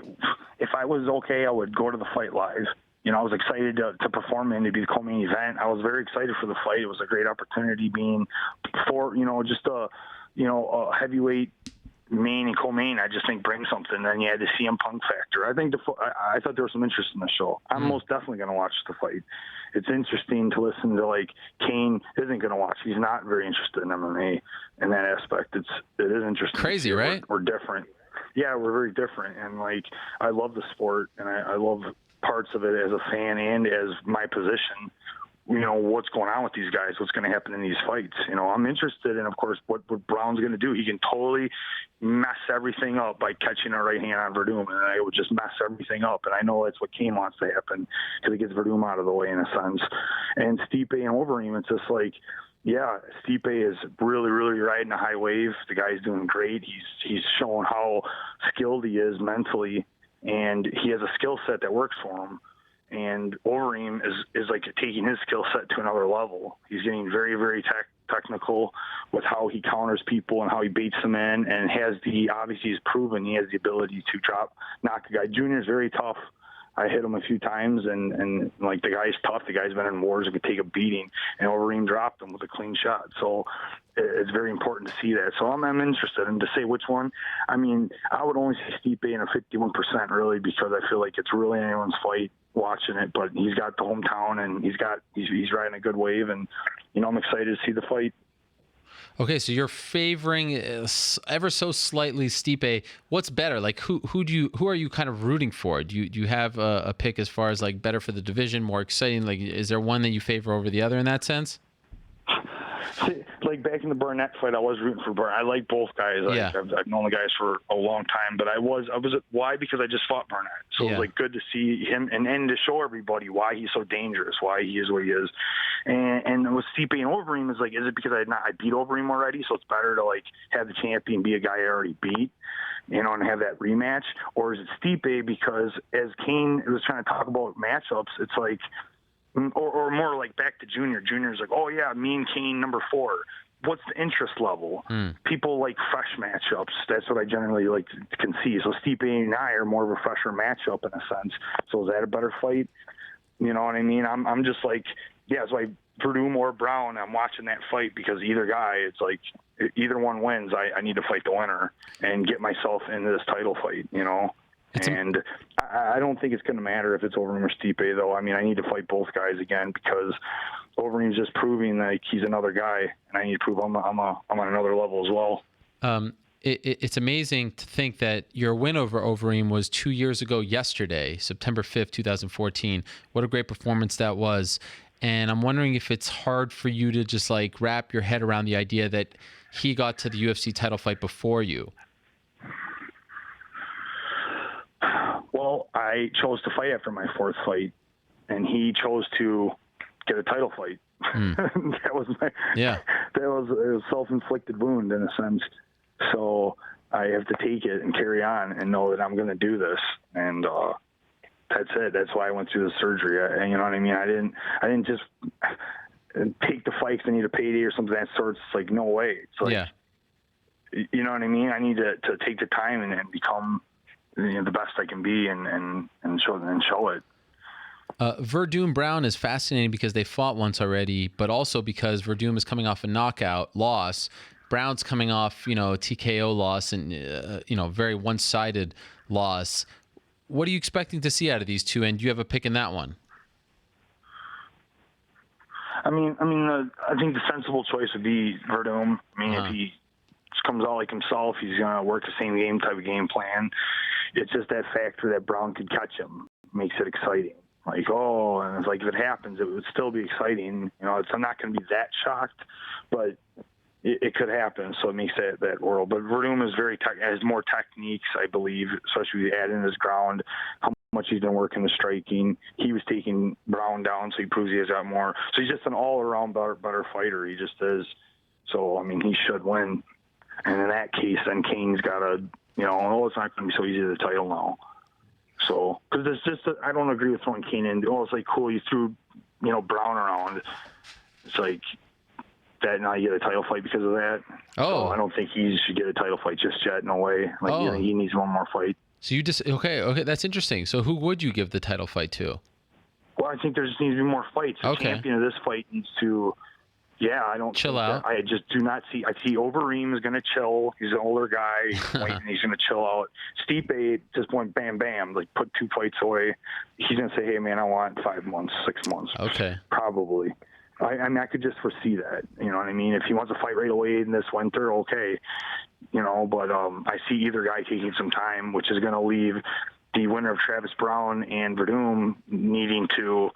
if I was okay, I would go to the fight live. I was excited to perform and to be the co-main event. I was very excited for the fight. It was a great opportunity being for, just a heavyweight main and co-main. I just think brings something. Then you had the CM Punk factor. I thought there was some interest in the show. I'm most definitely going to watch the fight. It's interesting to listen to, like, Cain isn't going to watch. He's not very interested in MMA in that aspect. It is interesting. Crazy, right? We're different. Yeah, we're very different. And, like, I love the sport, and I love parts of it as a fan and as my position. What's going on with these guys, what's going to happen in these fights. I'm interested in, of course, what Brown's going to do. He can totally mess everything up by catching a right hand on Verdum, and I would just mess everything up. And I know that's what Cain wants to happen, because it gets Verdum out of the way in a sense. And Stipe and Overeem, it's just like, yeah, Stipe is really, really riding a high wave. The guy's doing great. He's showing how skilled he is mentally, and he has a skill set that works for him. And Overeem is like taking his skill set to another level. He's getting very, very technical with how he counters people and how he baits them in, and obviously he's proven he has the ability to knock a guy. Junior's very tough. I hit him a few times, and like, the guy's tough. The guy's been in wars and could take a beating, and Overeem dropped him with a clean shot. So it's very important to see that. So I'm interested in to say which one. I mean, I would only say Stipe in a 51% really, because I feel like it's really anyone's fight watching it. But he's got the hometown, and he's riding a good wave, and I'm excited to see the fight. Okay, so you're favoring ever so slightly Stipe. What's better? Like, who are you kind of rooting for? Do you have a pick as far as like better for the division, more exciting? Like, is there one that you favor over the other in that sense? Like, back in the Burnett fight, I was rooting for Burnett. I like both guys. Yeah. I've known the guys for a long time, but I was why? Because I just fought Burnett. So It was like good to see him and to show everybody why he's so dangerous, why he is what he is. And with Stipe and Overeem, is it because I beat Overeem already, so it's better to like have the champion be a guy I already beat, and have that rematch? Or is it Stipe because, as Cain was trying to talk about matchups, it's like, or more like back to Junior. Junior's like, oh yeah, me and Cain number 4. What's the interest level? People like fresh matchups. That's what I generally like can see. So Stipe and I are more of a fresher matchup in a sense. So is that a better fight? You know what I mean? I'm just like, yeah, it's like Verdum or Brown. I'm watching that fight because either guy, it's like either one wins. I need to fight the winner and get myself into this title fight, And I don't think it's going to matter if it's Overeem or Stipe, though. I mean, I need to fight both guys again because Overeem's just proving that he's another guy, and I need to prove I'm on another level as well. It's amazing to think that your win over Overeem was 2 years ago yesterday, September 5th, 2014. What a great performance that was. And I'm wondering if it's hard for you to just like wrap your head around the idea that he got to the UFC title fight before you. Well, I chose to fight after my 4th fight, and he chose to get a title fight. That was it was a self-inflicted wound in a sense. So I have to take it and carry on and know that I'm going to do this. And that's it. That's why I went through the surgery. You know what I mean? I didn't just take the fight 'cause I need a payday or something of that sort. It's like, no way. It's like, you know what I mean? I need to take the time and become the best I can be and show it. Verdum Brown is fascinating because they fought once already, but also because Verdum is coming off a knockout loss. Brown's coming off, TKO loss and, very one-sided loss. What are you expecting to see out of these two, and do you have a pick in that one? I think the sensible choice would be Verdum. If he just comes out like himself, he's going to work the same type of game plan. It's just that factor that Brown could catch him makes it exciting. And it's like if it happens, it would still be exciting. I'm not going to be that shocked, but it could happen. So it makes that world. But Verdum is has more techniques, I believe, especially if you add in his ground, how much he's been working the striking. He was taking Brown down, so he proves he has got more. So he's just an all-around better fighter. He just is. So, he should win. And in that case, then Cain's got to, it's not going to be so easy to the title now. So, because it's just, I don't agree with throwing Cain in. It's like, cool, you threw, Brown around. It's like that now you get a title fight because of that. Oh. So I don't think he should get a title fight just yet. No way. He needs one more fight. So you just, okay, that's interesting. So who would you give the title fight to? Well, I think there just needs to be more fights. The champion of this fight needs to, I don't chill out. I just do not see. I see Overeem is going to chill. He's an older guy. He's waiting. He's going to chill out. Stipe just went bam, bam, like put 2 fights away. He's going to say, hey, man, I want 5 months, 6 months. Okay. Probably. I could just foresee that. You know what I mean? If he wants to fight right away in this winter, okay. But I see either guy taking some time, which is going to leave the winner of Travis Brown and Verdum needing to,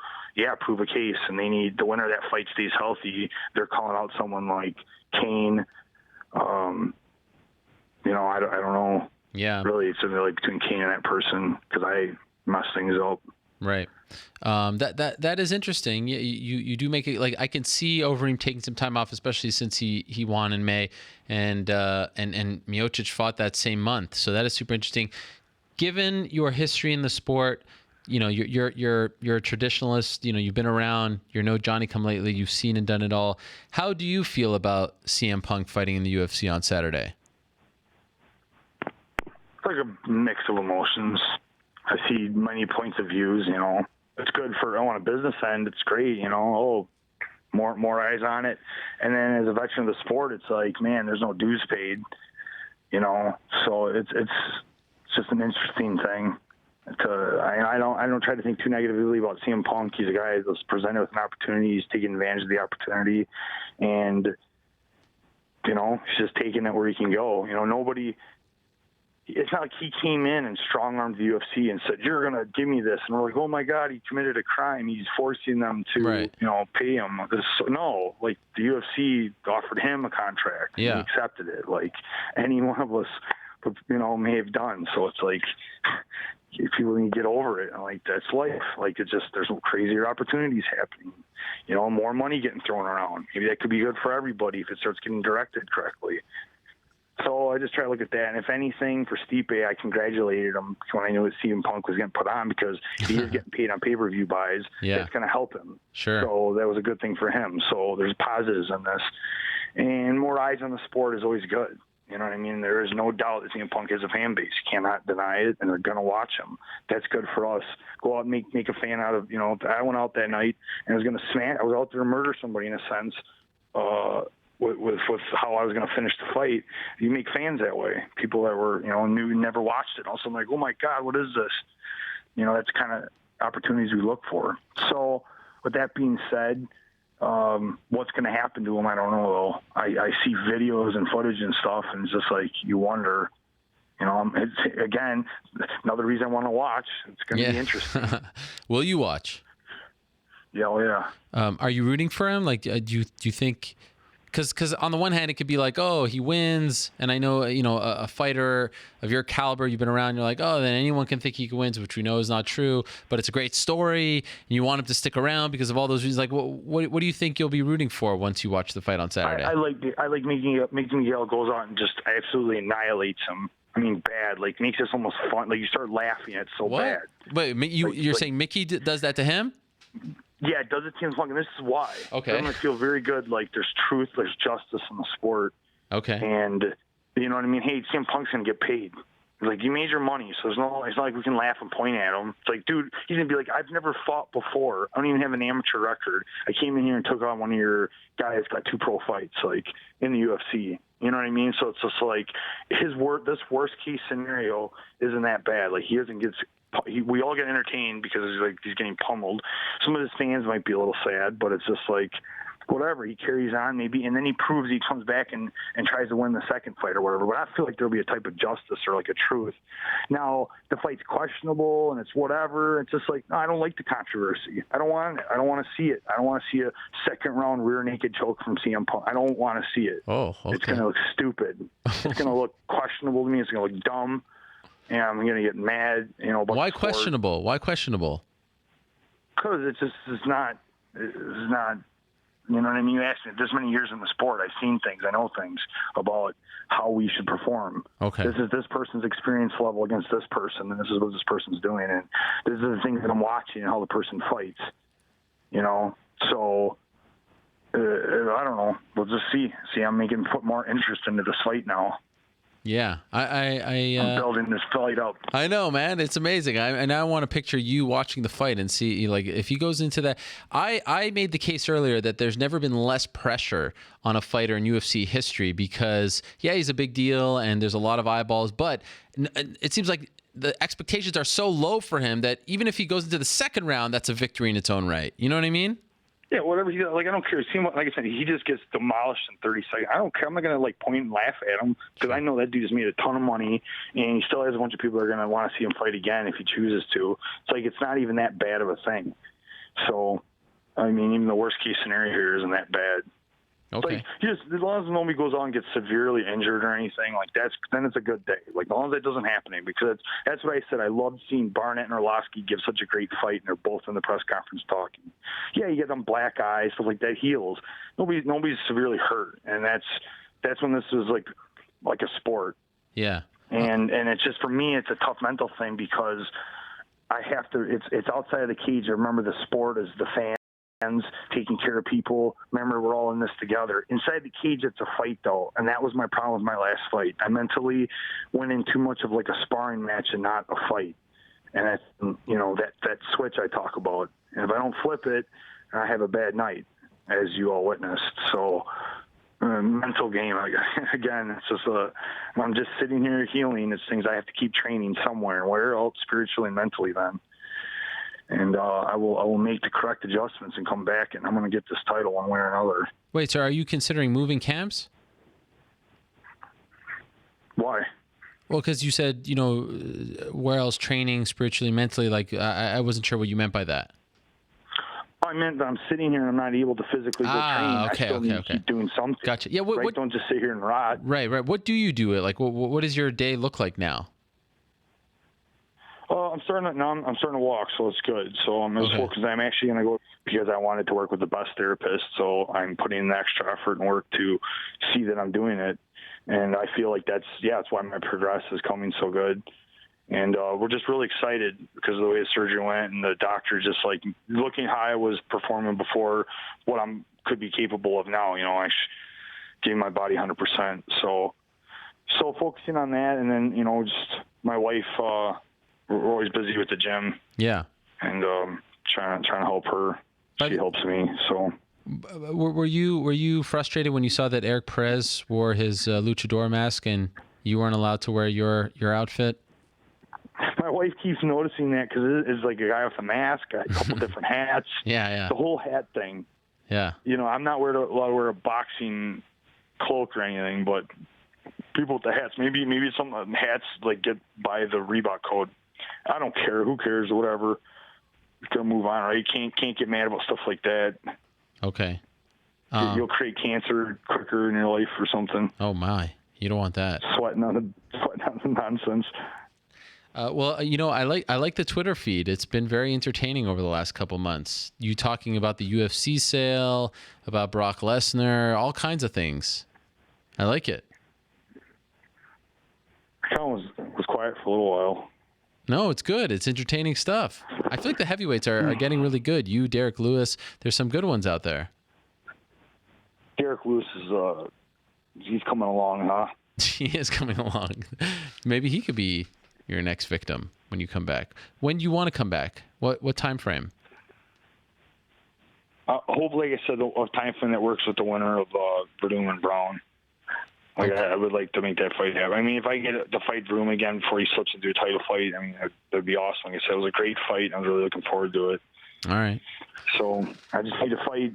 prove a case, and they need the winner of that fight stays healthy. They're calling out someone like Cain. I don't know. Yeah. Really, it's really between Cain and that person because I mess things up. Right. That is interesting. You do make it like I can see Overeem taking some time off, especially since he won in May, and Miocic fought that same month. So that is super interesting. Given your history in the sport, you're a traditionalist. You've been around. You're no Johnny come lately. You've seen and done it all. How do you feel about CM Punk fighting in the UFC on Saturday? It's like a mix of emotions. I see many points of views. It's good on a business end. It's great. More eyes on it. And then as a veteran of the sport, it's like, man, there's no dues paid. So it's just an interesting thing. I don't try to think too negatively about CM Punk. He's a guy that's presented with an opportunity. He's taking advantage of the opportunity, and he's just taking it where he can go. Nobody. It's not like he came in and strong-armed the UFC and said, "You're gonna give me this," and we're like, "Oh my God, he committed a crime. He's forcing them to, pay him." No, like the UFC offered him a contract. Yeah. And he accepted it, like any one of us, may have done. So it's like, if people need to get over it, like that's life. Like there's crazier opportunities happening. More money getting thrown around. Maybe that could be good for everybody if it starts getting directed correctly. So I just try to look at that. And if anything, for Stipe, I congratulated him when I knew that CM Punk was getting put on, because he is getting paid on pay-per-view buys. Yeah. That's going to help him. Sure. So that was a good thing for him. So there's positives in this. And more eyes on the sport is always good. You know what I mean? There is no doubt that CM Punk has a fan base. You cannot deny it, and they're going to watch him. That's good for us. Go out and make a fan out of, I went out that night and was going to smash. I was out there to murder somebody in a sense. With how I was going to finish the fight. You make fans that way. People that were, never watched it. Also, I'm like, oh my God, what is this? That's the kind of opportunities we look for. So with that being said, what's going to happen to him, I don't know, though. I see videos and footage and stuff, and it's just like, you wonder, it's, again, another reason I want to watch. It's going to be interesting. Will you watch? Yeah, oh yeah. Are you rooting for him? Like, do you think... Because on the one hand, it could be like, oh, he wins. And I know, a fighter of your caliber, you've been around, you're like, oh, then anyone can think he wins, which we know is not true. But it's a great story, and you want him to stick around because of all those reasons. Like, what do you think you'll be rooting for once you watch the fight on Saturday? I like making Miguel goes out and just absolutely annihilates him. I mean, bad. Like, makes this almost fun. Like, you start laughing. It's so bad. Wait, you're saying Mickey does that to him? Yeah, it does it to CM Punk, and this is why. Okay. I'm going to feel very good, like there's truth, there's justice in the sport. Okay. And, you know what I mean? Hey, CM Punk's going to get paid. Like, you made your money, so it's not like we can laugh and point at him. It's like, dude, he's going to be like, I've never fought before. I don't even have an amateur record. I came in here and took on one of your guys, got 2 pro fights, like, in the UFC. You know what I mean? So it's just like, this worst-case scenario isn't that bad. Like, we all get entertained because he's getting pummeled. Some of his fans might be a little sad, but it's just like, whatever. He carries on maybe, and then he proves he comes back and tries to win the second fight or whatever. But I feel like there'll be a type of justice or like a truth. Now, the fight's questionable and it's whatever. It's just like, no, I don't like the controversy. I don't want it. I don't want to see it. I don't want to see a second-round rear naked choke from CM Punk. I don't want to see it. Oh, okay. It's going to look stupid. It's going to look questionable to me. It's going to look dumb. And I'm going to get mad, about Why the sport. questionable? Why questionable? Because it's not, you know what I mean? You asked me, this many years in the sport, I've seen things, I know things about how we should perform. Okay. This is this person's experience level against this person, and this is what this person's doing, and this is the things that I'm watching and how the person fights, So, I don't know. We'll just see. I'm put more interest into this fight now. Yeah, I'm building this fight up. I know, man. It's amazing. I now want to picture you watching the fight and see, like, if he goes into that. I made the case earlier that there's never been less pressure on a fighter in UFC history because, yeah, he's a big deal and there's a lot of eyeballs, but it seems like the expectations are so low for him that even if he goes into the second round, that's a victory in its own right. You know what I mean? Yeah, whatever. I don't care. Like I said, he just gets demolished in 30 seconds. I don't care. I'm not going to point and laugh at him because I know that dude just made a ton of money, and he still has a bunch of people that are going to want to see him fight again if he chooses to. It's like, it's not even that bad of a thing. So, I mean, even the worst case scenario here isn't that bad. Okay. Like, as long as nobody goes on and gets severely injured or anything, then it's a good day. Like, as long as that doesn't happen, because that's what I said. I loved seeing Barnett and Arlovsky give such a great fight, and they're both in the press conference talking. Yeah, you get them black eyes, stuff like that, heals. Nobody's severely hurt, and that's when this is like a sport. Yeah. And it's just, for me, it's a tough mental thing because I have to. It's outside of the cage. I remember the sport is the fans taking care of people. Remember, we're all in this together. Inside the cage, it's a fight, though, and that was my problem with my last fight. I mentally went in too much of like a sparring match and not a fight. And that's, that switch I talk about. And if I don't flip it, I have a bad night, as you all witnessed. So, mental game, again, it's just I'm just sitting here healing. It's things I have to keep training somewhere. Where else, spiritually and mentally, then. And I will make the correct adjustments and come back, and I'm going to get this title one way or another. Wait, so are you considering moving camps? Why? Well, because you said, where else training spiritually, mentally, like I wasn't sure what you meant by that. I meant that I'm sitting here and I'm not able to physically go train. Okay, I still need to keep doing something. Gotcha. Yeah, what, don't just sit here and rot. Right. What do you do? Like, what does your day look like now? I'm starting to walk, so it's good. So I'm because I'm actually going to go because I wanted to work with the best therapist. So I'm putting in the extra effort and work to see that I'm doing it. And I feel like that's why my progress is coming so good. And we're just really excited because of the way the surgery went, and the doctor just like looking how I was performing before what I'm could be capable of now. I gave my body 100%. So focusing on that, and then just my wife. We're always busy with the gym. Yeah. And trying to help her. She helps me. So. Were you frustrated when you saw that Eric Perez wore his luchador mask and you weren't allowed to wear your outfit? My wife keeps noticing that because it's like a guy with a mask, a couple different hats. Yeah. The whole hat thing. Yeah. I'm not allowed to wear a boxing cloak or anything, but people with the hats, maybe some hats like get by the Reebok code. I don't care. Who cares? Whatever. Gonna move on, right? Can't get mad about stuff like that. Okay. You'll create cancer quicker in your life or something. Oh my! You don't want that. Sweating on the nonsense. Well, I like the Twitter feed. It's been very entertaining over the last couple months. You talking about the UFC sale, about Brock Lesnar, all kinds of things. I like it. I kind of was quiet for a little while. No, it's good. It's entertaining stuff. I feel like the heavyweights are getting really good. You, Derek Lewis, there's some good ones out there. Derek Lewis he's coming along, huh? He is coming along. Maybe he could be your next victim when you come back. When do you want to come back? What time frame? Hopefully, like I said, a time frame that works with the winner of Verdum and Brown. I would like to make that fight happen. I mean, if I get the fight room again before he slips into a title fight, I mean, that'd be awesome. Like I said, it was a great fight. I was really looking forward to it. All right. So I just need to fight,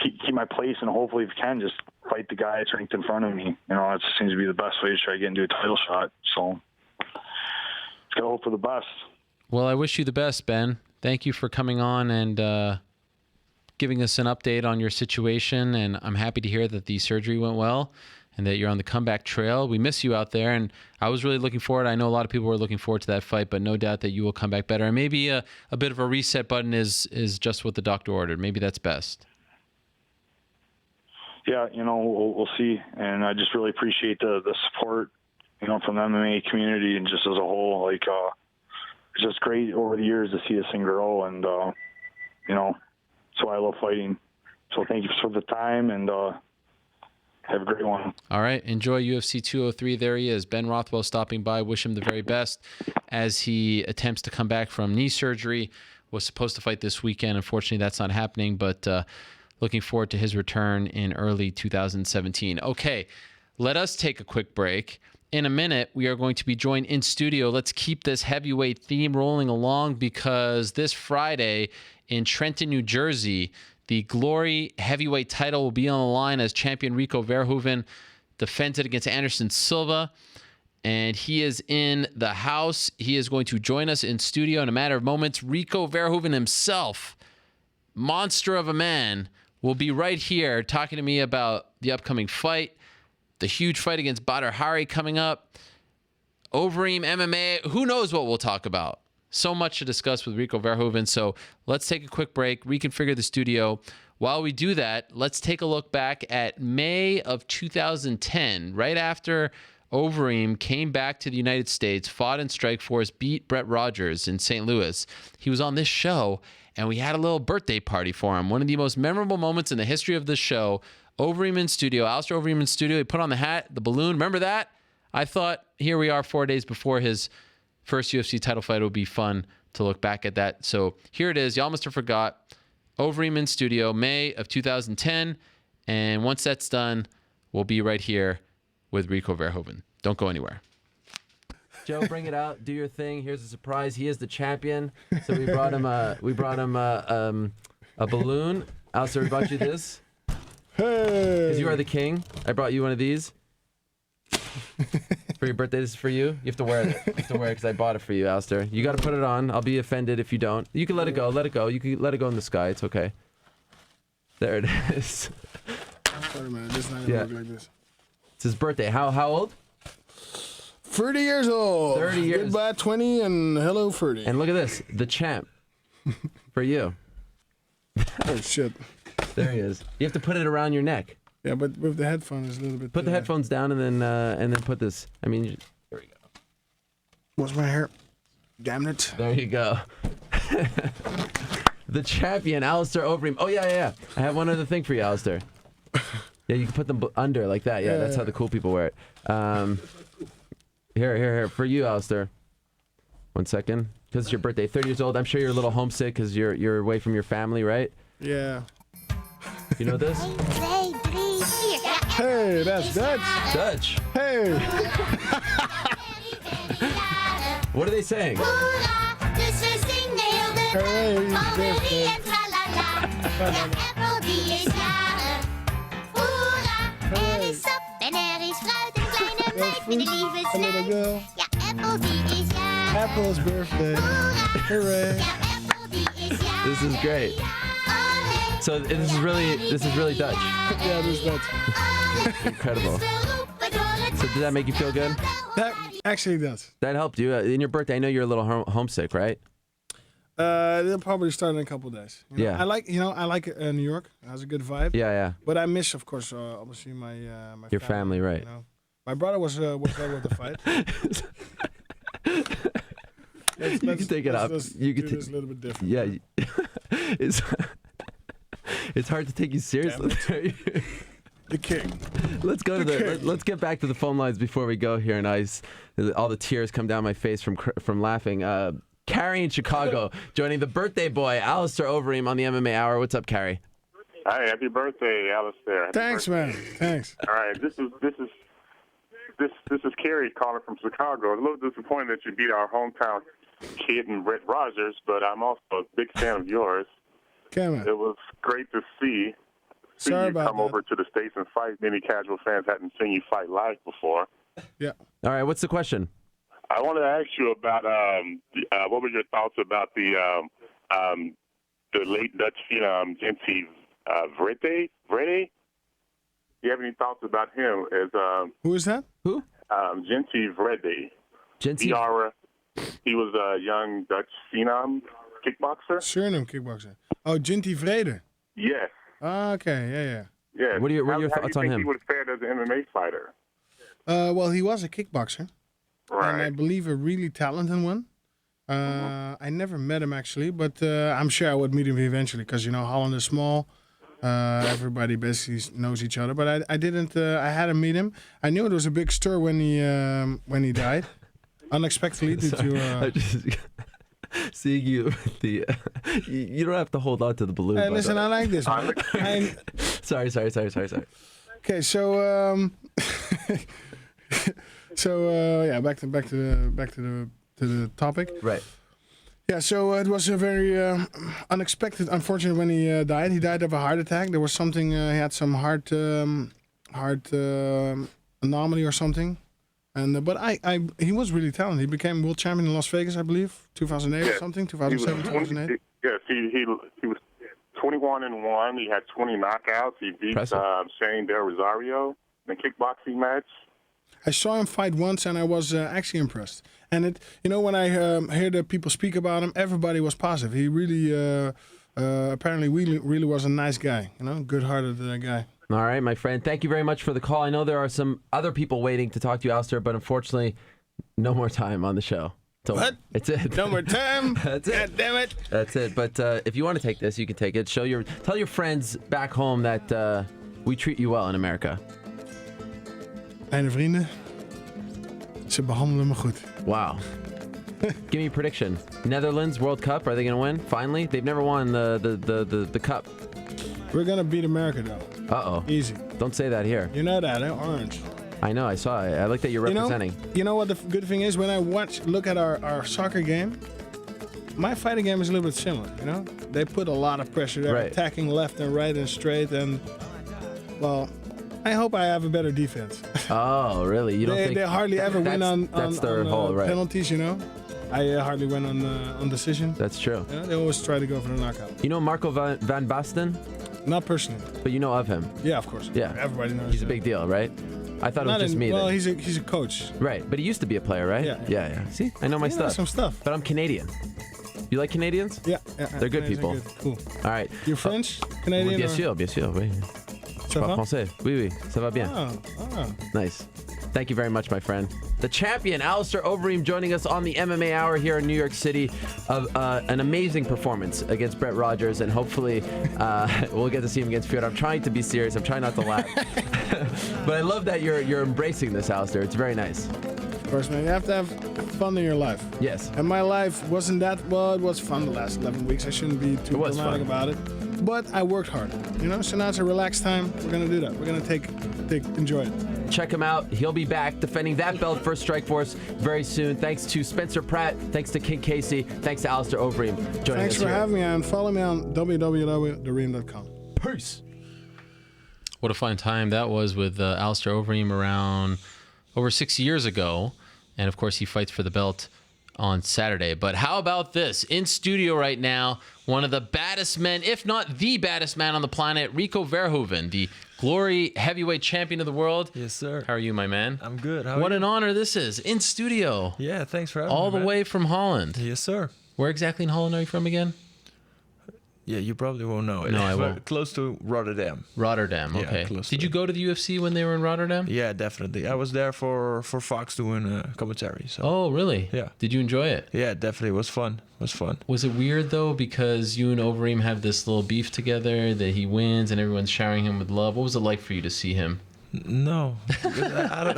keep my place, and hopefully, if I can, just fight the guy that's ranked in front of me. That seems to be the best way to try to get into a title shot. So just got to hope for the best. Well, I wish you the best, Ben. Thank you for coming on and giving us an update on your situation, and I'm happy to hear that the surgery went well and that you're on the comeback trail. We miss you out there, and I was really looking forward. I know a lot of people were looking forward to that fight, but no doubt that you will come back better. And maybe a bit of a reset button is just what the doctor ordered. Maybe that's best. Yeah, we'll see. And I just really appreciate the support, from the MMA community and just as a whole. Like, it's just great over the years to see this thing grow, and, so I love fighting. So thank you for the time, and have a great one. All right. Enjoy UFC 203. There he is. Ben Rothwell stopping by. Wish him the very best as he attempts to come back from knee surgery. Was supposed to fight this weekend. Unfortunately, that's not happening, but looking forward to his return in early 2017. Okay, let us take a quick break. In a minute, we are going to be joined in studio. Let's keep this heavyweight theme rolling along because this Friday in Trenton, New Jersey, the Glory heavyweight title will be on the line as champion Rico Verhoeven defends it against Anderson Silva. And he is in the house. He is going to join us in studio in a matter of moments. Rico Verhoeven himself, monster of a man, will be right here talking to me about the upcoming fight, the huge fight against Badr Hari coming up, Overeem MMA. Who knows what we'll talk about? So much to discuss with Rico Verhoeven. So let's take a quick break, reconfigure the studio. While we do that, let's take a look back at May of 2010, right after Overeem came back to the United States, fought in Strikeforce, beat Brett Rogers in St. Louis. He was on this show, and we had a little birthday party for him. One of the most memorable moments in the history of the show. Overeem in studio, Alistair Overeem in studio. He put on the hat, the balloon. Remember that? I thought, here we are 4 days before his first UFC title fight. It would be fun to look back at that. So here it is. Y'all must have forgot. Overeem in studio, May of 2010. And once that's done, we'll be right here with Rico Verhoeven. Don't go anywhere. Joe, bring it out. Do your thing. Here's a surprise. He is the champion. So we brought him a balloon. Alistair, we brought you this. Hey! Because you are the king. I brought you one of these. For your birthday, this is for you. You have to wear it. You have to wear it because I bought it for you, Alistair. You got to put it on. I'll be offended if you don't. You can let it go. Let it go. You can let it go in the sky. It's okay. There it is. Sorry, man. This is not gonna look like this. It's his birthday. How old? 30 years old. 30 years. Goodbye 20 and hello 30. And look at this. The champ. For you. Oh, shit. There he is. You have to put it around your neck. Yeah, but with the headphones, it's a little bit... Put the headphones down and then put this. I mean, here we go. What's my hair? Damn it. There you go. The champion, Alistair Overeem. Oh, yeah. I have one other thing for you, Alistair. Yeah, you can put them under like that. Yeah, that's how the cool people wear it. Here. For you, Alistair. 1 second. Because it's your birthday. 30 years old. I'm sure you're a little homesick because you're away from your family, right? Yeah. You know this? 1, 2, 3, 4. Hey, that's Dutch. Dutch. Hey. What are they saying? Hooray, birthday. A little girl. Apple's birthday. Hooray. This is great. So this is really Dutch. Yeah, this is Dutch. Incredible. So did that make you feel good? That actually does. That helped you in your birthday. I know you're a little homesick, right? They'll probably start in a couple of days. You know? Yeah. I like New York. It has a good vibe. Yeah. But I miss, of course, obviously my Your family, right? You know? My brother was there with the fight. You can take it up. You can do this a little bit different. Yeah. It's hard to take you seriously. The king. Let's get back to the phone lines before we go here. And all the tears come down my face from laughing. Carrie in Chicago joining the birthday boy Alistair Overeem on the MMA Hour. What's up, Carrie? Hi, happy birthday, Alistair. Thanks, man. Thanks. All right, this is Carrie calling from Chicago. I'm a little disappointed that you beat our hometown kid in Brett Rogers, but I'm also a big fan of yours. Come on. It was great to see Sorry you about come that. over to the States and fight. Many casual fans hadn't seen you fight live before. Yeah. All right, what's the question? I wanted to ask you about what were your thoughts about the late Dutch phenom Genty Vrede? Do you have any thoughts about him? Who is that? Who? Genty Vrede. Genty. He was a young Dutch phenom kickboxer. Suriname kickboxer. Oh, Genty Vrede. Yes. Okay, yeah. Yeah. What are your how thoughts do you on think him? He would have fared as an MMA fighter. Well, he was a kickboxer. Right. And I believe a really talented one. I never met him actually, but I'm sure I would meet him eventually because, Holland is small. Everybody basically knows each other, but I didn't. I had to meet him. I knew it was a big stir when he died, unexpectedly. Seeing you, you don't have to hold on to the balloon. Hey, listen, I like this. Sorry. Okay, so yeah, back to the topic. Right. Yeah, so it was a very unexpected, unfortunate when he died. He died of a heart attack. There was something. He had some heart anomaly or something. And but he was really talented. He became world champion in Las Vegas, I believe, 2008 or something, 2007, 2008. Yes, he was 21-1. He had 20 knockouts. He beat Shane Del Rosario in a kickboxing match. I saw him fight once, and I was actually impressed. And when I hear the people speak about him, everybody was positive. He really, apparently, really was a nice guy. Good-hearted guy. All right, my friend. Thank you very much for the call. I know there are some other people waiting to talk to you, Alistair, but unfortunately, no more time on the show. What? It's it. No more time. That's it. God damn it. That's it. But if you want to take this, you can take it. Tell your friends back home that we treat you well in America. Mijn vrienden, ze behandelen me goed. Wow. Give me a prediction. Netherlands World Cup, are they going to win? Finally? They've never won the cup. We're going to beat America, though. Uh-oh. Easy. Don't say that here. You know that, eh? Orange. I know, I saw it. I like that you're representing. You know what the good thing is? When I look at our soccer game, my fighting game is a little bit similar, you know? They put a lot of pressure. They're attacking left and right and straight, and, well, I hope I have a better defense. Oh, really? You don't think... They hardly ever win on right. penalties, you know? I hardly win on decision. That's true. You know, they always try to go for the knockout. You know Marco van Basten? Not personally. But you know of him? Yeah, of course. Yeah. Everybody knows. He's a big deal, right? I thought it was just me. Well, then. he's a coach. Right, but he used to be a player, right? Yeah. See, I know my stuff. Some stuff. But I'm Canadian. You like Canadians? Yeah. They're good people. Good. Cool. All right. You're French? Canadian? Bien sûr, oui. Ça va? Français. Oui, ça va bien. Ah. Nice. Thank you very much, my friend. The champion, Alistair Overeem, joining us on the MMA Hour here in New York City. Of an amazing performance against Brett Rogers, and hopefully we'll get to see him against Fiora. I'm trying to be serious. I'm trying not to laugh. But I love that you're embracing this, Alistair. It's very nice. Of course, man. You have to have fun in your life. Yes. And my life wasn't that... Well, it was fun the last 11 weeks. I shouldn't be too dramatic about it. But I worked hard, you know? So now it's a relaxed time. We're going to do that. We're going to enjoy it. Check him out. He'll be back defending that belt for Strikeforce very soon. Thanks to Spencer Pratt. Thanks to King Casey. Thanks to Alistair Overeem joining us. Thanks for having me, and follow me on www.theream.com. Peace. What a fun time that was with Alistair Overeem around over 6 years ago. And, of course, he fights for the belt on Saturday. But how about this? In studio right now, one of the baddest men, if not the baddest man on the planet, Rico Verhoeven, the Glory heavyweight champion of the world. Yes, sir. How are you, my man? I'm good. How are What you? an honor this is. In studio. Yeah, thanks for having me. All the man. way from Holland. Yes, sir. Where exactly in Holland are you from again? Yeah, you probably won't know it. No, I won't. Close to Rotterdam. Rotterdam, okay. Yeah, close Did you go to the UFC when they were in Rotterdam? Yeah, definitely. I was there for Fox doing commentary. So. Oh, really? Yeah. Did you enjoy it? Yeah, definitely. It was fun. Was it weird, though, because you and Overeem have this little beef together, that he wins and everyone's showering him with love? What was it like for you to see him? No, I don't,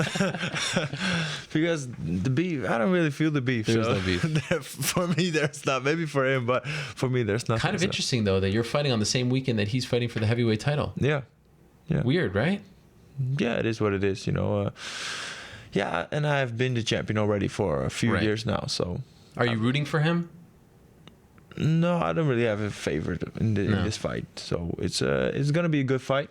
because the beef. I don't really feel the beef. There's no beef. For me, there's not. Maybe for him, but for me, there's nothing. Kind of interesting, though, that you're fighting on the same weekend that he's fighting for the heavyweight title. Yeah. Weird, right? Yeah, it is what it is. You know. Yeah, and I've been the champion already for a few years now. So. Are you rooting for him? No, I don't really have a favorite in this fight. So it's gonna be a good fight.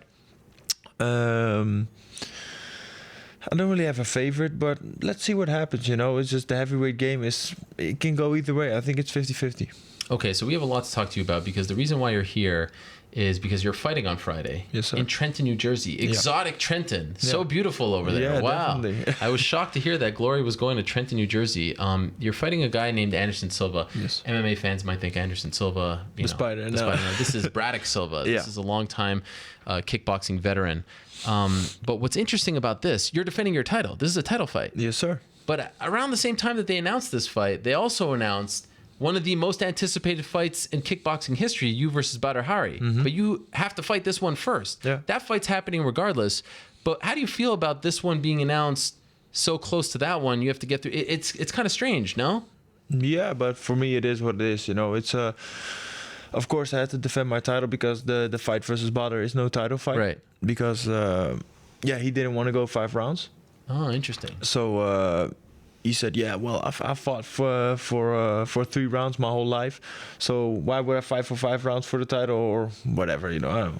I don't really have a favorite, but let's see what happens. You know, it's just the heavyweight game it can go either way. I think it's 50-50. Okay, so we have a lot to talk to you about, because the reason why you're here is because you're fighting on Friday. Yes, sir. In Trenton, New Jersey. Exotic Trenton. So beautiful over there. Yeah, wow. definitely. I was shocked to hear that Glory was going to Trenton, New Jersey. You're fighting a guy named Anderson Silva. Yes. MMA fans might think Anderson Silva, the Spider. No, this is Braddock Silva. This is a long-time kickboxing veteran. But what's interesting about this, you're defending your title. This is a title fight. Yes, sir. But around the same time that they announced this fight, they also announced one of the most anticipated fights in kickboxing history, you versus Badr Hari. Mm-hmm. But you have to fight this one first. Yeah. That fight's happening regardless. But how do you feel about this one being announced so close to that one? You have to get through. It's kind of strange, no? Yeah, but for me, it is what it is. You know, it's of course, I had to defend my title because the fight versus Badr is no title fight. Right. Because, he didn't want to go 5 rounds. Oh, interesting. So he said, "Yeah, well, I fought for 3 rounds my whole life, so why would I fight for 5 rounds for the title or whatever? You know,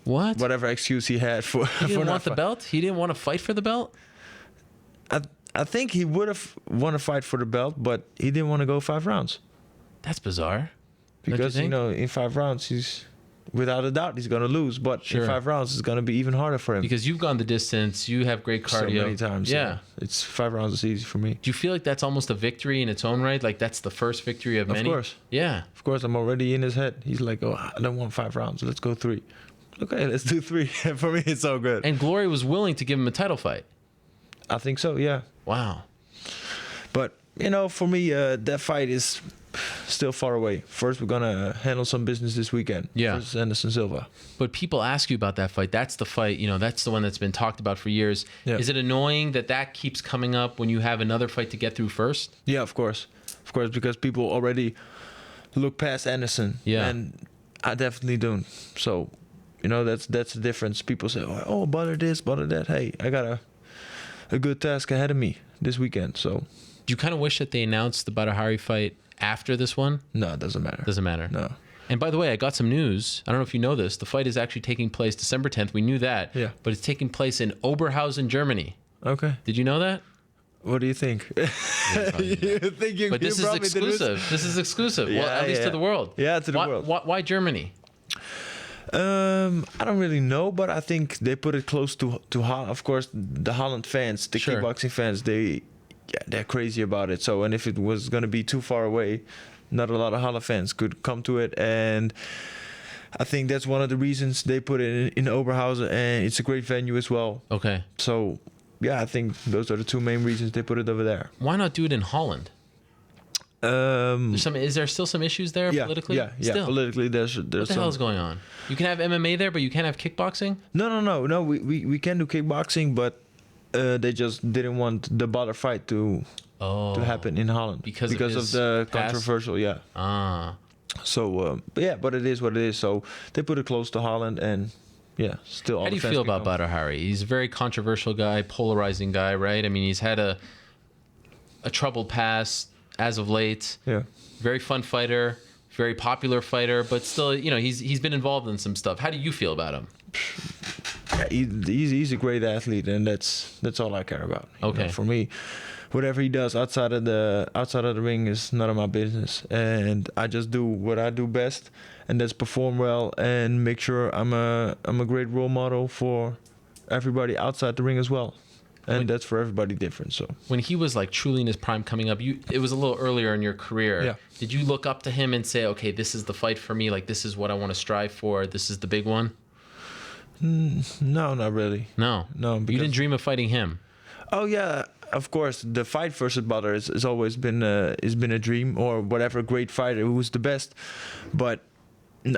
what? Whatever excuse he had for. He didn't want the belt. He didn't want to fight for the belt. I think he would have want to fight for the belt, but he didn't want to go 5 rounds. That's bizarre. Because you know, in 5 rounds, without a doubt he's gonna lose. But in 5 rounds, it's gonna be even harder for him. Because you've gone the distance, you have great cardio. So many times. Yeah. It's 5 rounds is easy for me. Do you feel like that's almost a victory in its own right? Like that's the first victory of many? Of course. Yeah. Of course, I'm already in his head. He's like, "Oh, I don't want 5 rounds. Let's go 3." okay, let's do 3. For me, it's all good. And Glory was willing to give him a title fight. I think so, yeah. Wow. But, you know, for me, that fight is still far away. First, we're going to handle some business this weekend. Yeah. Versus Anderson Silva. But people ask you about that fight. That's the fight, you know, that's the one that's been talked about for years. Yeah. Is it annoying that keeps coming up when you have another fight to get through first? Yeah, of course. Of course, because people already look past Anderson. Yeah. And I definitely don't. So, you know, that's the difference. People say, oh, butter this, butter that. Hey, I got a good task ahead of me this weekend. So, do you kind of wish that they announced the Badr Hari fight after this one? No, it doesn't matter. Doesn't matter. No. And by the way, I got some news. I don't know if you know this. The fight is actually taking place December 10th. We knew that. Yeah. But it's taking place in Oberhausen, Germany. Okay. Did you know that? What do you think? You think you But this is exclusive. This is exclusive. Yeah, well, at least to the world. Yeah, to the world. Why Germany? I don't really know, but I think they put it close to Holland. Of course, the Holland fans, the Sure. kickboxing fans, they're crazy about it. So, and if it was going to be too far away, not a lot of Holland fans could come to it. And I think that's one of the reasons they put it in Oberhausen, and it's a great venue as well. Okay. So, yeah, I think those are the 2 main reasons they put it over there. Why not do it in Holland? Is there still some issues there politically? Yeah. Still? Politically, there's What the some. hell is going on? You can have MMA there, but you can't have kickboxing? No. We can do kickboxing, but they just didn't want the Badr fight to happen in Holland because of the past? controversial. Yeah. So, but it is what it is. So they put it close to Holland, and yeah, still. How do you feel about Badr Hari? He's a very controversial guy, polarizing guy, right? I mean, he's had a troubled past as of late. Yeah. Very fun fighter, very popular fighter, but still, you know, he's been involved in some stuff. How do you feel about him? Yeah, he's a great athlete, and that's all I care about. Okay. You know, for me, whatever he does outside of the ring is none of my business, and I just do what I do best, and that's perform well and make sure I'm a great role model for everybody outside the ring as well. And that's for everybody different. So when he was like truly in his prime coming up, it was a little earlier in your career. Yeah. Did you look up to him and say, okay, this is the fight for me. Like, this is what I want to strive for. This is the big one. No, not really. No. You didn't dream of fighting him. Oh yeah, of course. The fight versus Badr has always been a dream, or whatever great fighter who's the best. But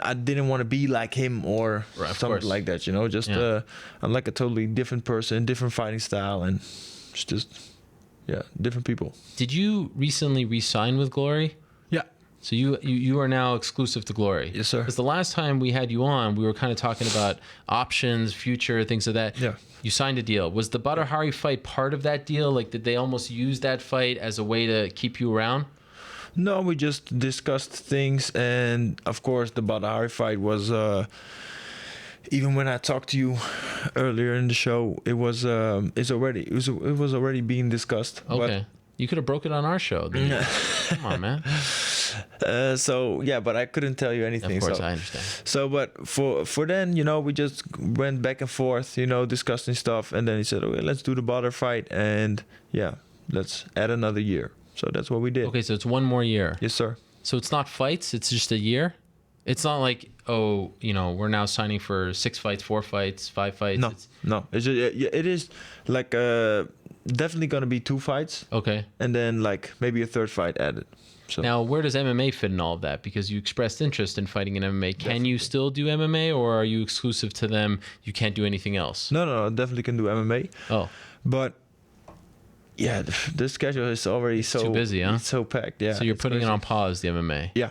I didn't want to be like him or something like that, you know. Just I'm like a totally different person, different fighting style, and it's just different people. Did you recently re-sign with Glory? Yeah. So you are now exclusive to Glory. Yes, sir. Because the last time we had you on, we were kind of talking about options, future, things of that. Yeah. You signed a deal. Was the Badr Hari fight part of that deal? Like, did they almost use that fight as a way to keep you around? No, we just discussed things, and of course the Badr Hari fight was. Even when I talked to you earlier in the show, it was already being discussed. Okay, you could have broke it on our show. Come on, man. But I couldn't tell you anything. Of course, I understand. So, but for then, you know, we just went back and forth, you know, discussing stuff, and then he said, "Okay, let's do the Badr fight, and let's add another year." So that's what we did. Okay, so it's 1 more year. Yes, sir. So it's not fights; it's just a year. It's not like, oh, you know, we're now signing for 6 fights, 4 fights, 5 fights. No. It's just, it is like definitely gonna be 2 fights. Okay. And then like maybe a 3rd fight added. So now, where does MMA fit in all of that? Because you expressed interest in fighting in MMA. Can you still do MMA, or are you exclusive to them? You can't do anything else. No, I definitely can do MMA. Oh. But yeah, the schedule is already too busy, huh? It's so packed, yeah. So you're putting it on pause, the MMA. Yeah.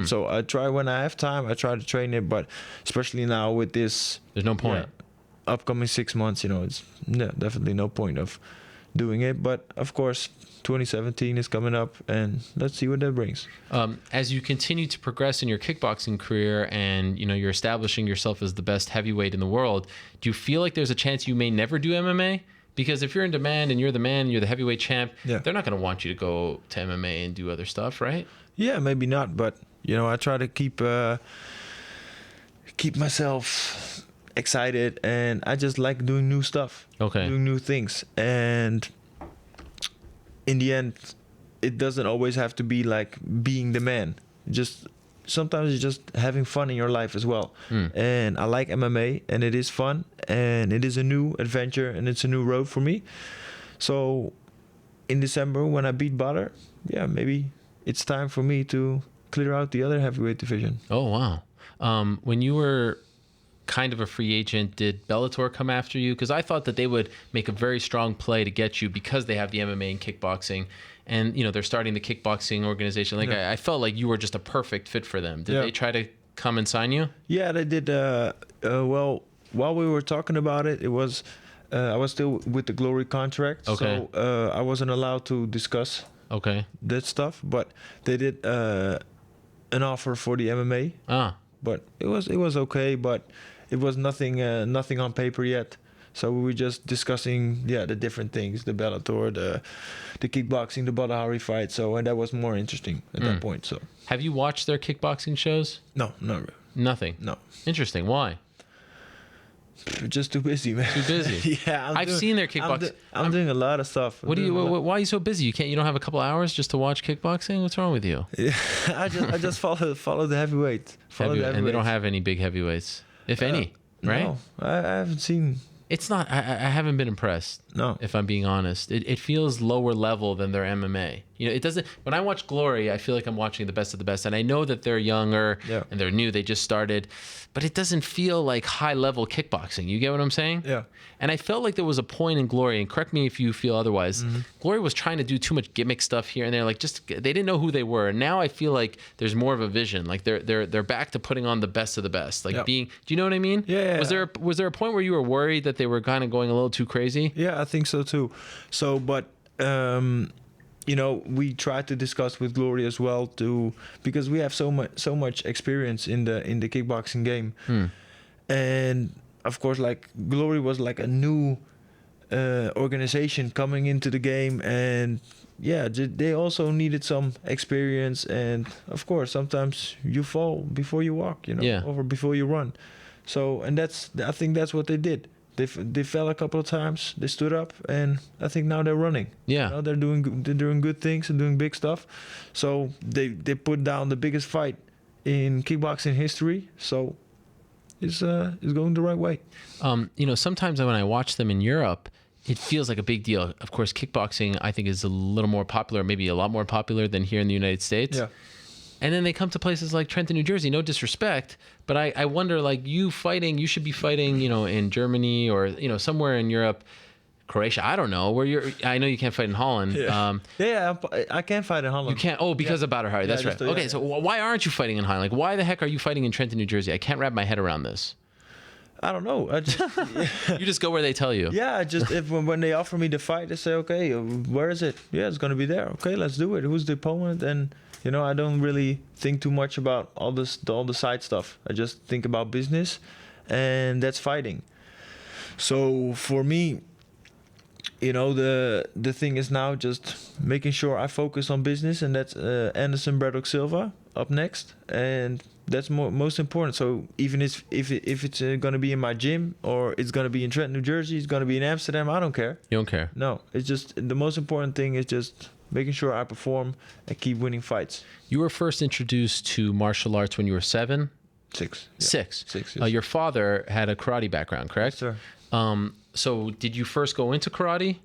So I try when I have time. I try to train it, but especially now with this, there's no point. Upcoming 6 months, you know, it's definitely no point of doing it. But of course, 2017 is coming up, and let's see what that brings. As you continue to progress in your kickboxing career, and you know you're establishing yourself as the best heavyweight in the world, do you feel like there's a chance you may never do MMA? Because if you're in demand and you're the man, you're the heavyweight champ, they're not going to want you to go to MMA and do other stuff, right? Yeah, maybe not, but you know, I try to keep myself excited, and I just like doing new stuff. Okay. Doing new things, and in the end, it doesn't always have to be like being the man. Just sometimes it's just having fun in your life as well. And I like MMA, and it is fun, and it is a new adventure, and it's a new road for me. So in December, when I beat Butter, yeah, maybe it's time for me to clear out the other heavyweight division. Oh, wow. When you were kind of a free agent, did Bellator come after you? Because I thought that they would make a very strong play to get you because they have the MMA and kickboxing. And, you know, they're starting the kickboxing organization. Like, I felt like you were just a perfect fit for them. Did they try to come and sign you? Yeah, they did. Well, while we were talking about it, it was I was still with the Glory contract. Okay. So I wasn't allowed to discuss that stuff. But they did an offer for the MMA. But it was okay, but it was nothing on paper yet. So we were just discussing, the different things, the Bellator, the kickboxing, the Badahari fight. So, and that was more interesting at that point. So, have you watched their kickboxing shows? No, not really. Nothing. No. Interesting. Why? Just too busy, man. Too busy. I've seen their kickboxing. I'm doing a lot of stuff. Why are you so busy? You don't have a couple hours just to watch kickboxing? What's wrong with you? Yeah, I just follow the heavyweight. And they don't have any big heavyweights, if any, right? No, I haven't seen. It's not. I haven't been impressed. No, if I'm being honest, it feels lower level than their MMA. You know, it doesn't. When I watch Glory, I feel like I'm watching the best of the best, and I know that they're younger and they're new. They just started, but it doesn't feel like high level kickboxing. You get what I'm saying? Yeah. And I felt like there was a point in Glory, and correct me if you feel otherwise. Glory was trying to do too much gimmick stuff here and there. Like they didn't know who they were. And now I feel like there's more of a vision. Like they're back to putting on the best of the best. Like being. Do you know what I mean? Yeah. Was there a point where you were worried that they were kind of going a little too crazy? Yeah, I think so too. So, but you know, we tried to discuss with Glory as well because we have so much experience in the kickboxing game, and of course, like Glory was like a new organization coming into the game, and they also needed some experience, and of course, sometimes you fall before you walk, you know, or before you run. So, and I think that's what they did. They fell a couple of times. They stood up, and I think now they're running. Yeah, you know, they're doing good things and doing big stuff. So they put down the biggest fight in kickboxing history. So it's going the right way. You know, sometimes when I watch them in Europe, it feels like a big deal. Of course, kickboxing I think is a little more popular, maybe a lot more popular than here in the United States. Yeah. And then they come to places like Trenton, New Jersey. No disrespect, but I wonder, like, you should be fighting, you know, in Germany or, you know, somewhere in Europe, Croatia. I don't know I know you can't fight in Holland. Yeah, I can't fight in Holland. You can't. Oh, because of Badahari. That's right. Okay, so why aren't you fighting in Holland? Like, why the heck are you fighting in Trenton, New Jersey? I can't wrap my head around this. I don't know. You just go where they tell you. Yeah, when they offer me the fight, I say, okay, where is it? Yeah, it's gonna be there. Okay, let's do it. Who's the opponent? And you know, I don't really think too much about all the side stuff. I just think about business, and that's fighting. So for me, you know, the thing is now just making sure I focus on business, and that's Anderson Braddock Silva up next, and that's most important. So even if it's going to be in my gym or it's going to be in Trenton, New Jersey, it's going to be in Amsterdam, I don't care. You don't care? No, it's just the most important thing is just making sure I perform and keep winning fights. You were first introduced to martial arts when you were 7? 6. Yeah. 6. 6. Yes. Your father had a karate background, correct? Yes, sir. So did you first go into karate?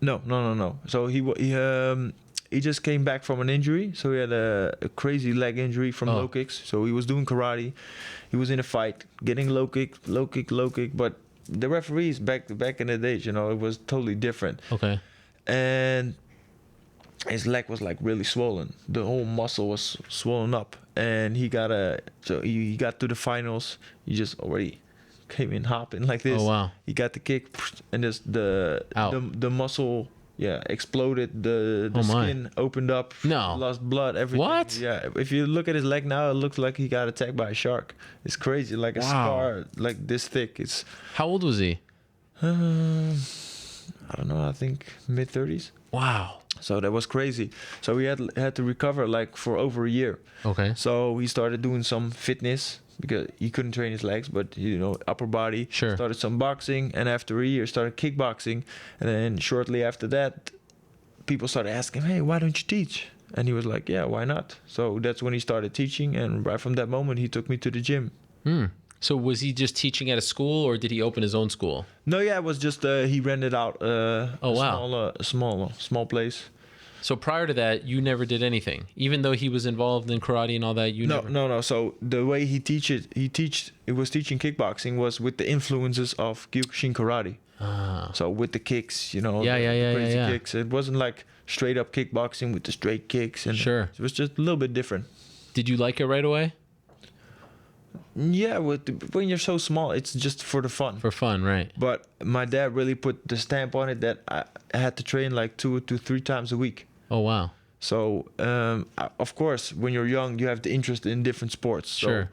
No. So he just came back from an injury. So he had a crazy leg injury from low kicks. So he was doing karate. He was in a fight, getting low kick. But the referees back in the days, you know, it was totally different. Okay. And his leg was like really swollen. The whole muscle was swollen up, and he got to the finals. He just already came in hopping like this. Oh wow! He got the kick, and just the muscle exploded. The skin opened up. No, lost blood. Everything. What? Yeah. If you look at his leg now, it looks like he got attacked by a shark. It's crazy, like a scar, like this thick. It's. How old was he? I don't know. I think mid-30s. Wow. So that was crazy. So he had to recover like for over a year. Okay. So he started doing some fitness because he couldn't train his legs, but you know, upper body. Sure. Started some boxing, and after a year started kickboxing, and then shortly after that, people started asking, "Hey, why don't you teach?" And he was like, yeah, why not? So that's when he started teaching, and right from that moment, he took me to the gym. So was he just teaching at a school, or did he open his own school? No, yeah, it was just he rented out a small place. So prior to that, you never did anything, even though he was involved in karate and all that. No. So the way he was teaching kickboxing was with the influences of Kyokushin karate. So with the kicks, crazy kicks. It wasn't like straight up kickboxing with the straight kicks. And sure. It was just a little bit different. Did you like it right away? Yeah, when you're so small, it's just for the fun. For fun, right. But my dad really put the stamp on it that I had to train like 2 to 3 times a week. Oh, wow. So, of course, when you're young, you have the interest in different sports. So sure.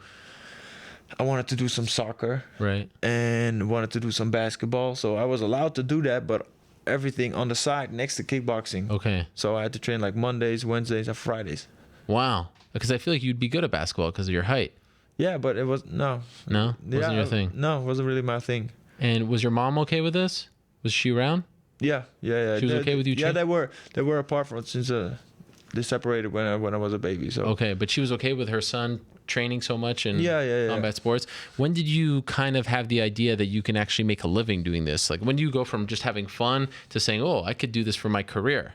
I wanted to do some soccer. Right. And wanted to do some basketball. So I was allowed to do that, but everything on the side next to kickboxing. Okay. So I had to train like Mondays, Wednesdays, and Fridays. Wow. Because I feel like you'd be good at basketball because of your height. Yeah, but it was no. No? Wasn't your thing? No, it wasn't really my thing. And was your mom okay with this? Was she around? Yeah. She was okay with you? Yeah, they were apart from since they separated when I was a baby. So okay, but she was okay with her son training so much in combat sports. When did you kind of have the idea that you can actually make a living doing this? Like, when do you go from just having fun to saying, "Oh, I could do this for my career"?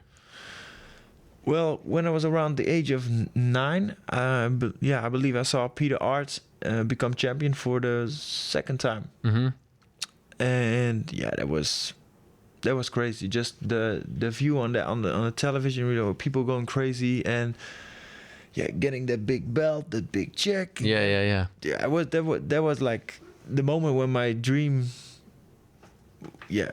Well, when I was around the age of 9, I believe I saw Peter Arts become champion for the second time. Mm-hmm. And yeah, that was crazy. Just the view on the television, people going crazy and getting that big belt, that big check. Yeah. Yeah, that was like the moment when my dream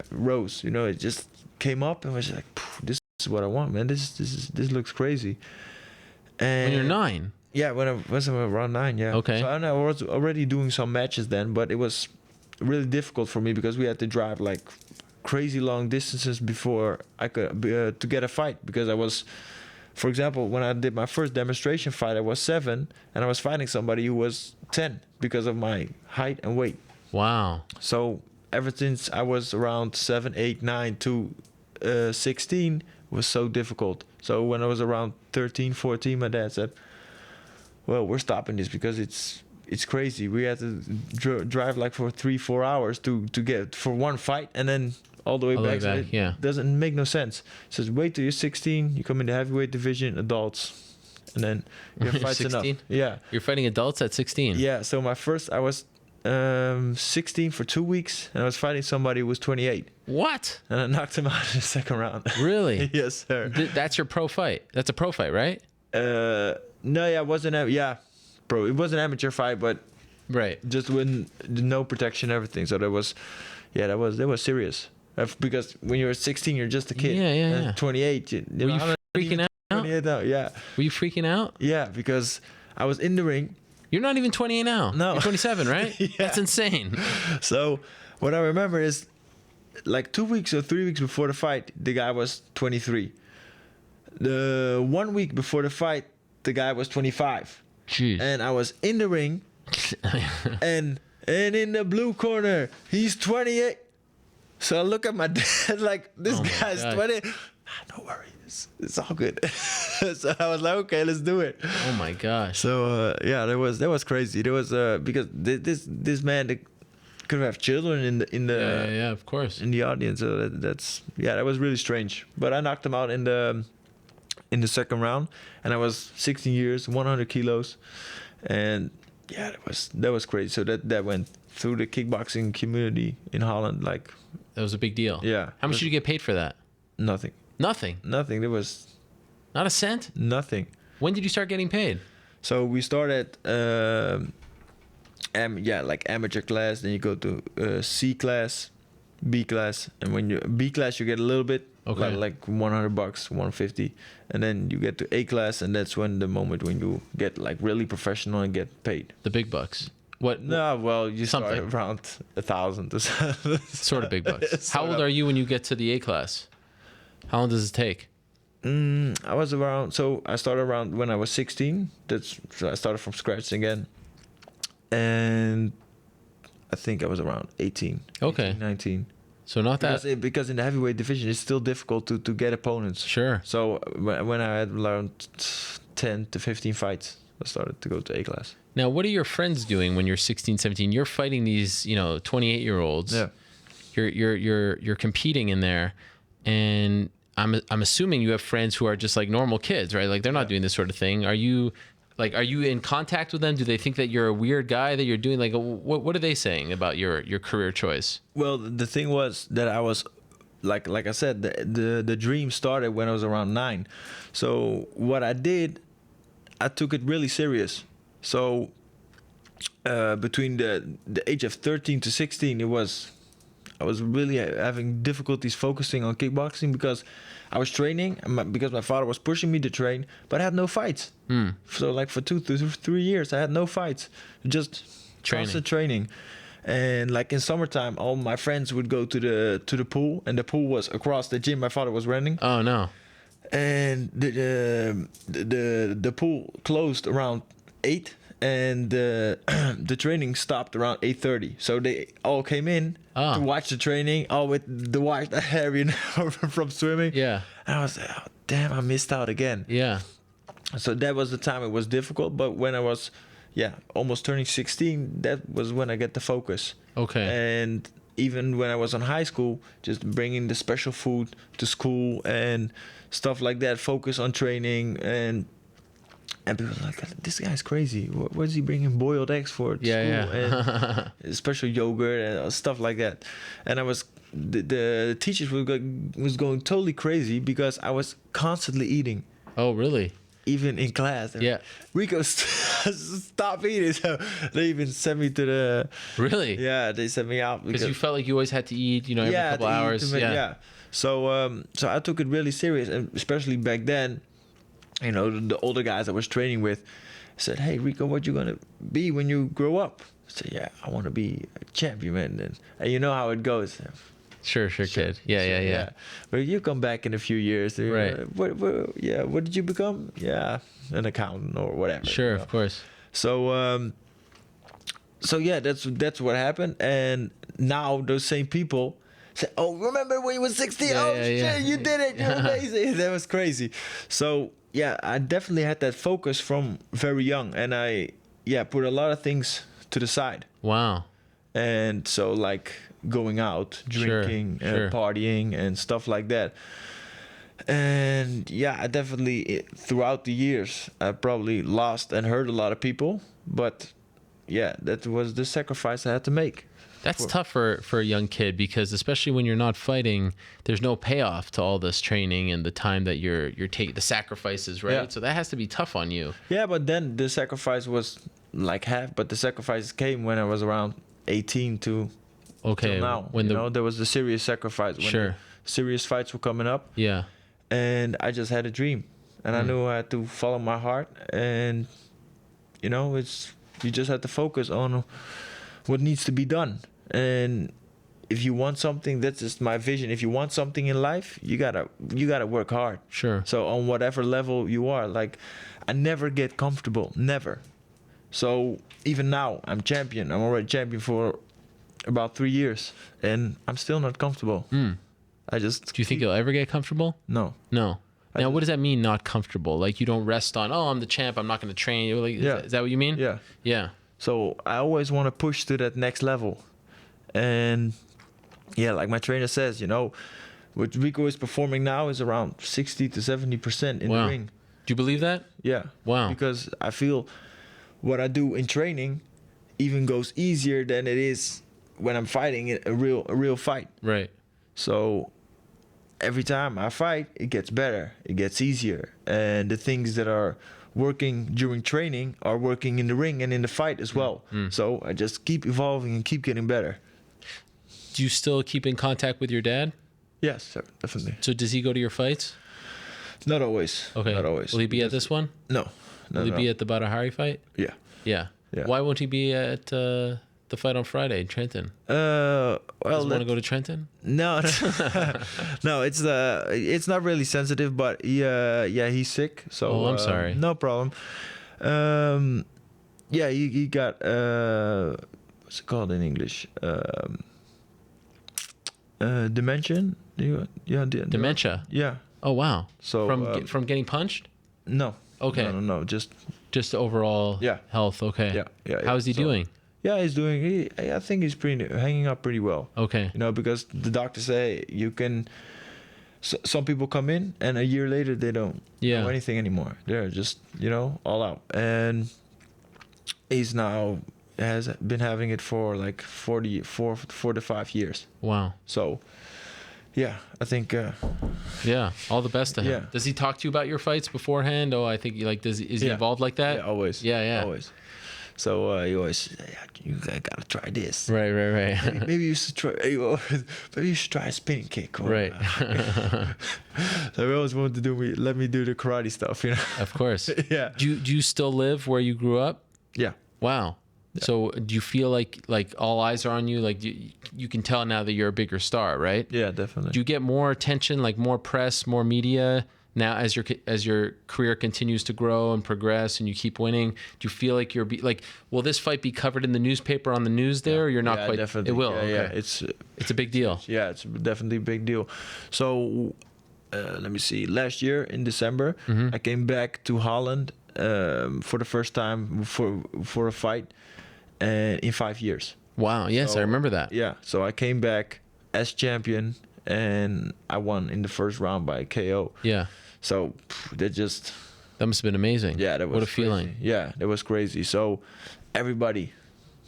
rose. It just came up and was like, this is what I want, man. This looks crazy. And when you're 9? Yeah, when I was around 9, yeah. Okay. So I was already doing some matches then, but it was really difficult for me because we had to drive like crazy long distances before I could to get a fight, because I was, for example, when I did my first demonstration fight, I was 7 and I was fighting somebody who was 10 because of my height and weight. Wow. So ever since I was around 7, 8, 9 to 16 was so difficult. So when I was around 13, 14, my dad said, well, we're stopping this because it's crazy. We had to drive like for 3-4 hours to get for one fight and then all the way back. So it doesn't make no sense. He says, wait till you're 16, you come in the heavyweight division, adults, and then your fight's 16? Enough. Yeah. You're fighting adults at 16? Yeah, so I was 16 for 2 weeks, and I was fighting somebody who was 28. What? And I knocked him out in the second round. Really? Yes, sir. That's your pro fight? That's a pro fight, right? No, it wasn't. Bro, it was an amateur fight, but just with no protection, everything. So that was serious. Because when you were 16, you're just a kid. Yeah. 28, were you freaking out? 28 now, yeah. Were you freaking out? Yeah, because I was in the ring. You're not even 28 now. No. You're 27, right? Yeah. That's insane. So what I remember is like 2 weeks or 3 weeks before the fight, the guy was 23. The 1 week before the fight, the guy was 25. Jeez. And I was in the ring, and in the blue corner, he's 28. So I look at my dad like, this guy's 20. Don't worry, it's all good. So I was like, okay, let's do it. Oh my gosh. So that was crazy. There was because this man could have children in the of course, in the audience. So that was really strange. But I knocked him out in the second round, and I was 16 years, 100 kilos, and that was crazy. So that went through the kickboxing community in Holland. Like, that was a big deal. Yeah. How much did you get paid for that? Nothing. There was not a cent. Nothing. When did you start getting paid? So we started like amateur class, then you go to C class, B class, and when you B class you get a little bit. Okay. Like $100, $150, and then you get to A class, and that's when the moment when you get like really professional and get paid. The big bucks. What? No, well, you start around 1,000 or something. Sort of big bucks. How old are you when you get to the A class? How long does it take? I was around. So I started around when I was 16. So I started from scratch again, and I think I was around 18. Okay. 18, 19. So not that. Because in the heavyweight division, it's still difficult to get opponents. Sure. So when I had around 10 to 15 fights, I started to go to A class. Now, what are your friends doing when you're 16, 17? You're fighting these, 28-year-olds. Yeah. You're competing in there, and I'm assuming you have friends who are just like normal kids, right? Like they're not doing this sort of thing. Are you in contact with them? Do they think that you're a weird guy that you're doing? Like, what are they saying about your career choice? Well, the thing was that I was, like I said, the dream started when I was around 9. So what I did, I took it really serious. So between the age of 13 to 16, I was really having difficulties focusing on kickboxing because I was training, because my father was pushing me to train, but I had no fights. So like for 2 to 3 years, I had no fights, just constant training. And like in summertime, all my friends would go to the pool, and the pool was across the gym my father was renting. Oh no! And the pool closed around 8. And the training stopped around 8:30. So they all came in to watch the training, all with the white hair, from swimming. Yeah. And I was like, oh, damn, I missed out again. Yeah. So that was the time it was difficult. But when I was, almost turning 16, that was when I get the focus. Okay. And even when I was in high school, just bringing the special food to school and stuff like that, focus on training and people were like, this guy's crazy. What is he bringing boiled eggs for at school? And special yogurt and stuff like that. And I was, the teachers was going totally crazy because I was constantly eating. Oh, really? Even in class. Yeah. Rico, stop eating. So they even sent me to the... Really? Yeah, they sent me out. Because you felt like you always had to eat, every couple hours. Yeah. So I took it really serious, and especially back then, the older guys I was training with said, hey, Rico, what you going to be when you grow up? I said, I want to be a champion, man. And you know how it goes. Sure, kid. Yeah. But you come back in a few years. Right. What did you become? Yeah, an accountant or whatever. Sure, of course. So, that's what happened. And now those same people say, oh, remember when you were 16? Shit, you did it. You're amazing. That was crazy. So, I definitely had that focus from very young, and I put a lot of things to the side. Wow. And so like going out, drinking, partying and stuff like that. And I definitely throughout the years I probably lost and hurt a lot of people, but that was the sacrifice I had to make. That's tough for a young kid, because especially when you're not fighting, there's no payoff to all this training and the time that you're taking, the sacrifices, right? So that has to be tough on you. Yeah, but then the sacrifice was like half, but the sacrifice came when I was around 18 to till now. When there was the serious sacrifice, when the serious fights were coming up. Yeah. And I just had a dream, and I knew I had to follow my heart, and you just have to focus on what needs to be done. And if you want something, that's just my vision. If you want something in life, you gotta work hard. Sure. So on whatever level you are, like I never get comfortable, never. So even now, I'm champion. I'm already champion for about 3 years, and I'm still not comfortable. I just. Do you think you'll ever get comfortable? No. Now, what does that mean, not comfortable? Like you don't rest on, I'm the champ, I'm not going to train. Like, is that what you mean? Yeah. Yeah. So I always want to push to that next level. And like my trainer says, what Rico is performing now is around 60 to 70% in the ring. Do you believe that? Yeah. Wow. Because I feel what I do in training even goes easier than it is when I'm fighting a real fight. Right. So every time I fight, it gets better. It gets easier. And the things that are working during training are working in the ring and in the fight as well. So I just keep evolving and keep getting better. Do you still keep in contact with your dad? Yes, sir, definitely. So does he go to your fights? Not always. Okay. Not always. Will he be at this one? No. Will he be at the Badahari fight? Yeah. Yeah. Why won't he be at the fight on Friday in Trenton? Well, does he want to go to Trenton? No. No, it's not really sensitive, but he's sick. So I'm sorry. No problem. He got what's it called in English? dementia. Dementia. Yeah. Oh wow. So from getting punched? No. Okay. No. Just overall health. Okay. Yeah. How is he doing? Yeah, he's doing. I think he's hanging up pretty well. Okay. Because the doctors say you can. Some people come in and a year later they don't know anything anymore. They're just all out. And he's now has been having it for like 4 to 5 years. Wow. So. Yeah, I think. All the best to him. Yeah. Does he talk to you about your fights beforehand? Oh, I think is he involved like that? Yeah, always. Yeah. Always. So he always, you gotta try this. Right. maybe you should try. Maybe you should try a spinning kick. Right. So we always wanted to let me do the karate stuff. Of course. Yeah. Do you still live where you grew up? Yeah. Wow. Yeah. So do you feel like all eyes are on you? Like you can tell now that you're a bigger star, right? Yeah, definitely. Do you get more attention, like more press, more media now as your career continues to grow and progress and you keep winning? Do you feel like will this fight be covered in the newspaper on the news there? Or you're not quite. Definitely. It will. Yeah, okay. It's a big deal. Yeah, it's definitely a big deal. So let me see. Last year in December, I came back to Holland for the first time for a fight. In 5 years. Wow. Yes, I remember that. Yeah. So I came back as champion and I won in the first round by KO. Yeah. So that must have been amazing. Yeah, that was what a crazy. feeling. Yeah, that was crazy. So everybody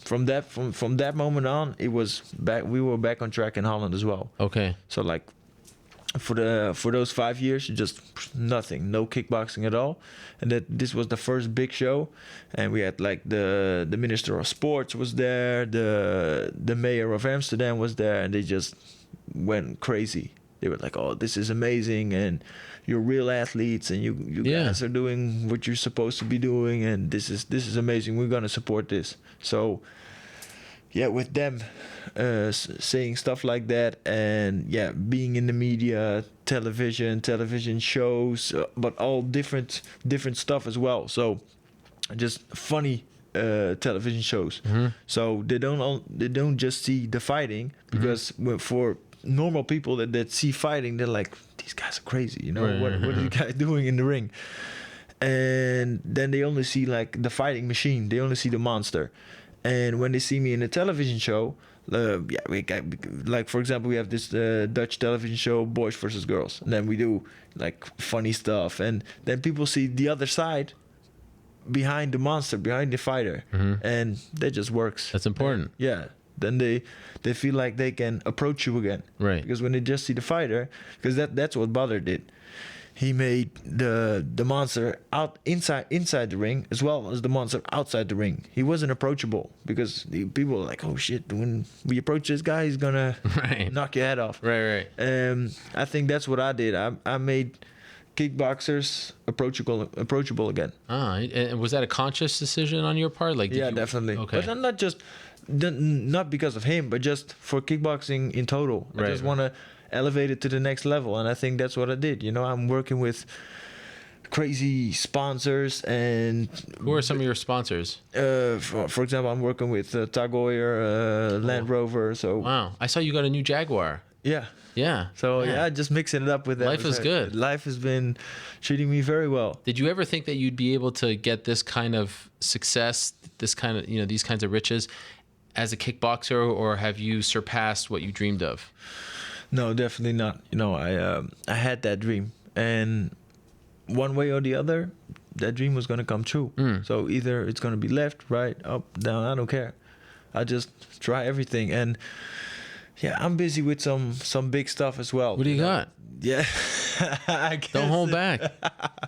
from that moment on, it was back. We were back on track in Holland as well. Okay. So like for those 5 years, just nothing, no kickboxing at all, and this was the first big show, and we had like the Minister of Sports was there, the Mayor of Amsterdam was there, and they just went crazy. They were like, "Oh, this is amazing, and you're real athletes, and you guys are doing what you're supposed to be doing, and this is amazing. We're gonna support this." So. Yeah, with them saying stuff like that, and being in the media, television shows, but all different stuff as well. So just funny television shows. So they don't just see the fighting, because for normal people that see fighting, they're like, these guys are crazy. What are these guys doing in the ring? And then they only see like the fighting machine. They only see the monster. And when they see me in a television show, we got, like for example, we have this Dutch television show, Boys versus Girls, and then we do like funny stuff, and then people see the other side, behind the monster, behind the fighter, and that just works. That's important. Yeah. Then they feel like they can approach you again, right? Because when they just see the fighter, because that's what Badr did. He made the monster inside the ring as well as the monster outside the ring. He wasn't approachable because people were like, "Oh shit! When we approach this guy, he's gonna knock your head off." Right. I think that's what I did. I made kickboxers approachable again. And was that a conscious decision on your part? Like, definitely. Okay, but not because of him, but just for kickboxing in total. I just want to elevate it to the next level, and I think that's what I did. I'm working with crazy sponsors. And who are some of your sponsors? For example, I'm working with Tag Heuer, Land Rover. So wow, I saw you got a new Jaguar. Yeah. So just mixing it up with that. Life is good. Life has been treating me very well. Did you ever think that you'd be able to get this kind of success, this kind of these kinds of riches, as a kickboxer, or have you surpassed what you dreamed of? No, definitely not. I had that dream, and one way or the other, that dream was going to come true. So either it's going to be left, right, up, down, I don't care. I just try everything. And I'm busy with some big stuff as well. What do you got? Yeah. Don't hold back.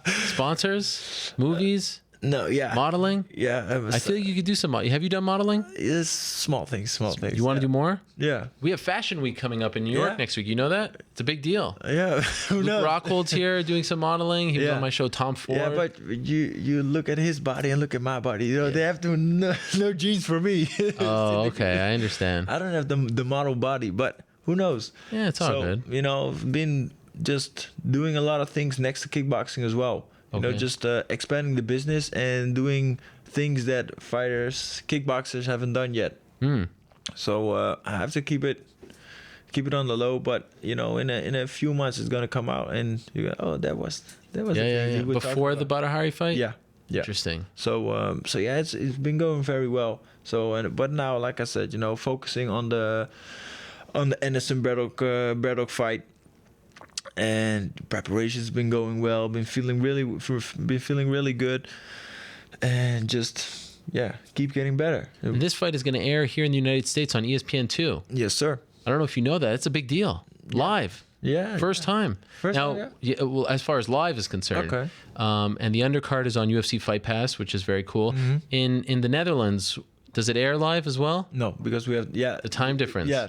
Sponsors, movies? No, modeling? Yeah. I feel like you could do some. Have you done modeling? It's small things. You want to do more? Yeah. We have Fashion Week coming up in New York next week. You know that? It's a big deal. Yeah. Who knows? Luke Rockhold's here doing some modeling. He was on my show, Tom Ford. Yeah, but you look at his body and look at my body. They have to no jeans for me. Oh, okay. I understand. I don't have the model body, but who knows? Yeah, it's all good. Been just doing a lot of things next to kickboxing as well. Just expanding the business and doing things that kickboxers haven't done yet. So I have to keep it keep it on the low. But in a few months it's gonna come out, and you go, oh, that was yeah. Before the Badahari fight. Yeah. Interesting. So yeah, it's been going very well. So but now, like I said, focusing on the Anderson Braddock fight, and preparation's been going well. Been feeling really good, and just keep getting better. And this fight is going to air here in the United States on ESPN2. Yes, sir. I don't know if you know that. It's a big deal. Live. Yeah. First time. Now, well, as far as live is concerned. Okay. And the undercard is on UFC Fight Pass, which is very cool. Mm-hmm. In the Netherlands, does it air live as well? No, because we have the time difference. Yeah.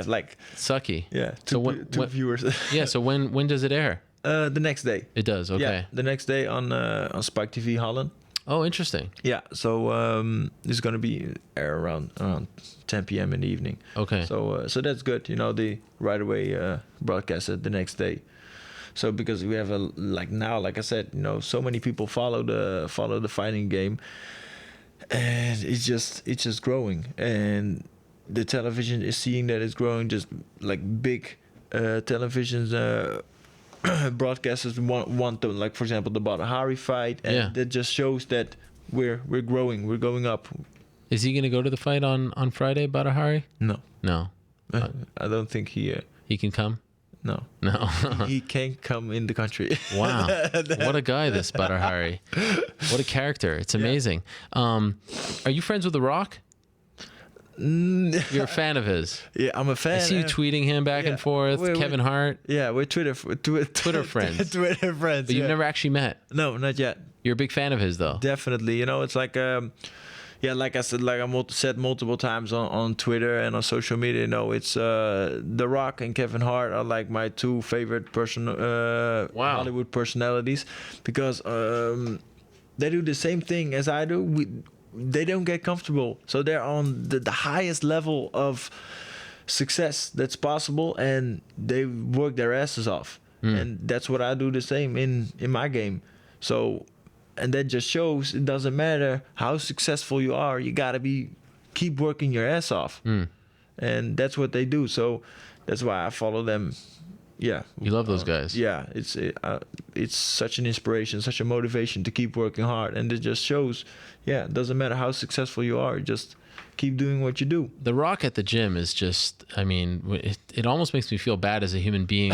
Like sucky. Yeah. Two viewers. Yeah. So when does it air? The next day. It does. Okay. Yeah, the next day on Spike TV Holland. Oh, interesting. Yeah, so it's gonna be air around 10 p.m. in the evening. Okay. So that's good. They right away broadcast it the next day. So because we have like I said, so many people follow the fighting game, and it's just growing, and the television is seeing that it's growing. Just like big televisions. Broadcasters want to, like, for example, the Badahari fight, and that just shows that we're growing, we're going up. Is he going to go to the fight on Friday, Badahari? No. I don't think he can come. No. He can't come in the country. Wow, what a guy, this Badahari. What a character. It's amazing. Are you friends with The Rock? You're a fan of his. Yeah, I'm a fan. I see you tweeting him back and forth. Kevin Hart. Yeah, we're Twitter friends. Twitter friends. But you've never actually met. No, not yet. You're a big fan of his, though. Definitely. It's like like I said, like I said multiple times on Twitter and on social media. It's The Rock and Kevin Hart are like my two favorite Hollywood personalities, because they do the same thing as I do. They don't get comfortable, so they're on the highest level of success that's possible, and they work their asses off. And that's what I do the same in my game. So, and that just shows it doesn't matter how successful you are, you gotta keep working your ass off. And that's what they do. So that's why I follow them. Yeah, you love those guys. Yeah, it's such an inspiration, such a motivation to keep working hard, and it just shows. Yeah, it doesn't matter how successful you are, just keep doing what you do. The Rock at the gym is just, I mean, it almost makes me feel bad as a human being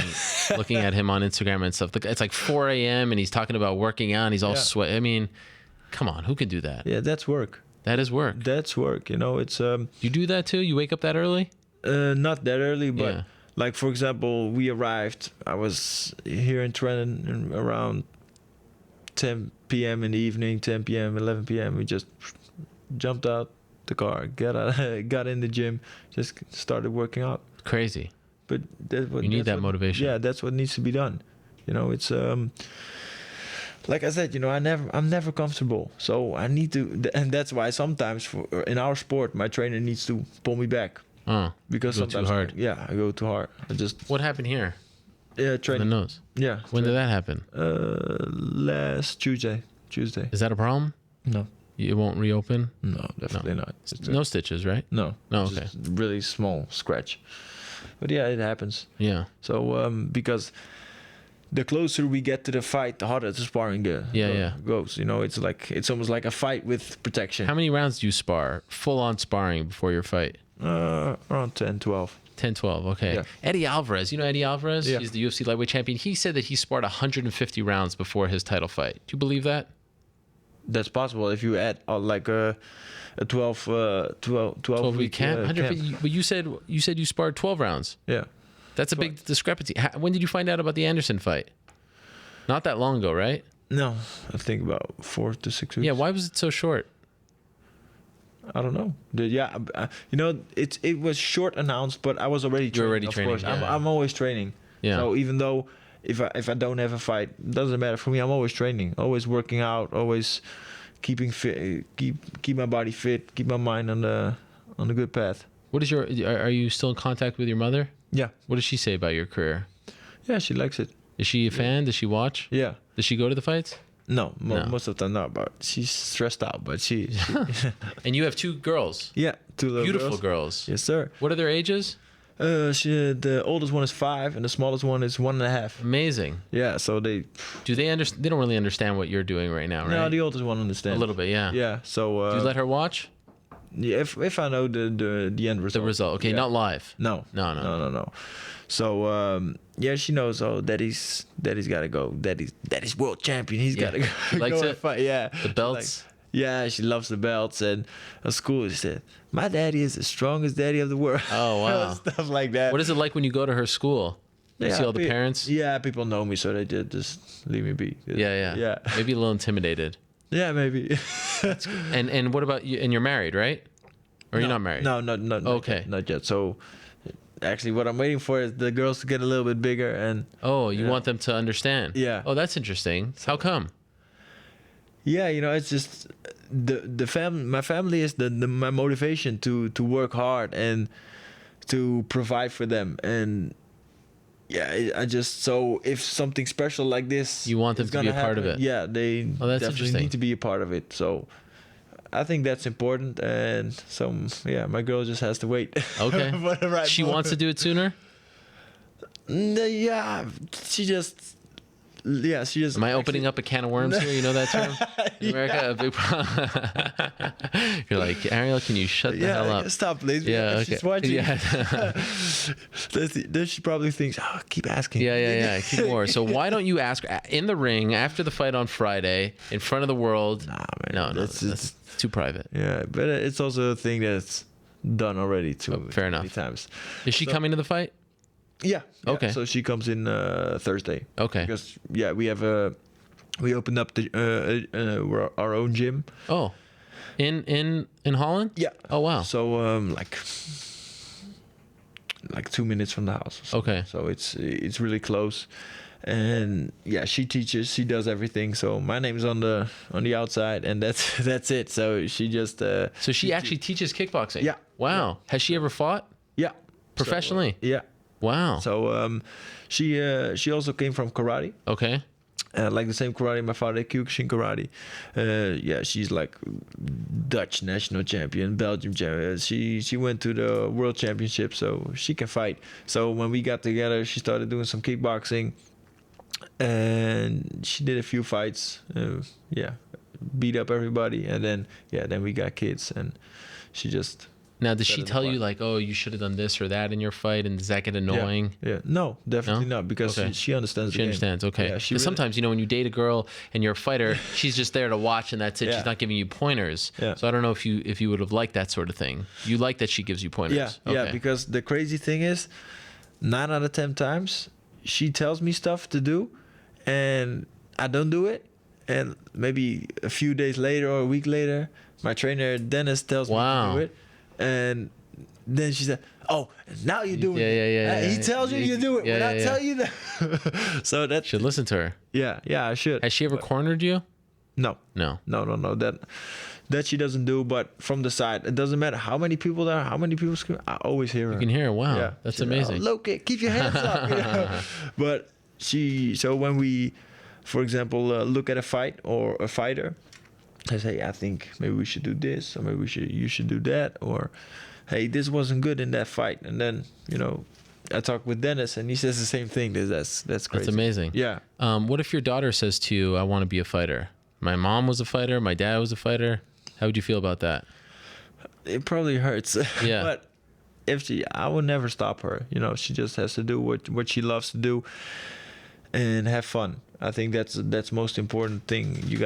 looking at him on Instagram and stuff. It's like 4 a.m. and he's talking about working out and he's all sweat. I mean, come on, who can do that? Yeah, that's work. That is work. That's work. It's You do that too? You wake up that early? Not that early, but like, for example, we arrived. I was here in Trenton around 10 p.m. in the evening, 10 p.m., 11 p.m. We just jumped out the car, got in the gym, just started working out. Crazy. But you need that motivation. Yeah, that's what needs to be done. It's like I said, I'm never comfortable, so I need to, and that's why sometimes in our sport, my trainer needs to pull me back. Because you go sometimes too hard. I go too hard. What happened here? Yeah, training. The nose. Yeah. When did that happen? Last Tuesday. Is that a problem? No. It won't reopen? No, definitely not. No stitches, right? No. No, okay. Just really small scratch. But yeah, it happens. Yeah. So because the closer we get to the fight, the harder the sparring goes. It's almost like a fight with protection. How many rounds do you spar? Full on sparring before your fight? Around 10, 12. 10, 12, okay. Yeah. Eddie Alvarez, you know Eddie Alvarez? Yeah. He's the UFC lightweight champion. He said that he sparred 150 rounds before his title fight. Do you believe that? That's possible if you add like a 12 week camp. But you said you sparred 12 rounds. Yeah. That's a big discrepancy. When did you find out about the Anderson fight? Not that long ago, right? No, I think about 4 to 6 weeks. Yeah, why was it so short? I don't know. It was short announced, but I was already training. You're already training. Of course. I'm always training. Yeah. So even though if I don't have a fight, it doesn't matter for me. I'm always training, always working out, always keeping fit, keep my body fit, keep my mind on the good path. What is are you still in contact with your mother? Yeah. What does she say about your career? Yeah, she likes it. Is she a fan? Does she watch? Yeah. Does she go to the fights? No, most of the time not. But she's stressed out. But she. And you have 2 girls. Yeah, 2 little beautiful girls. Yes, sir. What are their ages? The oldest one is 5, and the smallest one is 1.5. Amazing. Yeah, so they They don't really understand what you're doing right now, right? No, the oldest one understands a little bit. Yeah. Yeah. So do you let her watch? Yeah, if I know the end result. The result. Okay, not live. No. So yeah, she knows. Oh, Daddy's got to go. Daddy's world champion. He's got to go. Likes go it. Fight. Yeah. The belts. Yeah, she loves the belts. And at school, she said, "My daddy is the strongest daddy of the world." Oh wow. Stuff like that. What is it like when you go to her school? You see all the parents? Yeah, people know me, so they just leave me be. Yeah. Maybe a little intimidated. Yeah, maybe. And what about you? And you're married, right? Or you're not married? No, not okay. Not yet. So actually, what I'm waiting for is the girls to get a little bit bigger and. Oh, you want them to understand? Yeah. Oh, that's interesting. How come? Yeah, it's just the family. My family is my motivation to work hard and to provide for them. And yeah, I just, so if something special like this, you want them to be a part of it. Yeah, they definitely need to be a part of it. So I think that's important. And so yeah, my girl just has to wait. Okay. She wants to do it sooner. Yeah, she just. Am I opening up a can of worms here? You know that term? In America, a big You're like, Ariel, can you shut the hell up? Stop, please. Yeah, okay. She's watching. Yeah. Then she probably thinks, oh, keep asking. Yeah. Keep more. So why don't you ask in the ring after the fight on Friday in front of the world? Nah, man. No, that's too private. Yeah, but it's also a thing that's done already too. Fair enough. Many times. Is she coming to the fight? Yeah. Okay. So she comes in Thursday. Okay. Because we opened up our own gym. Oh, in Holland? Yeah. Oh wow. So like 2 minutes from the house. Okay. So it's really close, and yeah, she teaches. She does everything. So my name's on the outside, and that's it. So she just. So she actually teaches kickboxing. Yeah. Wow. Yeah. Has she ever fought? Yeah. Professionally? So, yeah. Wow. So she also came from karate. Okay. Like the same karate my father, Kyokushin karate. Yeah, she's like Dutch national champion, Belgium champion. She went to the world championship, so she can fight. So when we got together, she started doing some kickboxing, and she did a few fights. Yeah, beat up everybody, and then we got kids, and she just. Now, does she tell you like, oh, you should have done this or that in your fight, and does that get annoying? Yeah. No, definitely not, because she understands. She understands. Okay. Yeah, Because sometimes, when you date a girl and you're a fighter, she's just there to watch, and that's it. Yeah. She's not giving you pointers. Yeah. So I don't know if you would have liked that sort of thing. You like that she gives you pointers. Yeah. Okay. Yeah. Because the crazy thing is, 9 out of 10 times, she tells me stuff to do, and I don't do it, and maybe a few days later or a week later, my trainer Dennis tells me to do it, and then she said, "Oh, now you're doing it." Yeah. He tells you do it without telling you that. So that should listen to her. Yeah, I should. Has she ever cornered you? No. That she doesn't do. But from the side, it doesn't matter how many people there are, how many people scream. I always hear her. You can hear her. Wow, yeah. that's She's amazing. Like, look, keep your hands up. But so when we, for example, look at a fight or a fighter, I say, I think maybe we should do this, or maybe you should do that, or hey, this wasn't good in that fight. And then, I talk with Dennis, and he says the same thing. That's crazy. That's amazing. Yeah. What if your daughter says to you, I want to be a fighter? My mom was a fighter. My dad was a fighter. How would you feel about that? It probably hurts. Yeah. But I would never stop her. She just has to do what she loves to do and have fun. I think that's most important thing. You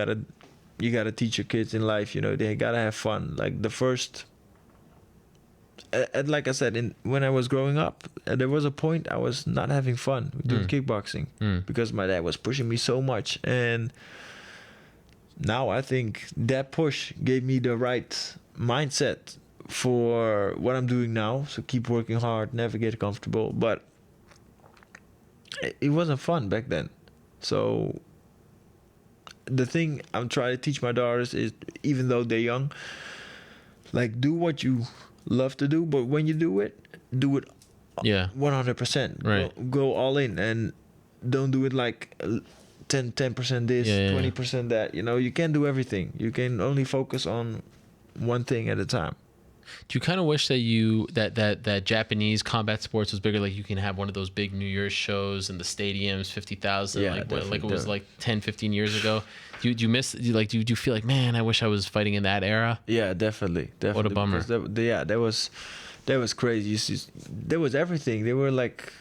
gotta teach your kids in life. They gotta have fun. Like the first. And like I said, when I was growing up, there was a point I was not having fun doing kickboxing because my dad was pushing me so much. And now I think that push gave me the right mindset for what I'm doing now. So keep working hard, never get comfortable. But it wasn't fun back then. So the thing I'm trying to teach my daughters is, even though they're young, like, do what you love to do, but when you do it 100%. Right. Go all in, and don't do it like 10% this, 20% that. You can't do everything. You can only focus on one thing at a time. Do you kind of wish that that Japanese combat sports was bigger? Like you can have one of those big New Year's shows in the stadiums, 50,000, like it was like 10, 15 years ago. Do you miss? Do you feel like, man, I wish I was fighting in that era? Yeah, definitely. What a bummer. That was crazy. There was everything. They were like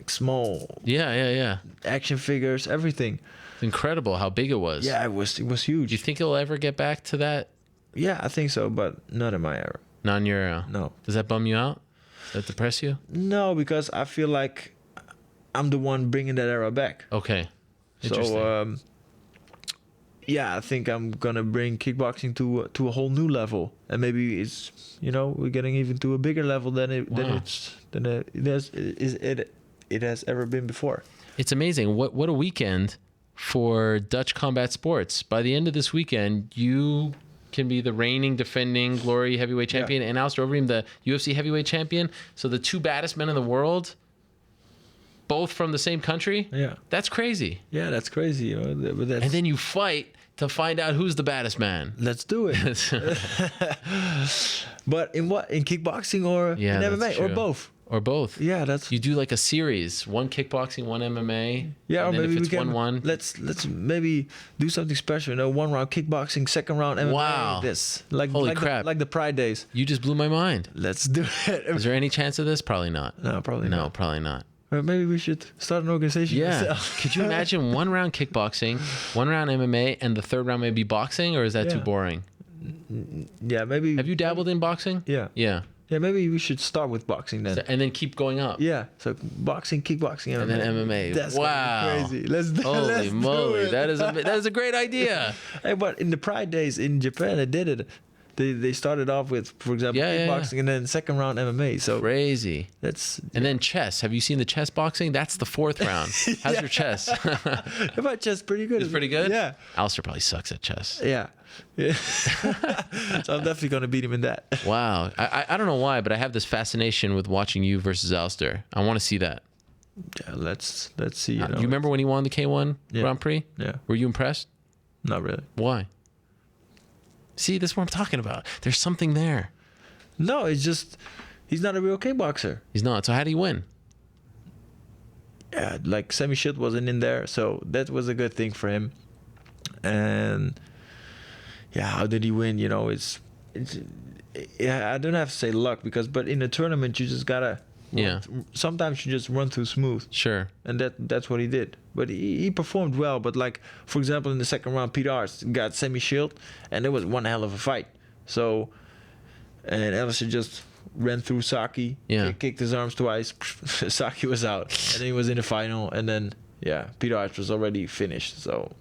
small. Yeah. Action figures, everything. It's incredible how big it was. Yeah, it was huge. Do you think it'll ever get back to that? Yeah, I think so, but not in my era. Not in your era. No. Does that bum you out? Does that depress you? No, because I feel like I'm the one bringing that era back. Okay. Interesting. So, yeah, I think I'm gonna bring kickboxing to a whole new level, and maybe it's we're getting even to a bigger level than it has ever been before. It's amazing. What a weekend for Dutch combat sports. By the end of this weekend, you can be the reigning, defending Glory heavyweight champion, and Alistair Overeem, the UFC heavyweight champion. So the two baddest men in the world, both from the same country. Yeah, that's crazy. Yeah, that's crazy. But and then you fight to find out who's the baddest man. Let's do it. But in what? In kickboxing or in MMA or both? Or both. Yeah, that's. You do like a series, one kickboxing, one MMA. Yeah, or maybe we can 1-1. Let's maybe do something special. 1 round kickboxing, 2nd round MMA. Wow. Holy crap! Like the Pride days. You just blew my mind. Let's do it. Is there any chance of this? Probably not. No, probably not. No, probably not. Or maybe we should start an organization. Yeah. Could you imagine 1 round kickboxing, 1 round MMA, and the 3rd round maybe boxing, or is that too boring? Yeah, maybe. Have you dabbled in boxing? Yeah. Yeah. Yeah, maybe we should start with boxing then. And then keep going up. Yeah, so boxing, kickboxing, MMA. And then MMA. That's wow. crazy. Let's do Holy moly, it. that is a great idea. Hey, but in the Pride days in Japan, they did it. They started off with, for example, kickboxing, and then 2nd round MMA. So crazy. And then chess. Have you seen the chess boxing? That's the 4th round. How's your chess? My chess pretty good. It's pretty good? Yeah. Alistair probably sucks at chess. Yeah. So I'm definitely gonna beat him in that. Wow. I don't know why, but I have this fascination with watching you versus Alistair. I want to see that. Yeah, let's see. You remember when he won the K1 Grand Prix? Yeah. Were you impressed? Not really. Why? See, this is what I'm talking about. There's something there. No, it's just he's not a real kickboxer. He's not. So how did he win? Yeah, like Sammy Shit wasn't in there, so that was a good thing for him. And yeah, how did he win? It's I don't have to say luck but in a tournament you just gotta. Sometimes you just run too smooth. Sure. And that's what he did. But he performed well. But like, for example, in the 2nd round, Peter Arts got semi-shield, and it was one hell of a fight. So, and Alistair just ran through Saki. Yeah. Kicked his arms twice. Saki was out. And then he was in the final. And then, Peter Arts was already finished. So.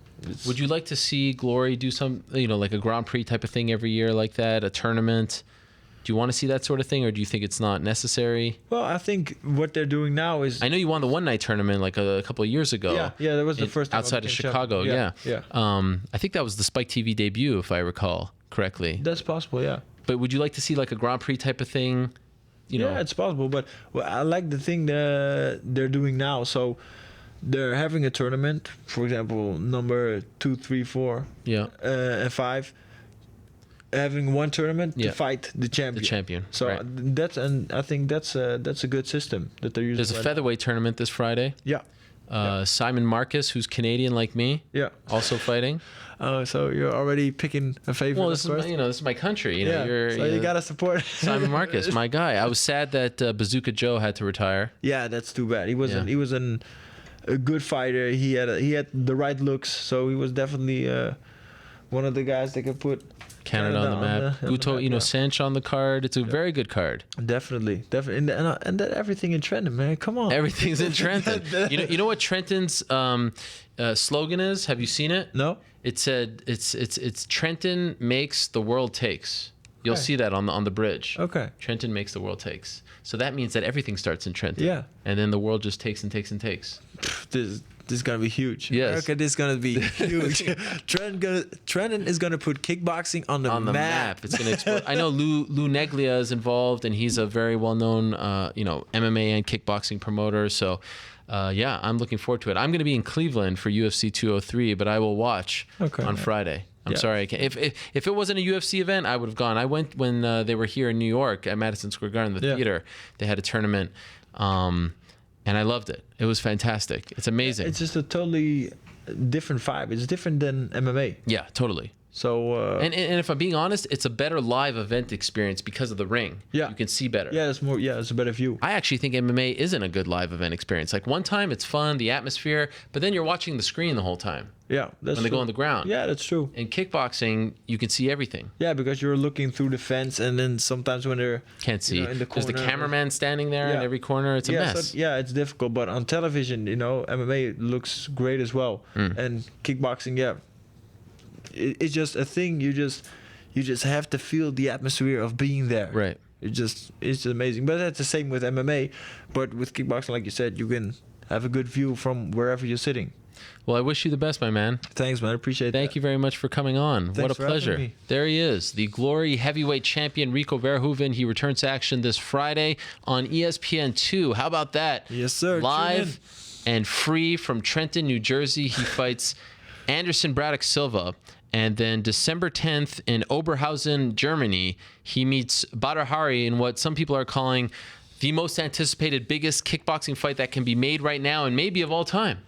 Would you like to see Glory do some, like a Grand Prix type of thing every year like that, a tournament? Do you want to see that sort of thing, or do you think it's not necessary? Well, I think what they're doing now is... I know you won the one-night tournament like a couple of years ago. Yeah, that was the first time outside of Chicago, yeah. I think that was the Spike TV debut, if I recall correctly. That's possible, yeah. But would you like to see like a Grand Prix type of thing? Yeah, it's possible, but I like the thing that they're doing now. So they're having a tournament, for example, number 2, 3, 4, and 5. Having one tournament to fight the champion. So I think that's a good system that they're using. There's a featherweight tournament this Friday. Yeah. Simon Marcus, who's Canadian like me. Yeah. Also fighting. So you're already picking a favorite. Well, this is my country. So you gotta support Simon Marcus, my guy. I was sad that Bazooka Joe had to retire. Yeah, that's too bad. He was a good fighter. He had the right looks, so he was definitely one of the guys that could put Canada on the map. Guto Inocenc on the card. It's a very good card. Definitely. And that everything in Trenton, man. Come on. Everything's in Trenton. You know what Trenton's slogan is? Have you seen it? No. It said it's Trenton makes, the world takes. You'll see that on the bridge. Okay. Trenton makes, the world takes. So that means that everything starts in Trenton. Yeah. And then the world just takes and takes and takes. This is gonna be huge. Yes. America, this is gonna be huge. Trenton is gonna put kickboxing on the map. It's gonna explode. I know Lou Neglia is involved, and he's a very well-known, MMA and kickboxing promoter. So, I'm looking forward to it. I'm gonna be in Cleveland for UFC 203, but I will watch on Friday. I'm sorry. I can't. If it wasn't a UFC event, I would have gone. I went when they were here in New York at Madison Square Garden, the theater. They had a tournament, and I loved it. It was fantastic. It's amazing. It's just a totally different vibe. It's different than MMA. Yeah, totally. So and if I'm being honest, it's a better live event experience because of the ring. Yeah, you can see better. Yeah, it's more. Yeah, it's a better view. I actually think MMA isn't a good live event experience. Like one time, it's fun, the atmosphere, but then you're watching the screen the whole time. Yeah, that's when they true. go on the ground. Yeah, that's true. In kickboxing, you can see everything. Yeah, because you're looking through the fence, and then sometimes when they're can't see. in the corner, there's the cameraman standing there in every corner. It's a mess. So, yeah, it's difficult. But on television, MMA looks great as well. And kickboxing, it's just a thing. You just have to feel the atmosphere of being there. Right. It's amazing. But that's the same with MMA. But with kickboxing, like you said, you can have a good view from wherever you're sitting. Well, I wish you the best, my man. Thanks, man. I appreciate it. Thank you very much for coming on. Thanks what a for having pleasure. me. There he is, the Glory heavyweight champion, Rico Verhoeven. He returns to action this Friday on ESPN2. How about that? Yes, sir. Live and free from Trenton, New Jersey. He fights Anderson Braddock Silva. And then December 10th in Oberhausen, Germany, he meets Badr Hari in what some people are calling the most anticipated, biggest kickboxing fight that can be made right now and maybe of all time.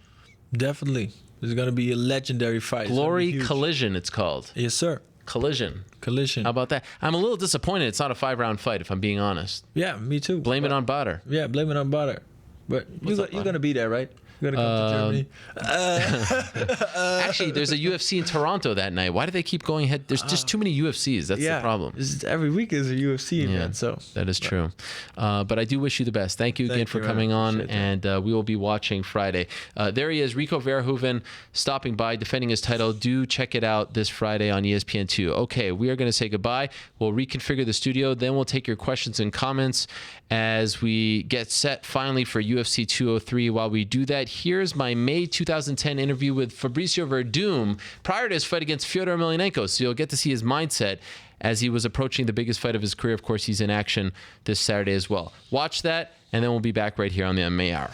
Definitely. It's going to be a legendary fight. Glory Collision, it's called. Yes, sir. Collision. How about that? I'm a little disappointed it's not a 5-round fight, if I'm being honest. Yeah, me too. Blame it on Badr. Yeah, blame it on Badr. But you're going to be there, right? You're going to come to Germany. Actually, there's a UFC in Toronto that night. Why do they keep going ahead? There's just too many UFCs. That's the problem. Every week is a UFC event. So that is true. But I do wish you the best. Thank you again for coming on, and we will be watching Friday. There he is, Rico Verhoeven, stopping by, defending his title. Do check it out this Friday on ESPN2. Okay, we are going to say goodbye. We'll reconfigure the studio. Then we'll take your questions and comments as we get set finally for UFC 203. While we do that, here's my May 2010 interview with Fabricio Verdum prior to his fight against Fyodor Emelianenko. So you'll get to see his mindset as he was approaching the biggest fight of his career. Of course, he's in action this Saturday as well. Watch that, and then we'll be back right here on the MMA Hour.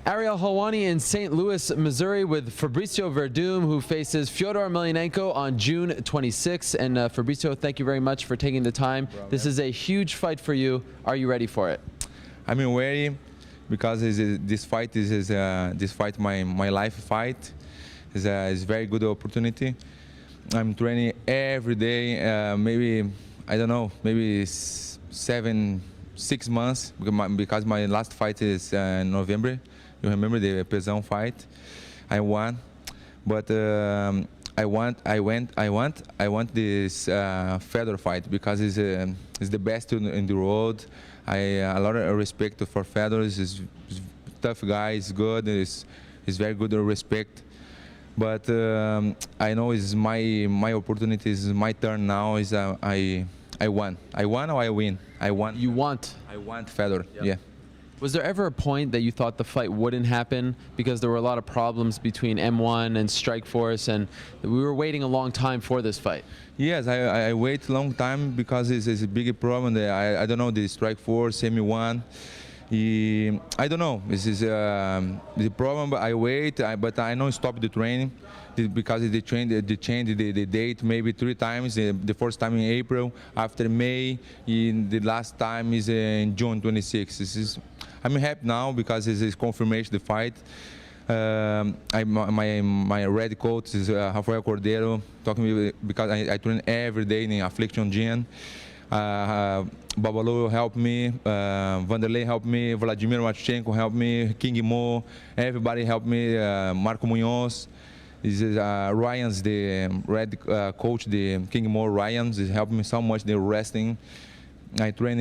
Ariel Helwani in St. Louis, Missouri with Fabricio Verdum, who faces Fyodor Emelianenko on June 26th. And Fabricio, thank you very much for taking the time. This is a huge fight for you. Are you ready for it? I'm ready because this fight is my life fight. It's a very good opportunity. I'm training every day, maybe, I don't know, maybe 6 months, because my last fight is in November. You remember the Pesão fight? I won, but I want this Fedor fight because it's the best in the world. A lot of respect for Fedor. He's a tough guy. He's good. He's very good respect. But I know it's my opportunity. It's my turn now. I won. I won or I win. I won. You want? I want Fedor. Yep. Yeah. Was there ever a point that you thought the fight wouldn't happen because there were a lot of problems between M1 and Strikeforce, and we were waiting a long time for this fight? Yes, I wait a long time because it's a big problem. I don't know, the Strikeforce, M1. I don't know. This is the problem, but I wait. But I don't stop the training because they changed the date maybe 3 times. The first time in April, after May, the last time is in June 26. I'm happy now because it's confirmation the fight. My red coach is Rafael Cordeiro, talking to me because I train every day in Affliction Gym. Babalu helped me, Vanderlei helped me, Vladimir Matchenko helped me, King Mo, everybody helped me, Marco Munoz. This is Ryan's the red coach, the King Mo Ryan's is helping me so much. The wrestling, I train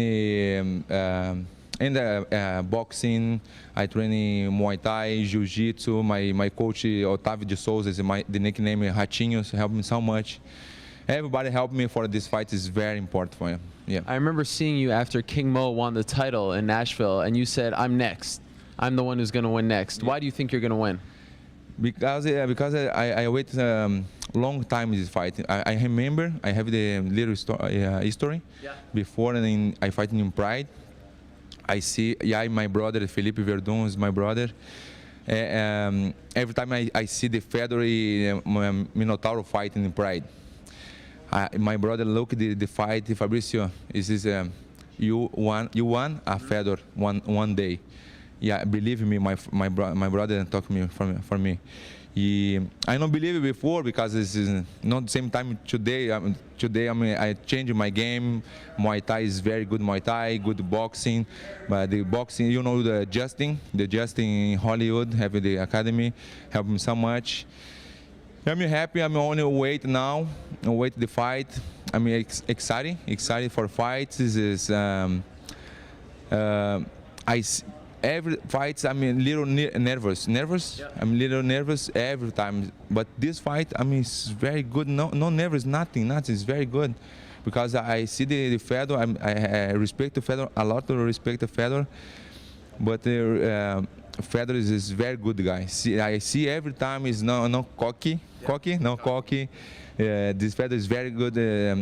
in the boxing. I train in Muay Thai, Jiu-Jitsu. My coach Otávio de Souza is the nickname Ratinho, so helped me so much. Everybody helped me for this fight. Is very important for you. Yeah. I remember seeing you after King Mo won the title in Nashville, and you said, "I'm next. I'm the one who's going to win next." Why do you think you're going to win? Because I wait long time in this fight. I remember I have the little history. Yeah. Before I fight in Pride. I see my brother Felipe Verdun is my brother. Every time I see the Fedor Minotauro fight in Pride, my brother look the fight. Fabricio, you won a Fedor one day. Yeah, believe me, my brother talk me for me. I don't believe it before because it's not the same time today. I changed my game. Muay Thai is very good Muay Thai, good boxing. But the boxing, the Justin in Hollywood, have the academy, helped me so much. I'm happy. I'm on the weight now. Wait the fight. I'm excited for fights. Every fights, I'm a little nervous. Yeah. I'm a little nervous every time. But this fight, it's very good. No nervous, nothing. It's very good. Because I see the Fedor. I respect the Fedor, a lot of respect the Fedor. But Fedor is very good guy. I see every time is no cocky. This Fedor is very good.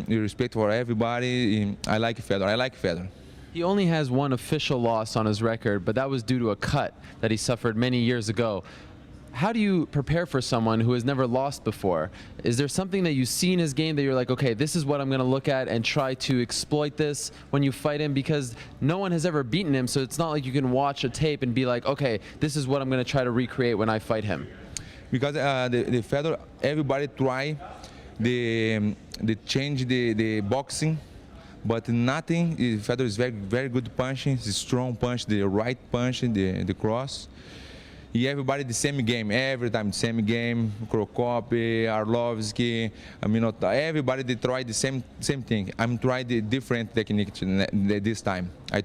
Respect for everybody. I like Fedor. He only has one official loss on his record, but that was due to a cut that he suffered many years ago. How do you prepare for someone who has never lost before? Is there something that you see in his game that you're like, okay, this is what I'm going to look at and try to exploit this when you fight him? Because no one has ever beaten him, so it's not like you can watch a tape and be like, okay, this is what I'm going to try to recreate when I fight him. Because the Fedor, everybody try the change the boxing. But nothing. Fedor is very, very good punching. It's a strong punch, the right punch, the cross. Everybody the same game every time. The same game. Krokop, Arlovsky. Everybody they try the same thing. I'm trying the different technique this time. I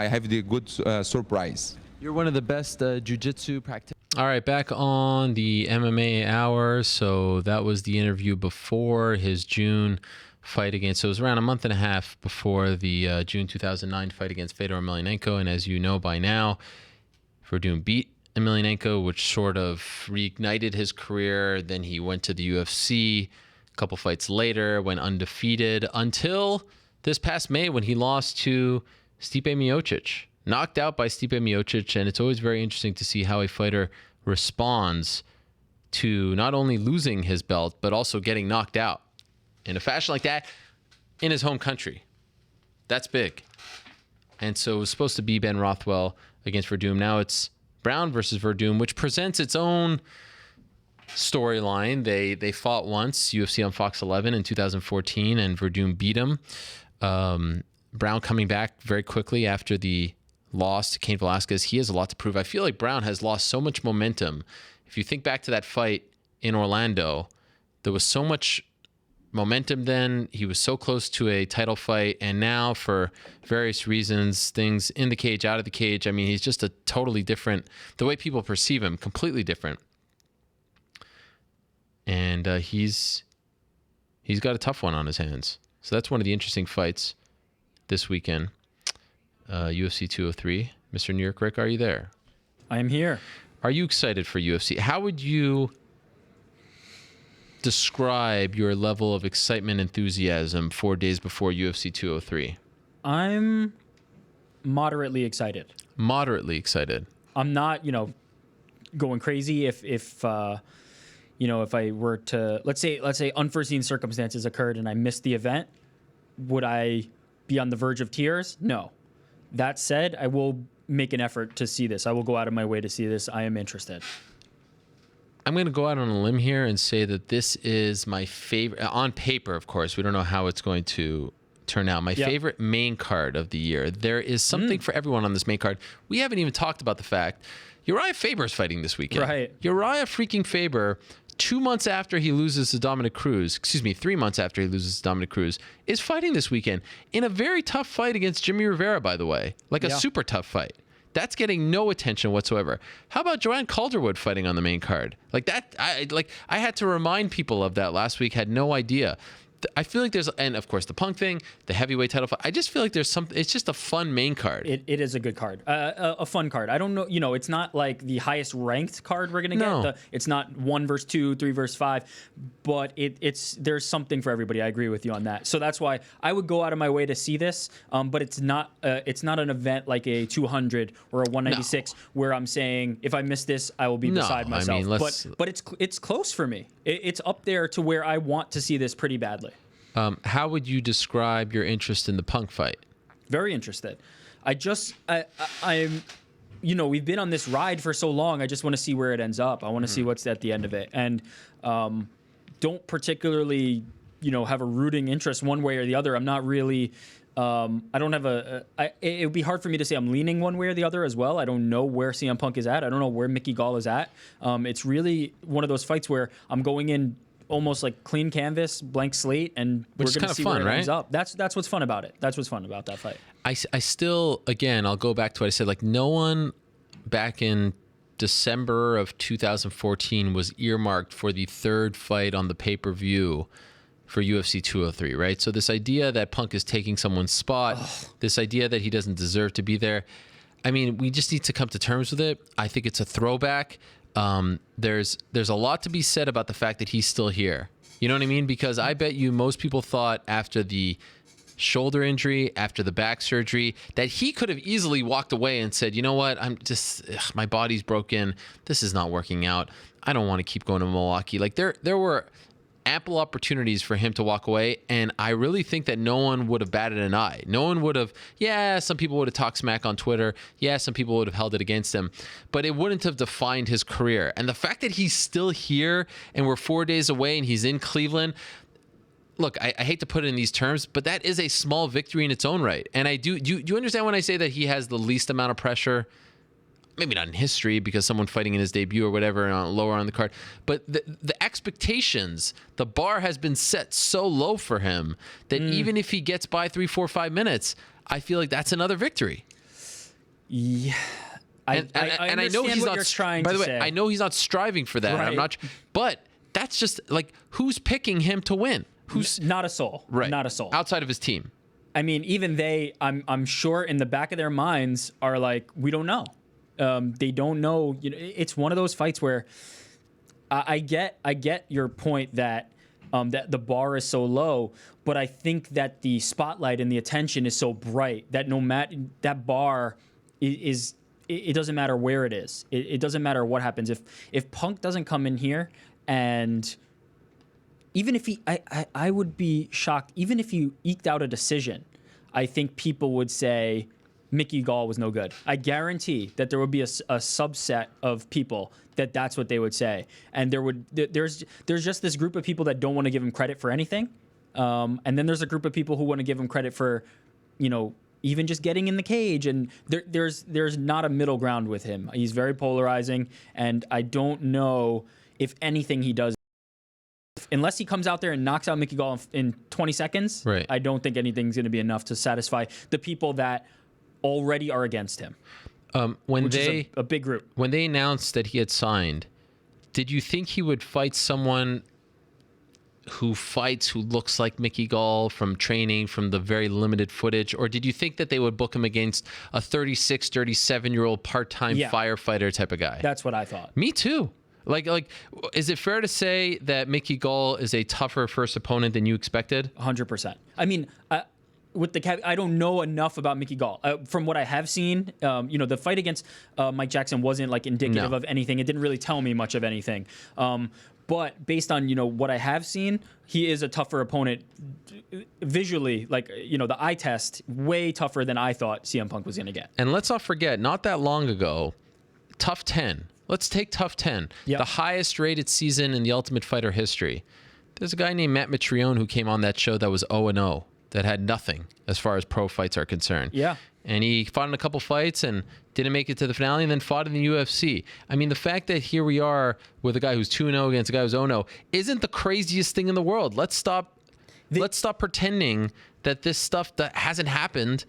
have the good surprise. You're one of the best jiu-jitsu practitioners. All right, back on the MMA Hour. So that was the interview before his June fight against, so it was around a month and a half before the June 2009 fight against Fedor Emelianenko, and as you know by now, Verdun beat Emelianenko, which sort of reignited his career. Then he went to the UFC a couple fights later, went undefeated until this past May when he lost to Stipe Miocic, knocked out by Stipe Miocic, and it's always very interesting to see how a fighter responds to not only losing his belt, but also getting knocked out in a fashion like that in his home country. That's big. And so it was supposed to be Ben Rothwell against Verdun. Now it's Brown versus Verdun, which presents its own storyline. They fought once, UFC on Fox 11 in 2014, and Verdun beat him. Brown coming back very quickly after the loss to Cain Velasquez. He has a lot to prove. I feel like Brown has lost so much momentum. If you think back to that fight in Orlando, there was so much momentum then. He was so close to a title fight, and now for various reasons, things in the cage, out of the cage, he's just a totally different, the way people perceive him, completely different. And he's got a tough one on his hands. So that's one of the interesting fights this weekend. UFC 203. Mr. New York Rick, are you there? I am here. Are you excited for UFC? How would you describe your level of excitement, enthusiasm 4 days before UFC 203? I'm moderately excited. Moderately excited. I'm not, going crazy. If I were to, let's say unforeseen circumstances occurred and I missed the event, would I be on the verge of tears? No. That said, I will make an effort to see this. I will go out of my way to see this. I am interested. I'm going to go out on a limb here and say that this is my favorite, on paper, of course. We don't know how it's going to turn out. My favorite main card of the year. There is something for everyone on this main card. We haven't even talked about the fact Uriah Faber is fighting this weekend. Right. Uriah freaking Faber, 2 months after he loses to Dominic Cruz, 3 months after he loses to Dominic Cruz, is fighting this weekend in a very tough fight against Jimmy Rivera, by the way. Like a super tough fight. That's getting no attention whatsoever. How about Joanne Calderwood fighting on the main card? Like that, I had to remind people of that last week, had no idea. I feel like there's, and of course the Punk thing, the heavyweight title fight. I just feel like there's something. It's just a fun main card. It is a good card, a fun card. I don't know, it's not like the highest ranked card we're gonna get. It's not 1 versus 2, 3 versus 5, but there's something for everybody. I agree with you on that. So that's why I would go out of my way to see this. But it's not an event like a 200 or a 196 where I'm saying if I miss this, I will be beside myself. I mean, but it's close for me. It's up there to where I want to see this pretty badly. How would you describe your interest in the Punk fight? Very interested. I'm, we've been on this ride for so long. I just want to see where it ends up. I want to see what's at the end of it, and don't particularly, have a rooting interest one way or the other. I'm not really. I don't have it would be hard for me to say I'm leaning one way or the other as well. I don't know where CM Punk is at. I don't know where Mickey Gall is at. It's really one of those fights where I'm going in almost like clean canvas, blank slate, and we're going to see where it ends up. That's what's fun about it. That's what's fun about that fight. I still, again, I'll go back to what I said. Like, no one back in December of 2014 was earmarked for the third fight on the pay-per-view for UFC 203, right? So this idea that Punk is taking someone's spot, this idea that he doesn't deserve to be there, I mean, we just need to come to terms with it. I think it's a throwback. There's a lot to be said about the fact that he's still here. You know what I mean? Because I bet you most people thought after the shoulder injury, after the back surgery, that he could have easily walked away and said, you know what, my body's broken. This is not working out. I don't want to keep going to Milwaukee. Like there were ample opportunities for him to walk away, and I really think that no one would have batted an eye. No one would have, some people would have talked smack on Twitter. Some people would have held it against him, but it wouldn't have defined his career. And the fact that he's still here and we're 4 days away and he's in Cleveland, look, I hate to put it in these terms, but that is a small victory in its own right. And do you understand when I say that he has the least amount of pressure? Maybe not in history because someone fighting in his debut or whatever lower on the card, but the expectations, the bar has been set so low for him that even if he gets by 3, 4, 5 minutes, I feel like that's another victory. Yeah. I know he's not trying. By the way, I know he's not striving for that. Right. I'm not, but that's just like, who's picking him to win? Who's not a soul, right? Not a soul outside of his team. I mean, even I'm sure in the back of their minds are like, we don't know. They don't know. It's one of those fights where I get your point that that the bar is so low, but I think that the spotlight and the attention is so bright that no matter that bar is it doesn't matter where it is. It doesn't matter what happens if Punk doesn't come in here, and even if I would be shocked even if you eked out a decision. I think people would say Mickey Gall was no good. I guarantee that there would be a subset of people that's what they would say, and there's just this group of people that don't want to give him credit for anything, and then there's a group of people who want to give him credit for, even just getting in the cage, and there's not a middle ground with him. He's very polarizing, and I don't know if anything he does. Unless he comes out there and knocks out Mickey Gall in 20 seconds, right. I don't think anything's going to be enough to satisfy the people that already are against him. Which is a big group. When they announced that he had signed, did you think he would fight someone who looks like Mickey Gall from training, from the very limited footage? Or did you think that they would book him against a 36, 37-year-old part-time firefighter type of guy? That's what I thought. Me too. Like, is it fair to say that Mickey Gall is a tougher first opponent than you expected? 100%. I mean, I don't know enough about Mickey Gall. From what I have seen, the fight against Mike Jackson wasn't like indicative of anything. It didn't really tell me much of anything. But based on what I have seen, he is a tougher opponent visually. Like the eye test, way tougher than I thought CM Punk was going to get. And let's not forget, not that long ago, Tough 10. Let's take Tough 10, the highest rated season in the Ultimate Fighter history. There's a guy named Matt Mitrione who came on that show that was 0-0, that had nothing as far as pro fights are concerned. Yeah. And he fought in a couple fights and didn't make it to the finale, and then fought in the UFC. I mean, the fact that here we are with a guy who's 2-0 against a guy who's 0-0 isn't the craziest thing in the world. Let's stop pretending that this stuff that hasn't happened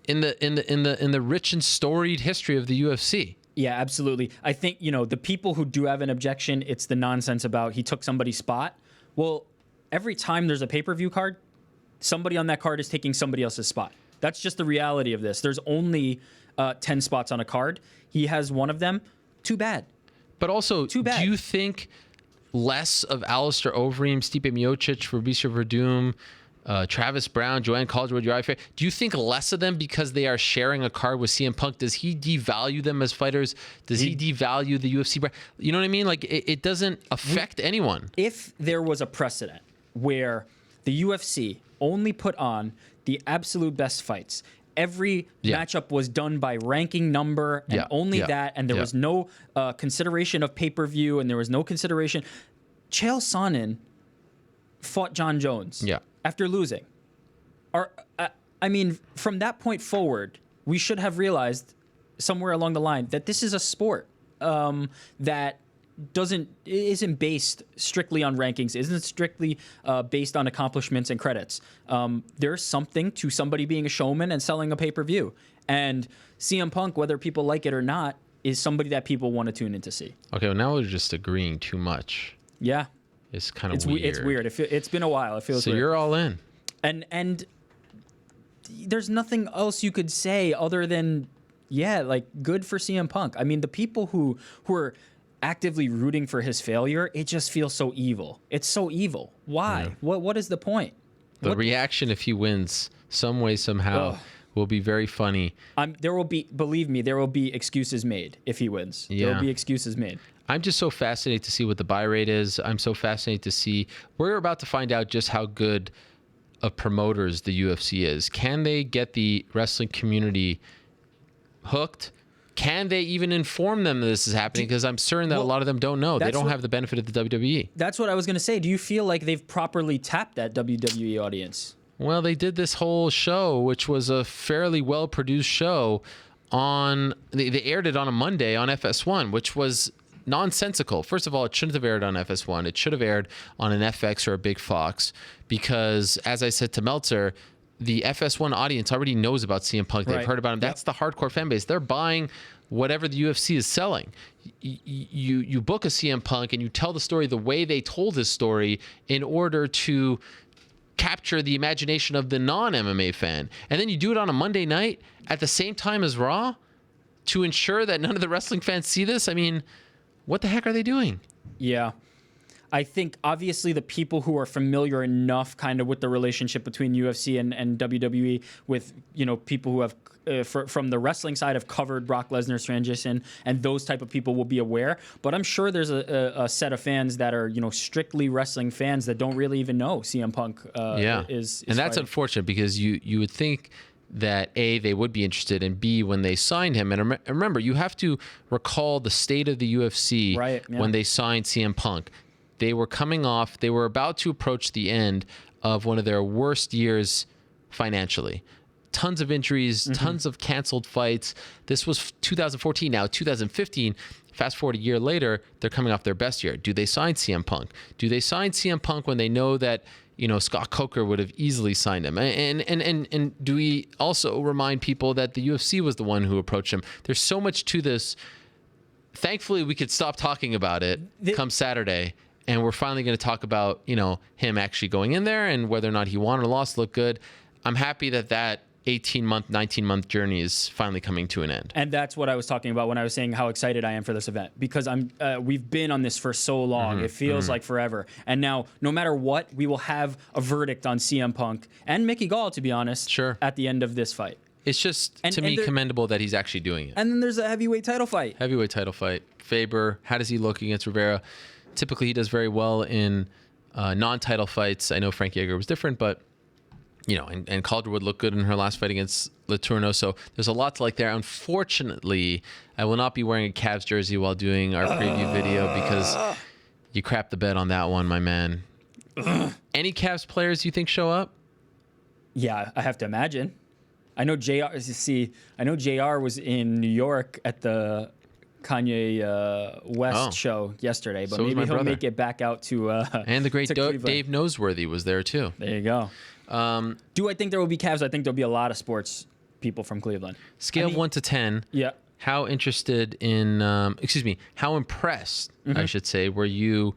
in the rich and storied history of the UFC. Yeah, absolutely. I think, the people who do have an objection, it's the nonsense about he took somebody's spot. Well, every time there's a pay-per-view card, somebody on that card is taking somebody else's spot. That's just the reality of this. There's only 10 spots on a card. He has one of them. Too bad. But also, do you think less of Alistair Overeem, Stipe Miocic, Fabricio Verdum, Travis Brown, Joanne Calderwood, Uriah Fair, do you think less of them because they are sharing a card with CM Punk? Does he devalue them as fighters? Does he devalue the UFC brand? You know what I mean? Like, it doesn't affect anyone. If there was a precedent where the UFC only put on the absolute best fights, every matchup was done by ranking number and only that, and there was no consideration of pay-per-view, and there was no consideration. Chael Sonnen fought John Jones after losing. I mean, from that point forward, we should have realized somewhere along the line that this is a sport that isn't based strictly on rankings, isn't strictly based on accomplishments and credits. There's something to somebody being a showman and selling a pay-per-view. And CM Punk, whether people like it or not, is somebody that people want to tune in to see. Okay, well, now we're just agreeing too much. Yeah. It's kind of weird. It's weird. It's been a while. It feels so weird. You're all in. And there's nothing else you could say other than, like, good for CM Punk. I mean, the people who are actively rooting for his failure, it just feels so evil. It's so evil. Why? What is the point? The reaction if he wins, some way, somehow, will be very funny. Believe me, there will be excuses made if he wins. There will be excuses made. I'm just so fascinated to see what the buy rate is. I'm so fascinated to see. We're about to find out just how good of promoters the UFC is. Can they get the wrestling community hooked? Can they even inform them that this is happening? Because I'm certain that a lot of them don't know. They don't have the benefit of the WWE. That's what I was going to say. Do you feel like they've properly tapped that WWE audience? Well, they did this whole show, which was a fairly well-produced show. They aired it on a Monday on FS1, which was nonsensical. First of all, it shouldn't have aired on FS1. It should have aired on an FX or a Big Fox because, as I said to Meltzer, the FS1 audience already knows about CM Punk. They've heard about him. That's the hardcore fan base. They're buying whatever the UFC is selling. You book a CM Punk and you tell the story the way they told this story in order to capture the imagination of the non-MMA fan. And then you do it on a Monday night at the same time as Raw to ensure that none of the wrestling fans see this. I mean, what the heck are they doing? Yeah. I think obviously the people who are familiar enough kind of with the relationship between UFC and WWE with, people who have from the wrestling side have covered Brock Lesnar's transition, and those type of people will be aware. But I'm sure there's a set of fans that are, strictly wrestling fans that don't really even know CM Punk is and that's fighting. Unfortunate because you would think that A, they would be interested, and B, when they signed him. And remember, you have to recall the state of the UFC when they signed CM Punk. They were they were about to approach the end of one of their worst years financially. Tons of injuries, tons of canceled fights. This was 2014. Now, 2015, fast forward a year later, they're coming off their best year. Do they sign CM Punk? Do they sign CM Punk when they know that, Scott Coker would have easily signed him? And do we also remind people that the UFC was the one who approached him? There's so much to this. Thankfully, we could stop talking about it come Saturday. And we're finally going to talk about, him actually going in there and whether or not he won or lost looked good. I'm happy that 18-month, 19-month journey is finally coming to an end. And that's what I was talking about when I was saying how excited I am for this event, because we've been on this for so long. It feels like forever. And now, no matter what, we will have a verdict on CM Punk and Mickey Gall, to be honest, at the end of this fight. It's just, to me, commendable that he's actually doing it. And then there's a heavyweight title fight. Faber, how does he look against Rivera? Typically, he does very well in non-title fights. I know Frank Yeager was different, but, and Calderwood looked good in her last fight against Letourneau. So there's a lot to like there. Unfortunately, I will not be wearing a Cavs jersey while doing our preview video because you crapped the bed on that one, my man. Any Cavs players you think show up? Yeah, I have to imagine. I know JR was in New York at the Kanye West show yesterday, but maybe he'll make it back out to and the great Dave Noseworthy was there too. There you go. Do I think there will be Cavs? I think there'll be a lot of sports people from Cleveland. Scale of 1 to 10. Yeah. How interested in? How impressed? I should say, were you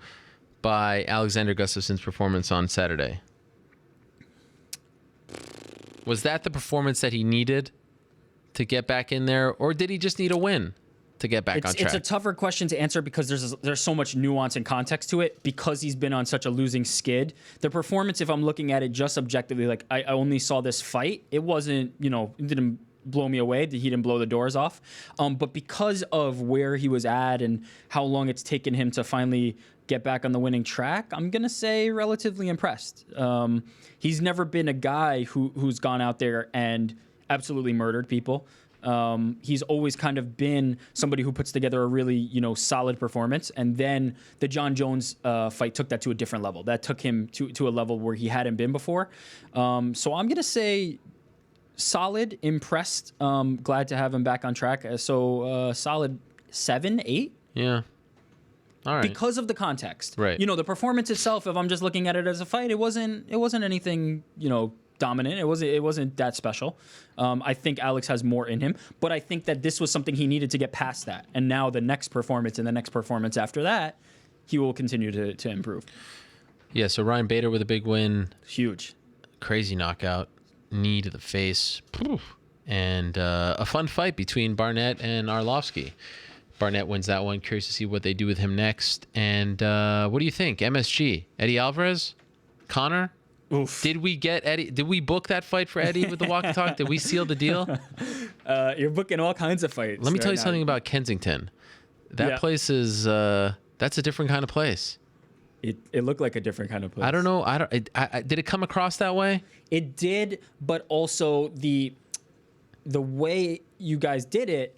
by Alexander Gustafsson's performance on Saturday? Was that the performance that he needed to get back in there, or did he just need a win to get back on track? It's a tougher question to answer because there's so much nuance and context to it because he's been on such a losing skid. The performance, if I'm looking at it just objectively, like I only saw this fight, it wasn't, it didn't blow me away. He didn't blow the doors off. But because of where he was at and how long it's taken him to finally get back on the winning track, I'm going to say relatively impressed. He's never been a guy who's gone out there and absolutely murdered people. He's always kind of been somebody who puts together a really, solid performance. And then the John Jones fight took that to a different level. That took him to a level where he hadn't been before. So I'm going to say solid, impressed, glad to have him back on track. So solid 7, 8. Yeah. All right. Because of the context. Right. The performance itself, if I'm just looking at it as a fight, it wasn't anything, dominant. It wasn't that special. I think Alex has more in him, but I think that this was something he needed to get past that. And now the next performance and the next performance after that, he will continue to improve. Yeah, so Ryan Bader with a big win. Huge. Crazy knockout. Knee to the face. And a fun fight between Barnett and Arlovsky. Barnett wins that one. Curious to see what they do with him next. And what do you think? MSG. Eddie Alvarez? Connor? Oof. Did we get Eddie? Did we book that fight for Eddie with the walk and talk? Did we seal the deal? You're booking all kinds of fights. Let me tell you something about Kensington. That place is that's a different kind of place. It looked like a different kind of place. I don't know. Did it come across that way? It did, but also the way you guys did it,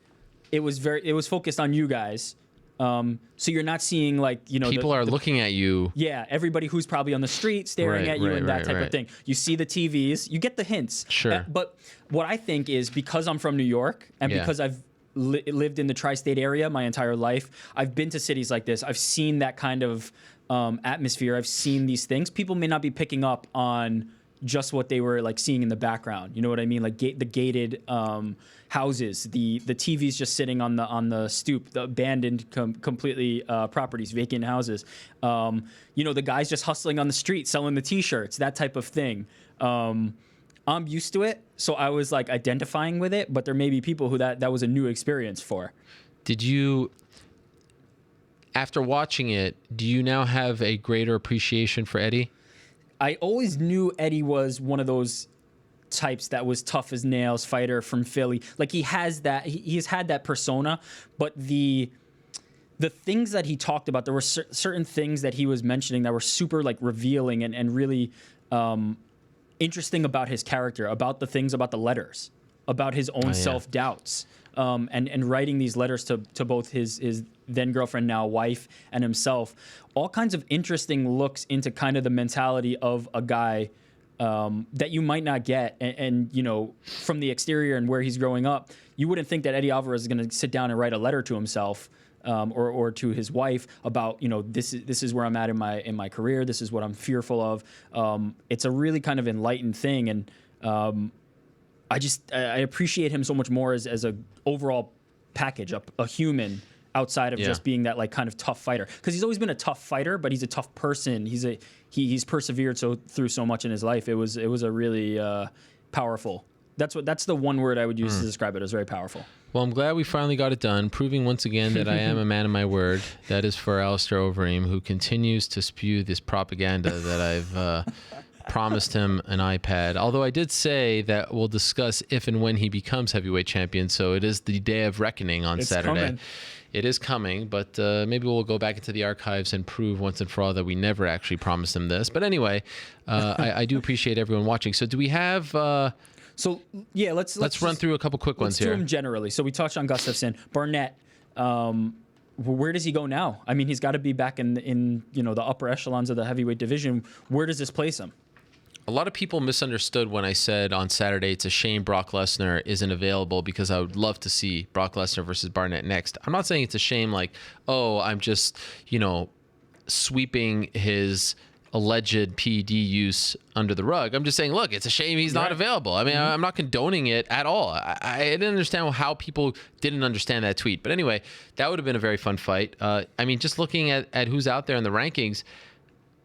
it was focused on you guys. So you're not seeing people are looking at you. Yeah, everybody who's probably on the street staring at you and that type of thing. You see the TVs, you get the hints. Sure. But what I think is because I'm from New York and because I've lived in the tri-state area my entire life, I've been to cities like this. I've seen that kind of atmosphere. I've seen these things. People may not be picking up on just what they were seeing in the background. You know what I mean? Like the gated houses, the TVs just sitting on the stoop, the abandoned completely properties, vacant houses. The guys just hustling on the street selling the T-shirts, that type of thing. I'm used to it, so I was identifying with it. But there may be people who that was a new experience for. Did you? After watching it, do you now have a greater appreciation for Eddie? I always knew Eddie was one of those types that was tough as nails fighter from Philly. He has that. He's had that persona, but the things that he talked about, there were certain things that he was mentioning that were super revealing and really interesting about his character, about the things about the letters, about his own self-doubts. And writing these letters to both his then girlfriend, now wife, and himself, all kinds of interesting looks into kind of the mentality of a guy that you might not get. And from the exterior and where he's growing up, you wouldn't think that Eddie Alvarez is going to sit down and write a letter to himself or to his wife about, this is where I'm at in my career. This is what I'm fearful of. It's a really kind of enlightened thing. And I appreciate him so much more as a overall package, a human outside of just being that kind of tough fighter. Because he's always been a tough fighter, but he's a tough person. He's persevered through so much in his life. It was a really powerful. That's the one word I would use to describe it. It was very powerful. Well, I'm glad we finally got it done, proving once again that I am a man of my word. That is for Alistair Overeem, who continues to spew this propaganda that I've promised him an iPad. Although I did say that we'll discuss if and when he becomes heavyweight champion. So it is the day of reckoning on Saturday. Coming. It is coming, but maybe we'll go back into the archives and prove once and for all that we never actually promised him this. But anyway, I do appreciate everyone watching. So do we have... let's run through a couple quick ones here. Let's do them generally. So we touched on Gustafsson. Barnett, where does he go now? I mean, he's got to be back in the upper echelons of the heavyweight division. Where does this place him? A lot of people misunderstood when I said on Saturday it's a shame Brock Lesnar isn't available because I would love to see Brock Lesnar versus Barnett next. I'm not saying it's a shame I'm just, sweeping his alleged PED use under the rug. I'm just saying, look, it's a shame he's not available. I mean, I'm not condoning it at all. I didn't understand how people didn't understand that tweet. But anyway, that would have been a very fun fight. Just looking at who's out there in the rankings,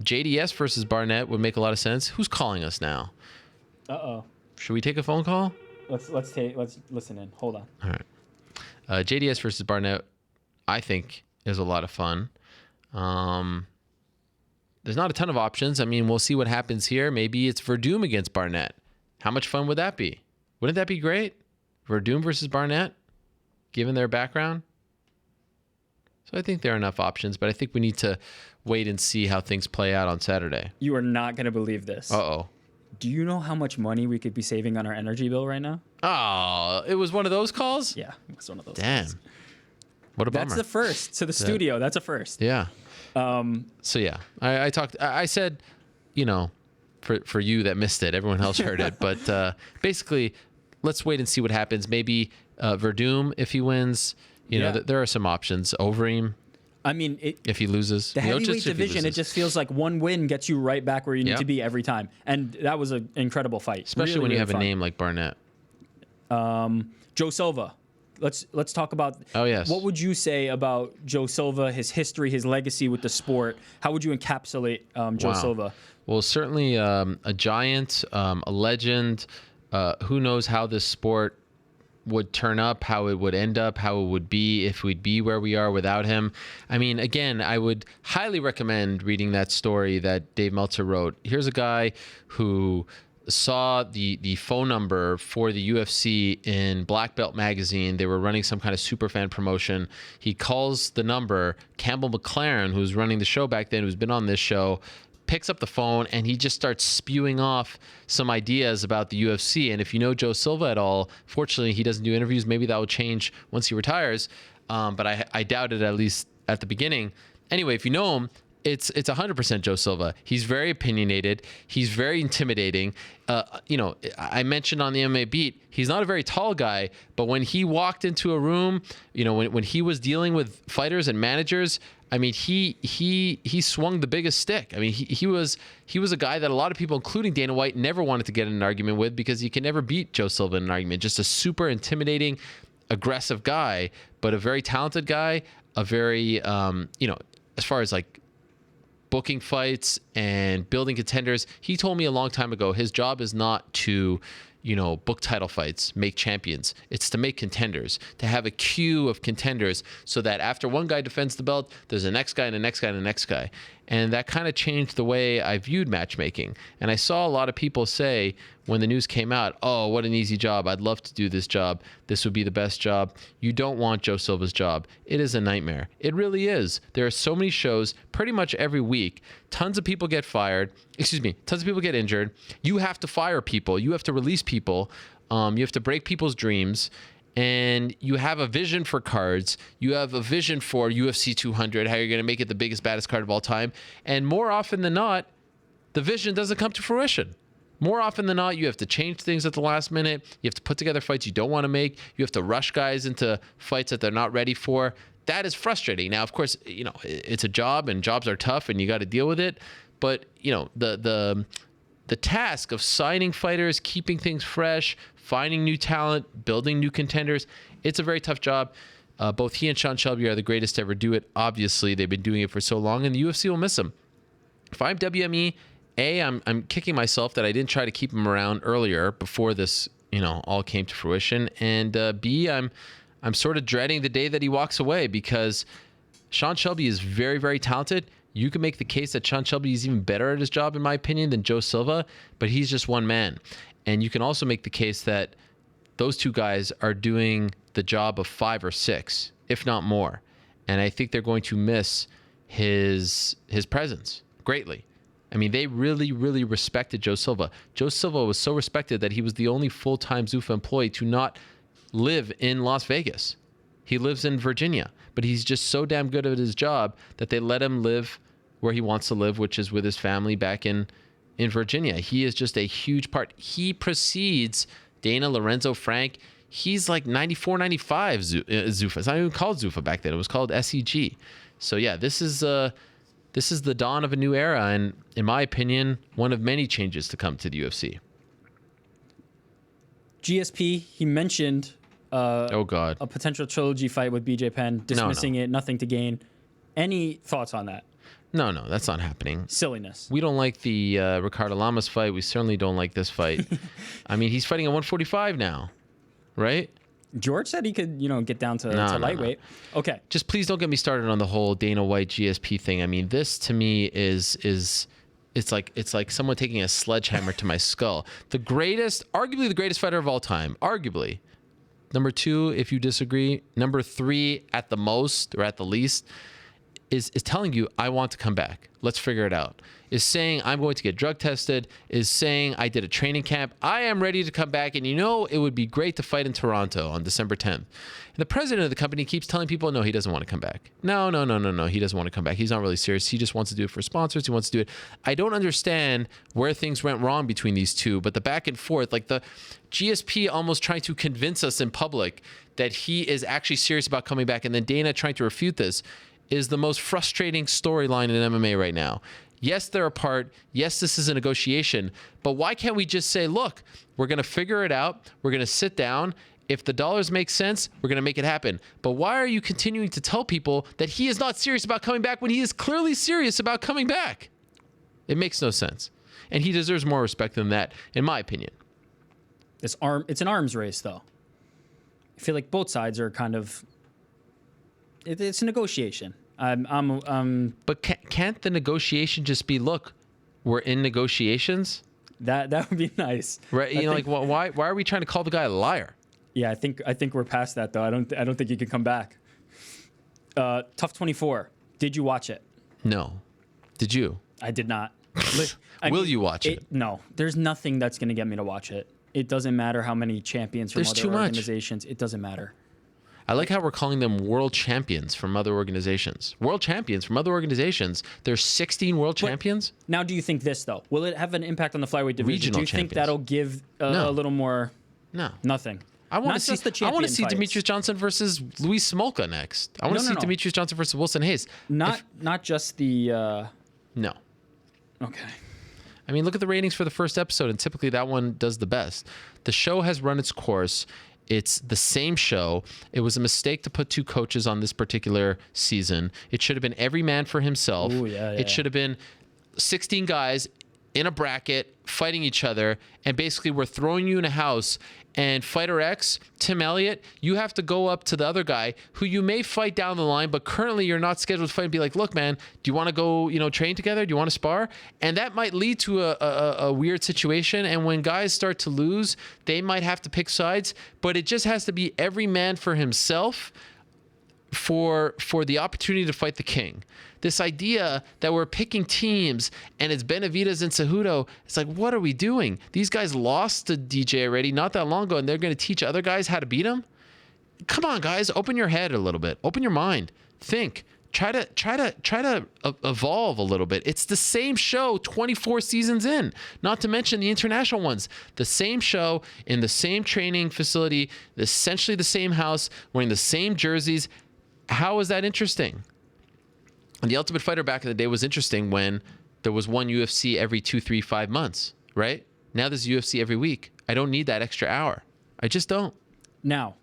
JDS versus Barnett would make a lot of sense. Who's calling us now? Should we take a phone call? Let's listen in. Hold on. All right. JDS versus Barnett, I think, is a lot of fun. There's not a ton of options. I mean, we'll see what happens here. Maybe it's Verdum against Barnett. How much fun would that be? Wouldn't that be great? Verdum versus Barnett, given their background. So I think there are enough options, but I think we need to wait and see how things play out on Saturday. You are not going to believe this. Uh-oh. Do you know how much money we could be saving on our energy bill right now? Oh, it was one of those calls? Yeah, it was one of those Damn. calls. What a bummer. That's the first to the studio. That's a first. Yeah. So yeah, I said, you know, for you that missed it, everyone else heard it, but basically, let's wait and see what happens. Maybe Verdum, if he wins, you know, there are some options. Overeem. I mean, if he loses, the heavyweight division, it just feels like one win gets you right back where you need to be every time, and that was an incredible fight, especially really, when you have fun. a name like Barnett. Joe Silva. Let's talk about. Oh yes. What would you say about Joe Silva, his history, his legacy with the sport? How would you encapsulate Joe Silva? Well, certainly a giant, a legend. Who knows how this sport would turn up, how it would end up, how it would be if we'd be where we are without him. I mean, again, I would highly recommend reading that story that Dave Meltzer wrote. Here's a guy who saw the phone number for the UFC in Black Belt magazine. They were running some kind of superfan promotion. He calls the number. Campbell McLaren, who's running the show back then, who's been on this show, picks up the phone and he just starts spewing off some ideas about the UFC. And if you know Joe Silva at all, fortunately he doesn't do interviews. Maybe that will change once he retires. But I doubt it, at least at the beginning. Anyway, if you know him, it's 100% Joe Silva. He's very opinionated. He's very intimidating. You know, I mentioned on the MMA Beat, he's not a very tall guy, but when he walked into a room, you know, when he was dealing with fighters and managers, I mean, he swung the biggest stick. I mean, he was a guy that a lot of people, including Dana White, never wanted to get in an argument with because you can never beat Joe Silva in an argument. Just a super intimidating, aggressive guy, but a very talented guy. A very, you know, as far as like booking fights and building contenders, he told me a long time ago his job is not to, you know, book title fights, make champions. It's to make contenders, to have a queue of contenders so that after one guy defends the belt, there's the next guy and the next guy and the next guy. And that kind of changed the way I viewed matchmaking. And I saw a lot of people say when the news came out, oh, what an easy job. I'd love to do this job. This would be the best job. You don't want Joe Silva's job. It is a nightmare. It really is. There are so many shows pretty much every week. Tons of people get fired. Tons of people get injured. You have to fire people. You have to release people. You have to break people's dreams. And you have a vision for cards. You have a vision for UFC 200, how you're going to make it the biggest, baddest card of all time. And more often than not, the vision doesn't come to fruition. More often than not, you have to change things at the last minute. You have to put together fights you don't want to make. You have to rush guys into fights that they're not ready for. That is frustrating. Now, of course, you know, it's a job and jobs are tough and you got to deal with it. But, you know, the task of signing fighters, keeping things fresh, finding new talent, building new contenders, it's a very tough job. Both he and Sean Shelby are the greatest to ever do it. Obviously, they've been doing it for so long, and the UFC will miss him. If I'm WME, I'm kicking myself that I didn't try to keep him around earlier before this, you know, all came to fruition. And B, I'm sort of dreading the day that he walks away because Sean Shelby is very, very talented. You can make the case that Sean Shelby is even better at his job, in my opinion, than Joe Silva, but he's just one man. And you can also make the case that those two guys are doing the job of 5 or 6, if not more. And I think they're going to miss his presence greatly. I mean, they really, really respected Joe Silva. Joe Silva was so respected that he was the only full-time Zuffa employee to not live in Las Vegas. He lives in Virginia, but he's just so damn good at his job that they let him live where he wants to live, which is with his family back in Virginia. He is just a huge part. He precedes Dana, Lorenzo, Frank. He's like 94, 95 Zuffa. It's not even called Zuffa back then. It was called SEG. So yeah, this is the dawn of a new era, and in my opinion, one of many changes to come to the UFC. GSP, he mentioned oh God, a potential trilogy fight with BJ Penn, dismissing it, nothing to gain. Any thoughts on that? No, that's not happening. Silliness. We don't like the Ricardo Lamas fight. We certainly don't like this fight. I mean, he's fighting at 145 now, right? George said he could, get down to lightweight. No. Okay. Just please don't get me started on the whole Dana White GSP thing. I mean, this to me is it's like someone taking a sledgehammer to my skull. Arguably the greatest fighter of all time. Arguably. Number 2, if you disagree. Number 3 at the most or at the least is telling you, I want to come back. Let's figure it out. Is saying I'm going to get drug tested. Is saying I did a training camp. I am ready to come back. And it would be great to fight in Toronto on December 10th. And the president of the company keeps telling people, no, he doesn't want to come back. No. He doesn't want to come back. He's not really serious. He just wants to do it for sponsors. He wants to do it. I don't understand where things went wrong between these two, but the back and forth, like the GSP almost trying to convince us in public that he is actually serious about coming back. And then Dana trying to refute this is the most frustrating storyline in MMA right now. Yes, they're apart. Yes, this is a negotiation. But why can't we just say, look, we're going to figure it out. We're going to sit down. If the dollars make sense, we're going to make it happen. But why are you continuing to tell people that he is not serious about coming back when he is clearly serious about coming back? It makes no sense. And he deserves more respect than that, in my opinion. It's an arms race, though. I feel like both sides are kind of... It's a negotiation. But can't the negotiation just be, look, we're in negotiations? That would be nice, right? Why are we trying to call the guy a liar? Yeah, I think we're past that though. I don't think he can come back. Tough 24. Did you watch it? No. Did you? I did not. Will you watch it? No. There's nothing that's going to get me to watch it. It doesn't matter how many champions from other organizations. It doesn't matter. I like how we're calling them world champions from other organizations. World champions from other organizations. There's 16 world champions. Now, do you think this, though? Will it have an impact on the flyweight division? Regional do you think that'll give a little more? No. Nothing. I want to see Demetrius Johnson versus Luis Smolka next. I want to see Demetrius Johnson versus Wilson Hayes. Not just the... No. Okay. I mean, look at the ratings for the first episode, and typically that one does the best. The show has run its course. It's the same show. It was a mistake to put 2 coaches on this particular season. It should have been every man for himself. Ooh, yeah. It should have been 16 guys in a bracket fighting each other, and basically we're throwing you in a house, and fighter X, Tim Elliott, you have to go up to the other guy who you may fight down the line, but currently you're not scheduled to fight, and be like, look, man, do you want to go, train together? Do you want to spar? And that might lead to a weird situation, and when guys start to lose, they might have to pick sides, but it just has to be every man for himself for the opportunity to fight the king. This idea that we're picking teams and it's Benavidez and Cejudo, it's like, what are we doing? These guys lost to DJ already not that long ago, and they're going to teach other guys how to beat them? Come on, guys, open your head a little bit. Open your mind. Think. Try to evolve a little bit. It's the same show 24 seasons in, not to mention the international ones. The same show in the same training facility, essentially the same house, wearing the same jerseys. How is that interesting? And the Ultimate Fighter back in the day was interesting when there was one UFC every 2, 3, 5 months, right? Now there's UFC every week. I don't need that extra hour. I just don't. Now,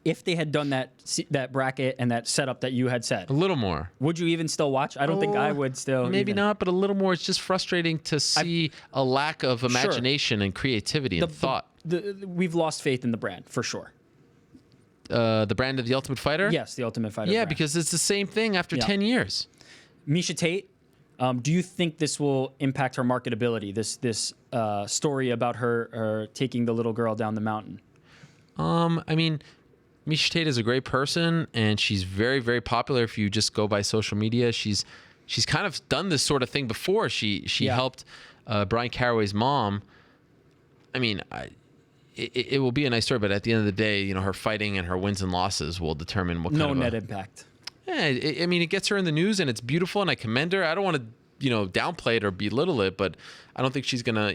if they had done that bracket and that setup that you had said, a little more, would you even still watch? I don't think I would still. Maybe not, but a little more. It's just frustrating to see a lack of imagination and creativity and thought. We've lost faith in the brand for sure. The brand of the Ultimate Fighter? Yes, the Ultimate Fighter. Yeah, brand. Because it's the same thing after 10 years. Misha Tate, do you think this will impact her marketability? This story about her taking the little girl down the mountain. I mean, Misha Tate is a great person, and she's very, very popular. If you just go by social media, she's kind of done this sort of thing before. She helped Brian Caraway's mom. I mean, it will be a nice story, but at the end of the day, her fighting and her wins and losses will determine what kind of net impact. Yeah, I mean, it gets her in the news, and it's beautiful, and I commend her. I don't want to, downplay it or belittle it, but I don't think she's gonna,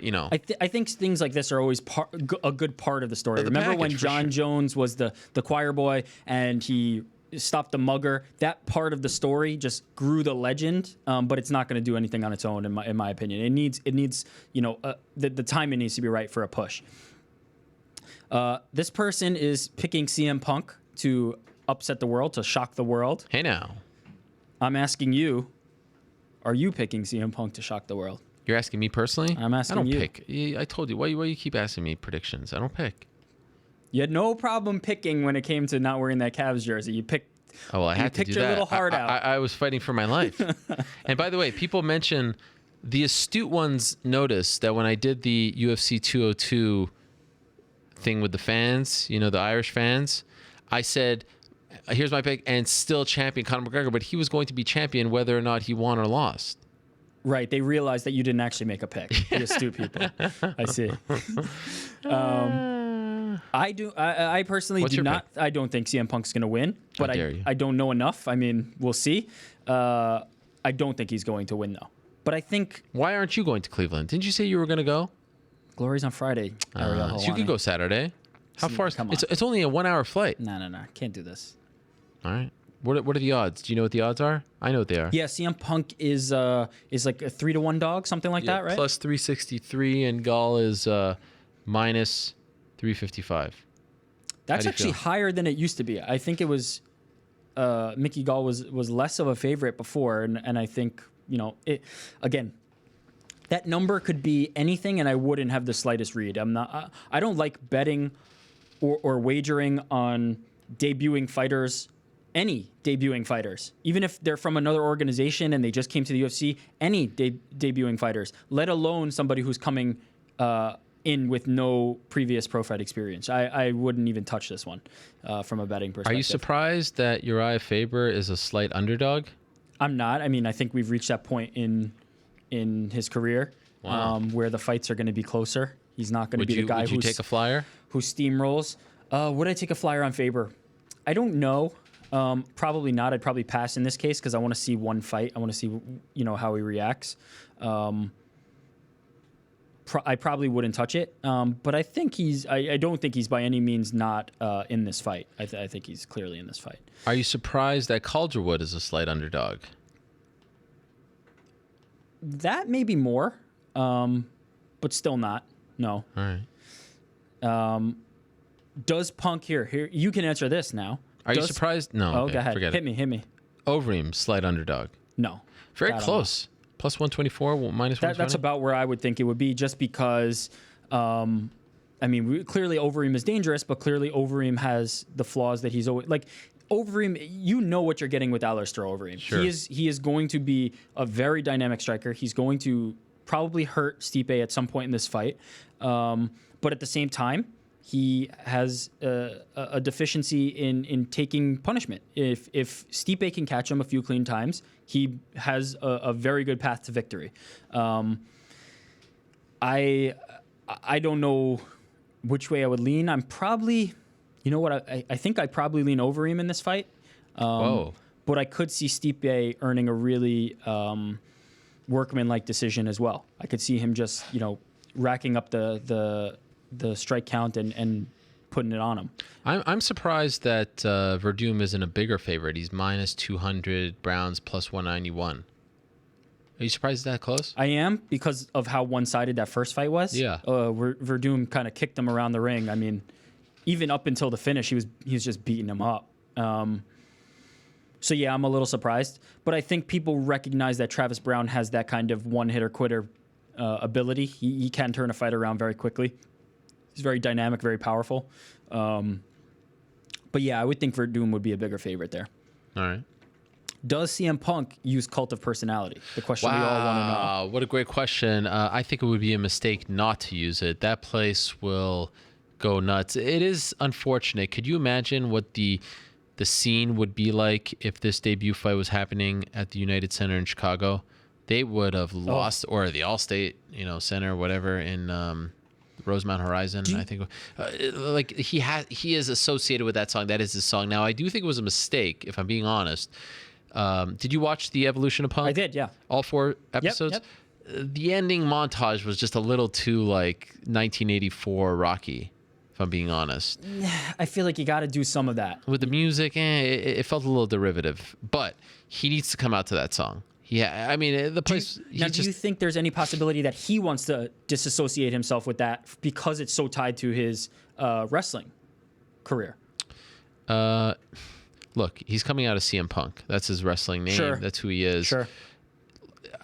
I think things like this are always a good part of the story. Remember when John Jones was the choir boy and he stopped the mugger? That part of the story just grew the legend, but it's not going to do anything on its own, in my opinion. It needs, the timing needs to be right for a push. This person is picking CM Punk to upset the world, to shock the world. Hey now. I'm asking you, Are you picking CM Punk to shock the world? You're asking me personally? I'm asking you. I don't pick. I told you. Why you keep asking me predictions? I don't pick. You had no problem picking when it came to not wearing that Cavs jersey. You picked. Oh, well, I had to do that. Your little heart out. I was fighting for my life. And by the way, people mention the astute ones noticed that when I did the UFC 202 thing with the fans, the Irish fans, I said, here's my pick, and still champion Conor McGregor, but he was going to be champion whether or not he won or lost. Right. They realized that you didn't actually make a pick. The astute people. I see. I personally do not. Pick? I don't think CM Punk's going to win, but I don't know enough. I mean, we'll see. I don't think he's going to win, though. But I think. Why aren't you going to Cleveland? Didn't you say you were going to go? Glory's on Friday. So you could go Saturday. How far? It's only a 1 hour flight. No. Can't do this. All right. What are the odds? Do you know what the odds are? I know what they are. Yeah, CM Punk is like a 3-1 dog, something like that, right? Plus 363, and Gall is minus 355. That's actually higher than it used to be. I think it was Mickey Gall was less of a favorite before, and I think again, that number could be anything, and I wouldn't have the slightest read. I don't like betting or wagering on debuting fighters. Any debuting fighters, even if they're from another organization and they just came to the UFC, any debuting fighters, let alone somebody who's coming in with no previous pro fight experience. I wouldn't even touch this one from a betting perspective. Are you surprised that Uriah Faber is a slight underdog? I'm not. I mean, I think we've reached that point in his career where the fights are going to be closer. He's not going to be the guy who take a flyer? Who steamrolls. Would I take a flyer on Faber? I don't know. Probably not. I'd probably pass in this case because I want to see one fight. I want to see, how he reacts. I probably wouldn't touch it. But I think I don't think he's by any means not in this fight. I think he's clearly in this fight. Are you surprised that Calderwood is a slight underdog? That may be more, but still not. No. All right. Does Punk here? You can answer this now. Are you surprised? No. Oh, go ahead. Forget Hit me. Overeem, slight underdog. No. Very close. Plus 124, minus 120. That's about where I would think it would be, just because, clearly Overeem is dangerous, but clearly Overeem has the flaws that he's always like. Overeem, you know what you're getting with Alistair Overeem. Sure. He is going to be a very dynamic striker. He's going to probably hurt Stipe at some point in this fight, but at the same time, he has a deficiency in taking punishment. If Stipe can catch him a few clean times, he has a very good path to victory. I don't know which way I would lean. I'm probably, I think I probably lean Overeem in this fight. But I could see Stipe earning a really workman-like decision as well. I could see him just, racking up the strike count and putting it on him. I'm surprised that Verdum isn't a bigger favorite. He's minus 200, Brown's plus 191. Are you surprised that close? I am, because of how one-sided that first fight was. Yeah. Verdum kind of kicked him around the ring. I mean, even up until the finish, he was just beating him up. So yeah, I'm a little surprised, but I think people recognize that Travis Brown has that kind of one-hitter quitter ability. He can turn a fight around very quickly. He's very dynamic, very powerful. But yeah, I would think Verdum would be a bigger favorite there. All right. Does CM Punk use Cult of Personality? The question we all want to know. Wow, what a great question. I think it would be a mistake not to use it. That place will go nuts. It is unfortunate. Could you imagine what the scene would be like if this debut fight was happening at the United Center in Chicago? They would have lost, or the Allstate, Center, whatever, in Rosemount Horizon. I think he is associated with that song. That is his song. Now, I do think it was a mistake, if I'm being honest. Did you watch The Evolution of Punk? I did, yeah. All 4 episodes? Yep. The ending montage was just a little too 1984 Rocky, if I'm being honest. I feel like you got to do some of that. With the music, it felt a little derivative. But he needs to come out to that song. Yeah, I mean, the place... Do you think there's any possibility that he wants to disassociate himself with that because it's so tied to his wrestling career? Look, he's coming out of CM Punk. That's his wrestling name. Sure. That's who he is. Sure.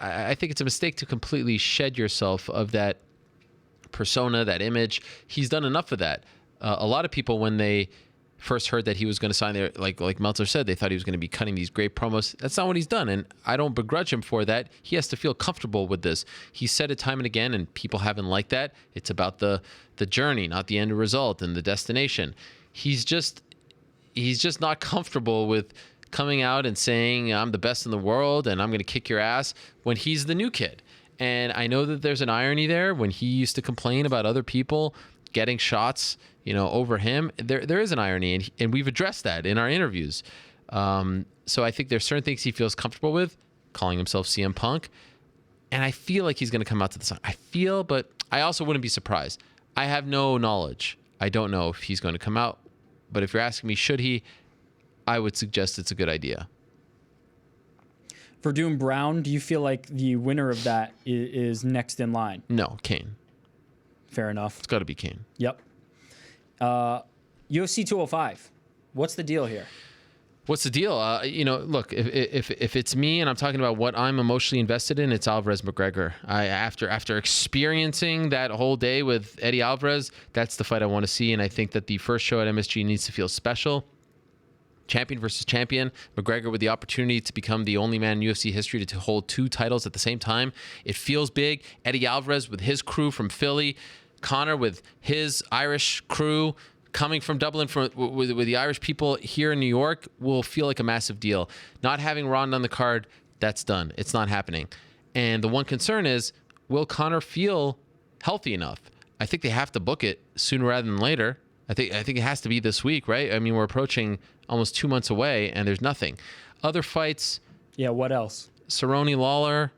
I think it's a mistake to completely shed yourself of that persona, that image. He's done enough of that. A lot of people, when they first heard that he was going to sign there, like Meltzer said, they thought he was going to be cutting these great promos. That's not what he's done, and I don't begrudge him for that. He has to feel comfortable with this. He said it time and again, and people haven't liked that. It's about the journey, not the end result and the destination. He's just not comfortable with coming out and saying, I'm the best in the world and I'm going to kick your ass, when he's the new kid. And I know that there's an irony there. When he used to complain about other people getting shots, over him, there is an irony, and we've addressed that in our interviews. So I think there's certain things he feels comfortable with, calling himself CM Punk, and I feel like he's going to come out to the sun. But I also wouldn't be surprised. I have no knowledge. I don't know if he's going to come out, but if you're asking me, should he, I would suggest it's a good idea. For Doom Brown, do you feel like the winner of that is next in line? No, Cain. Fair enough. It's got to be Cain. Yep. UFC 205. What's the deal here? What's the deal? Look, if it's me and I'm talking about what I'm emotionally invested in, it's Alvarez McGregor. After experiencing that whole day with Eddie Alvarez, that's the fight I want to see, and I think that the first show at MSG needs to feel special. Champion versus champion. McGregor with the opportunity to become the only man in UFC history to hold 2 titles at the same time. It feels big. Eddie Alvarez with his crew from Philly. Conor with his Irish crew coming from Dublin with the Irish people here in New York will feel like a massive deal. Not having Ronda on the card, that's done. It's not happening. And the one concern is, will Conor feel healthy enough? I think they have to book it sooner rather than later. I think it has to be this week, right? I mean, we're approaching almost 2 months away, and there's nothing. Other fights. Yeah, what else? Cerrone Lawler,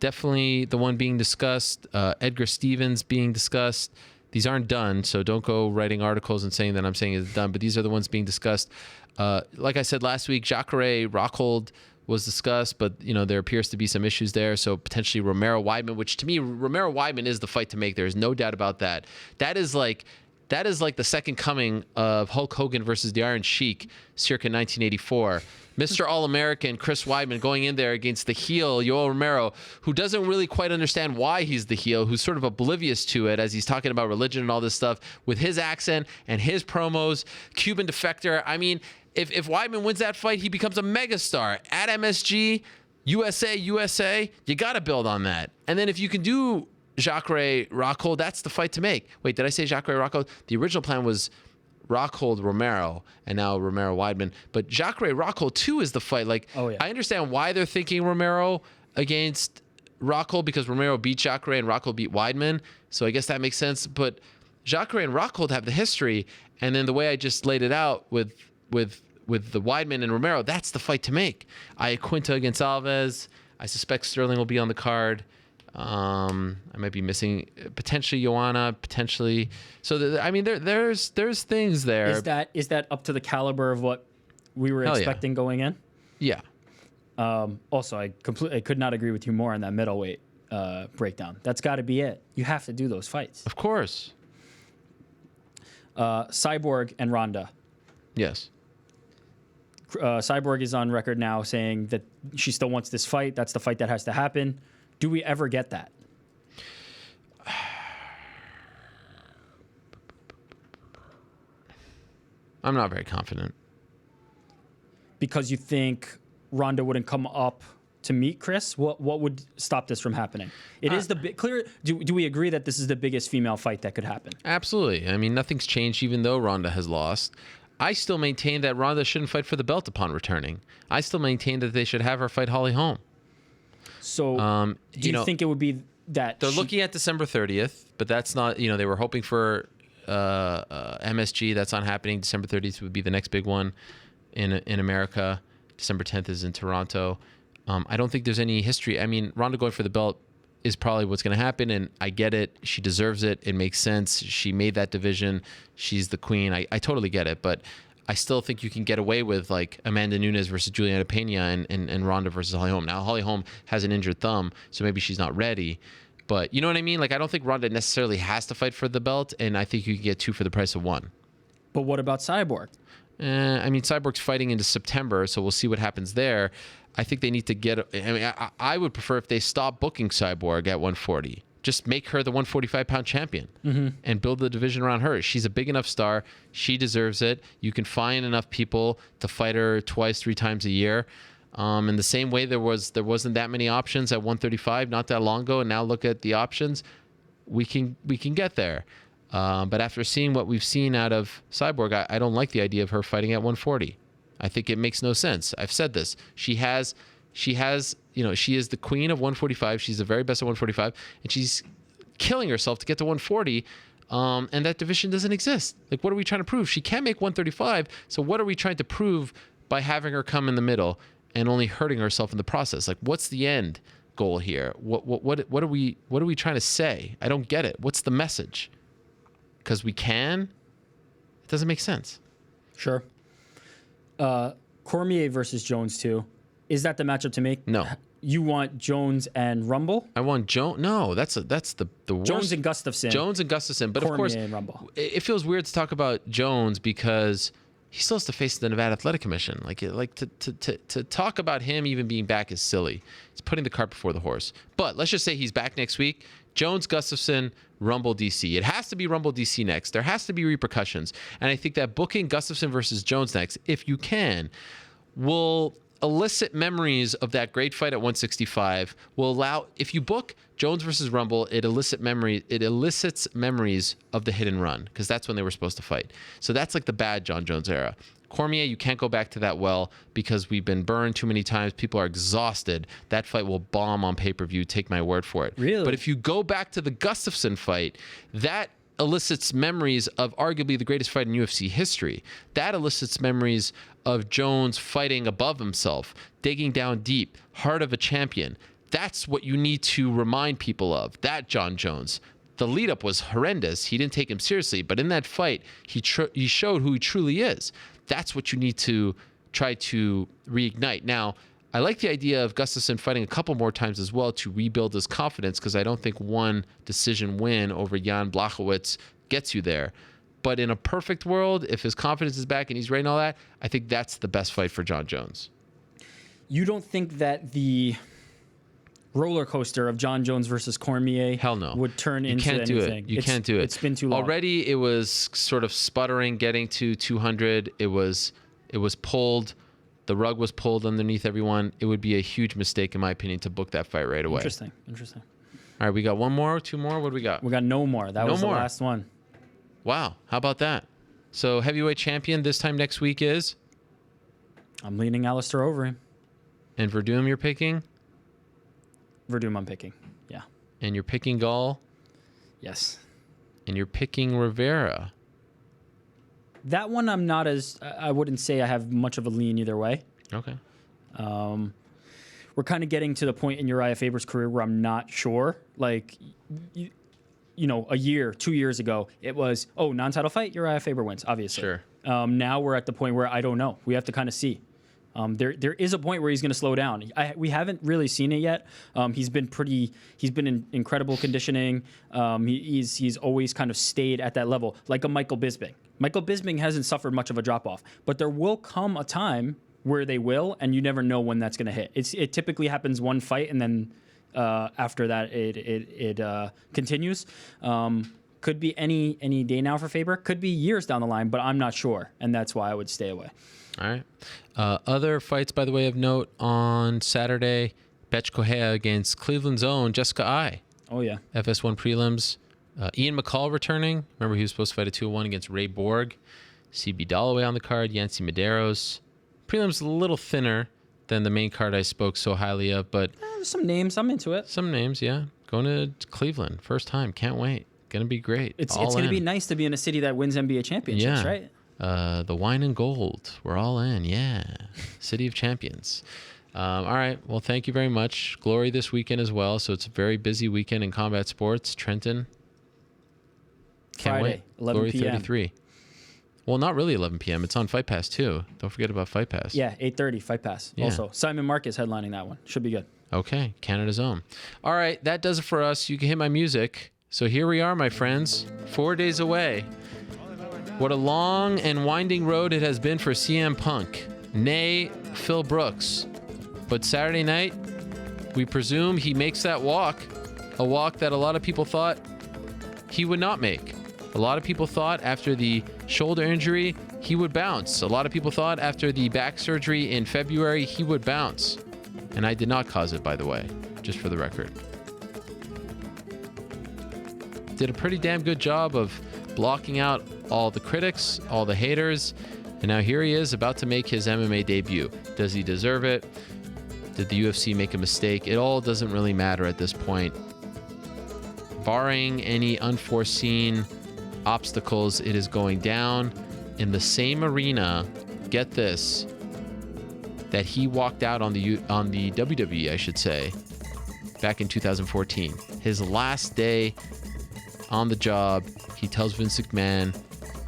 definitely the one being discussed. Edgar Stevens being discussed. These aren't done, so don't go writing articles and saying that I'm saying it's done, but these are the ones being discussed. Like I said last week, Jacare Rockhold was discussed, but there appears to be some issues there. So potentially Romero Weidman, which to me, Romero Weidman is the fight to make. There's no doubt about that. That is like the second coming of Hulk Hogan versus the Iron Sheik circa 1984. Mr. All-American Chris Weidman going in there against the heel Yoel Romero, who doesn't really quite understand why he's the heel, who's sort of oblivious to it as he's talking about religion and all this stuff, with his accent and his promos. Cuban defector. I mean, if Weidman wins that fight, he becomes a megastar at MSG, USA. You got to build on that. And then if you can do Jacare Rockhold, that's the fight to make. Wait, did I say Jacare Rockhold? The original plan was Rockhold Romero, and now Romero Weidman. But Jacare Rockhold too is the fight. I understand why they're thinking Romero against Rockhold, because Romero beat Jacare and Rockhold beat Weidman. So I guess that makes sense. But Jacare and Rockhold have the history, and then the way I just laid it out with the Weidman and Romero, that's the fight to make. Iaquinta against Alves. I suspect Sterling will be on the card. I might be missing potentially Joanna, potentially. So there's things there. Is that up to the caliber of what we were expecting going in? Yeah. Also, I could not agree with you more on that middleweight breakdown. That's got to be it. You have to do those fights. Of course. Cyborg and Ronda. Yes. Cyborg is on record now saying that she still wants this fight. That's the fight that has to happen. Do we ever get that? I'm not very confident. Because you think Ronda wouldn't come up to meet Chris? What would stop this from happening? It is clear. Do we agree that this is the biggest female fight that could happen? Absolutely. I mean, nothing's changed even though Ronda has lost. I still maintain that Ronda shouldn't fight for the belt upon returning. I still maintain that they should have her fight Holly Holm. So, do you think it would be that they're looking at December 30th, but that's not. They were hoping for MSG. That's not happening. December 30th would be the next big one in America. December 10th is in Toronto. I don't think there's any history. I mean, Ronda going for the belt is probably what's going to happen, and I get it. She deserves it. It makes sense. She made that division. She's the queen. I totally get it, but I still think you can get away with like Amanda Nunes versus Juliana Pena and Ronda versus Holly Holm. Now, Holly Holm has an injured thumb, so maybe she's not ready. But you know what I mean? Like, I don't think Ronda necessarily has to fight for the belt, and I think you can get 2 for the price of 1. But what about Cyborg? I mean, Cyborg's fighting into September, so we'll see what happens there. I think they need to get. I mean, I would prefer if they stop booking Cyborg at 140. Just make her the 145-pound champion and build the division around her. She's a big enough star. She deserves it. You can find enough people to fight her twice, 3 times a year. In the same way, there wasn't that many options at 135 not that long ago, and now look at the options. We can get there. But after seeing what we've seen out of Cyborg, I don't like the idea of her fighting at 140. I think it makes no sense. I've said this. She has, she is the queen of 145. She's the very best at 145, and she's killing herself to get to 140. And that division doesn't exist. Like, what are we trying to prove? She can't make 135. So what are we trying to prove by having her come in the middle and only hurting herself in the process? Like, what's the end goal here? What are we trying to say? I don't get it. What's the message? Because we can? It doesn't make sense. Sure. Cormier versus Jones too. Is that the matchup to make? No. You want Jones and Rumble? I want Jones. No, that's the worst. Jones and Gustafsson. Jones and Gustafsson. But Cormier of course, and Rumble. It feels weird to talk about Jones because he still has to face the Nevada Athletic Commission. Like to talk about him even being back is silly. It's putting the cart before the horse. But let's just say he's back next week. Jones, Gustafsson, Rumble, DC. It has to be Rumble, DC next. There has to be repercussions. And I think that booking Gustafsson versus Jones next, if you can, will elicit memories of that great fight at 165. Will allow, if you book Jones versus Rumble, it elicits memories of the hit and run, because that's when they were supposed to fight. So that's like the bad John Jones era. Cormier, you can't go back to that well because we've been burned too many times. People are exhausted. That fight will bomb on pay-per-view. Take my word for it. Really? But if you go back to the Gustafsson fight, that elicits memories of arguably the greatest fight in UFC history. That elicits memories of Jones fighting above himself, digging down deep, heart of a champion. That's what you need to remind people of. That John Jones. The lead-up was horrendous. He didn't take him seriously. But in that fight, he showed who he truly is. That's what you need to try to reignite. Now, I like the idea of Gustafsson fighting a couple more times as well to rebuild his confidence, because I don't think one decision win over Jan Blachowicz gets you there. But in a perfect world, if his confidence is back and he's ready and all that, I think that's the best fight for John Jones. You don't think that the roller coaster of John Jones versus Cormier would turn into anything? You can't do it. It's been too long. Already it was sort of sputtering getting to 200. It was pulled. The rug was pulled underneath everyone. It would be a huge mistake, in my opinion, to book that fight right away. Interesting. All right, we got one more, 2 more. What do we got? We got no more. That was the last one. Wow, how about that? So heavyweight champion this time next week is? I'm leaning Alistair Overeem. And Verdum you're picking? Verdum I'm picking, yeah. And you're picking Gall? Yes. And you're picking Rivera? That one I'm not as, I wouldn't say I have much of a lean either way. Okay. We're kind of getting to the point in Uriah Faber's career where I'm not sure. Like, a year, 2 years ago, it was, non-title fight, Uriah Faber wins, obviously. Sure. Now we're at the point where I don't know. We have to kind of see. There is a point where he's going to slow down. We haven't really seen it yet. He's been in incredible conditioning. He's always kind of stayed at that level, like a Michael Bisping. Michael Bisping hasn't suffered much of a drop off, but there will come a time where they will, and you never know when that's going to hit. It typically happens one fight, and then after that it continues. Could be any day now for Faber. Could be years down the line, but I'm not sure, and that's why I would stay away. All right. Other fights, by the way, of note on Saturday: Betch Correa against Cleveland's own Jessica Ai. Oh yeah. FS1 prelims. Ian McCall returning. Remember, he was supposed to fight a 2-1 against Ray Borg. CB Dalloway on the card. Yancy Medeiros. Prelims a little thinner than the main card I spoke so highly of, but some names. I'm into it. Some names, yeah. Going to Cleveland, first time. Can't wait. Gonna be great. It's going to be nice to be in a city that wins NBA championships, right? The wine and gold. We're all in. Yeah. City of champions. All right. Well, thank you very much. Glory this weekend as well. So it's a very busy weekend in combat sports. Trenton. Can't Friday, wait. 11 Glory p.m. 33. Well, not really 11 p.m. It's on Fight Pass too. Don't forget about Fight Pass. Yeah, 8:30 Fight Pass. Yeah. Also, Simon Marcus headlining that one. Should be good. Okay. Canada's own. All right. That does it for us. You can hit my music. So here we are, my friends. 4 days away. What a long and winding road it has been for CM Punk, nay, Phil Brooks. But Saturday night, we presume he makes that walk, a walk that a lot of people thought he would not make. A lot of people thought after the shoulder injury, he would bounce. A lot of people thought after the back surgery in February, he would bounce. And I did not cause it, by the way, just for the record. Did a pretty damn good job of blocking out all the critics, all the haters, and now here he is about to make his MMA debut. Does he deserve it? Did the UFC make a mistake? It all doesn't really matter at this point. Barring any unforeseen obstacles, it is going down in the same arena, get this, that he walked out on the WWE, I should say, back in 2014. His last day on the job, he tells Vince McMahon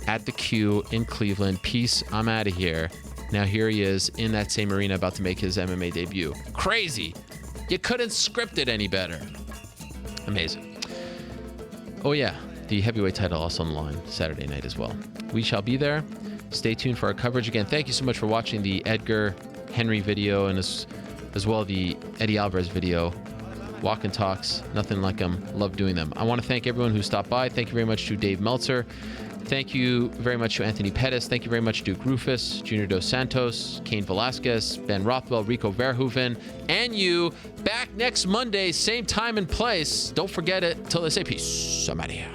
at the Q in Cleveland, peace, I'm out of here. Now here he is in that same arena about to make his MMA debut. Crazy. You couldn't script it any better. Amazing. Oh yeah, the heavyweight title also on the line Saturday night as well. We shall be there. Stay tuned for our coverage. Again, thank you so much for watching the Edgar Henry video and as well the Eddie Alvarez video. Walk and talks, nothing like them. Love doing them. I want to thank everyone who stopped by. Thank you very much to Dave Meltzer. Thank you very much to Anthony Pettis. Thank you very much to Roufus, Junior Dos Santos, Cain Velasquez, Ben Rothwell, Rico Verhoeven, and you. Back next Monday, same time and place. Don't forget it. Till they say peace. I'm out of here.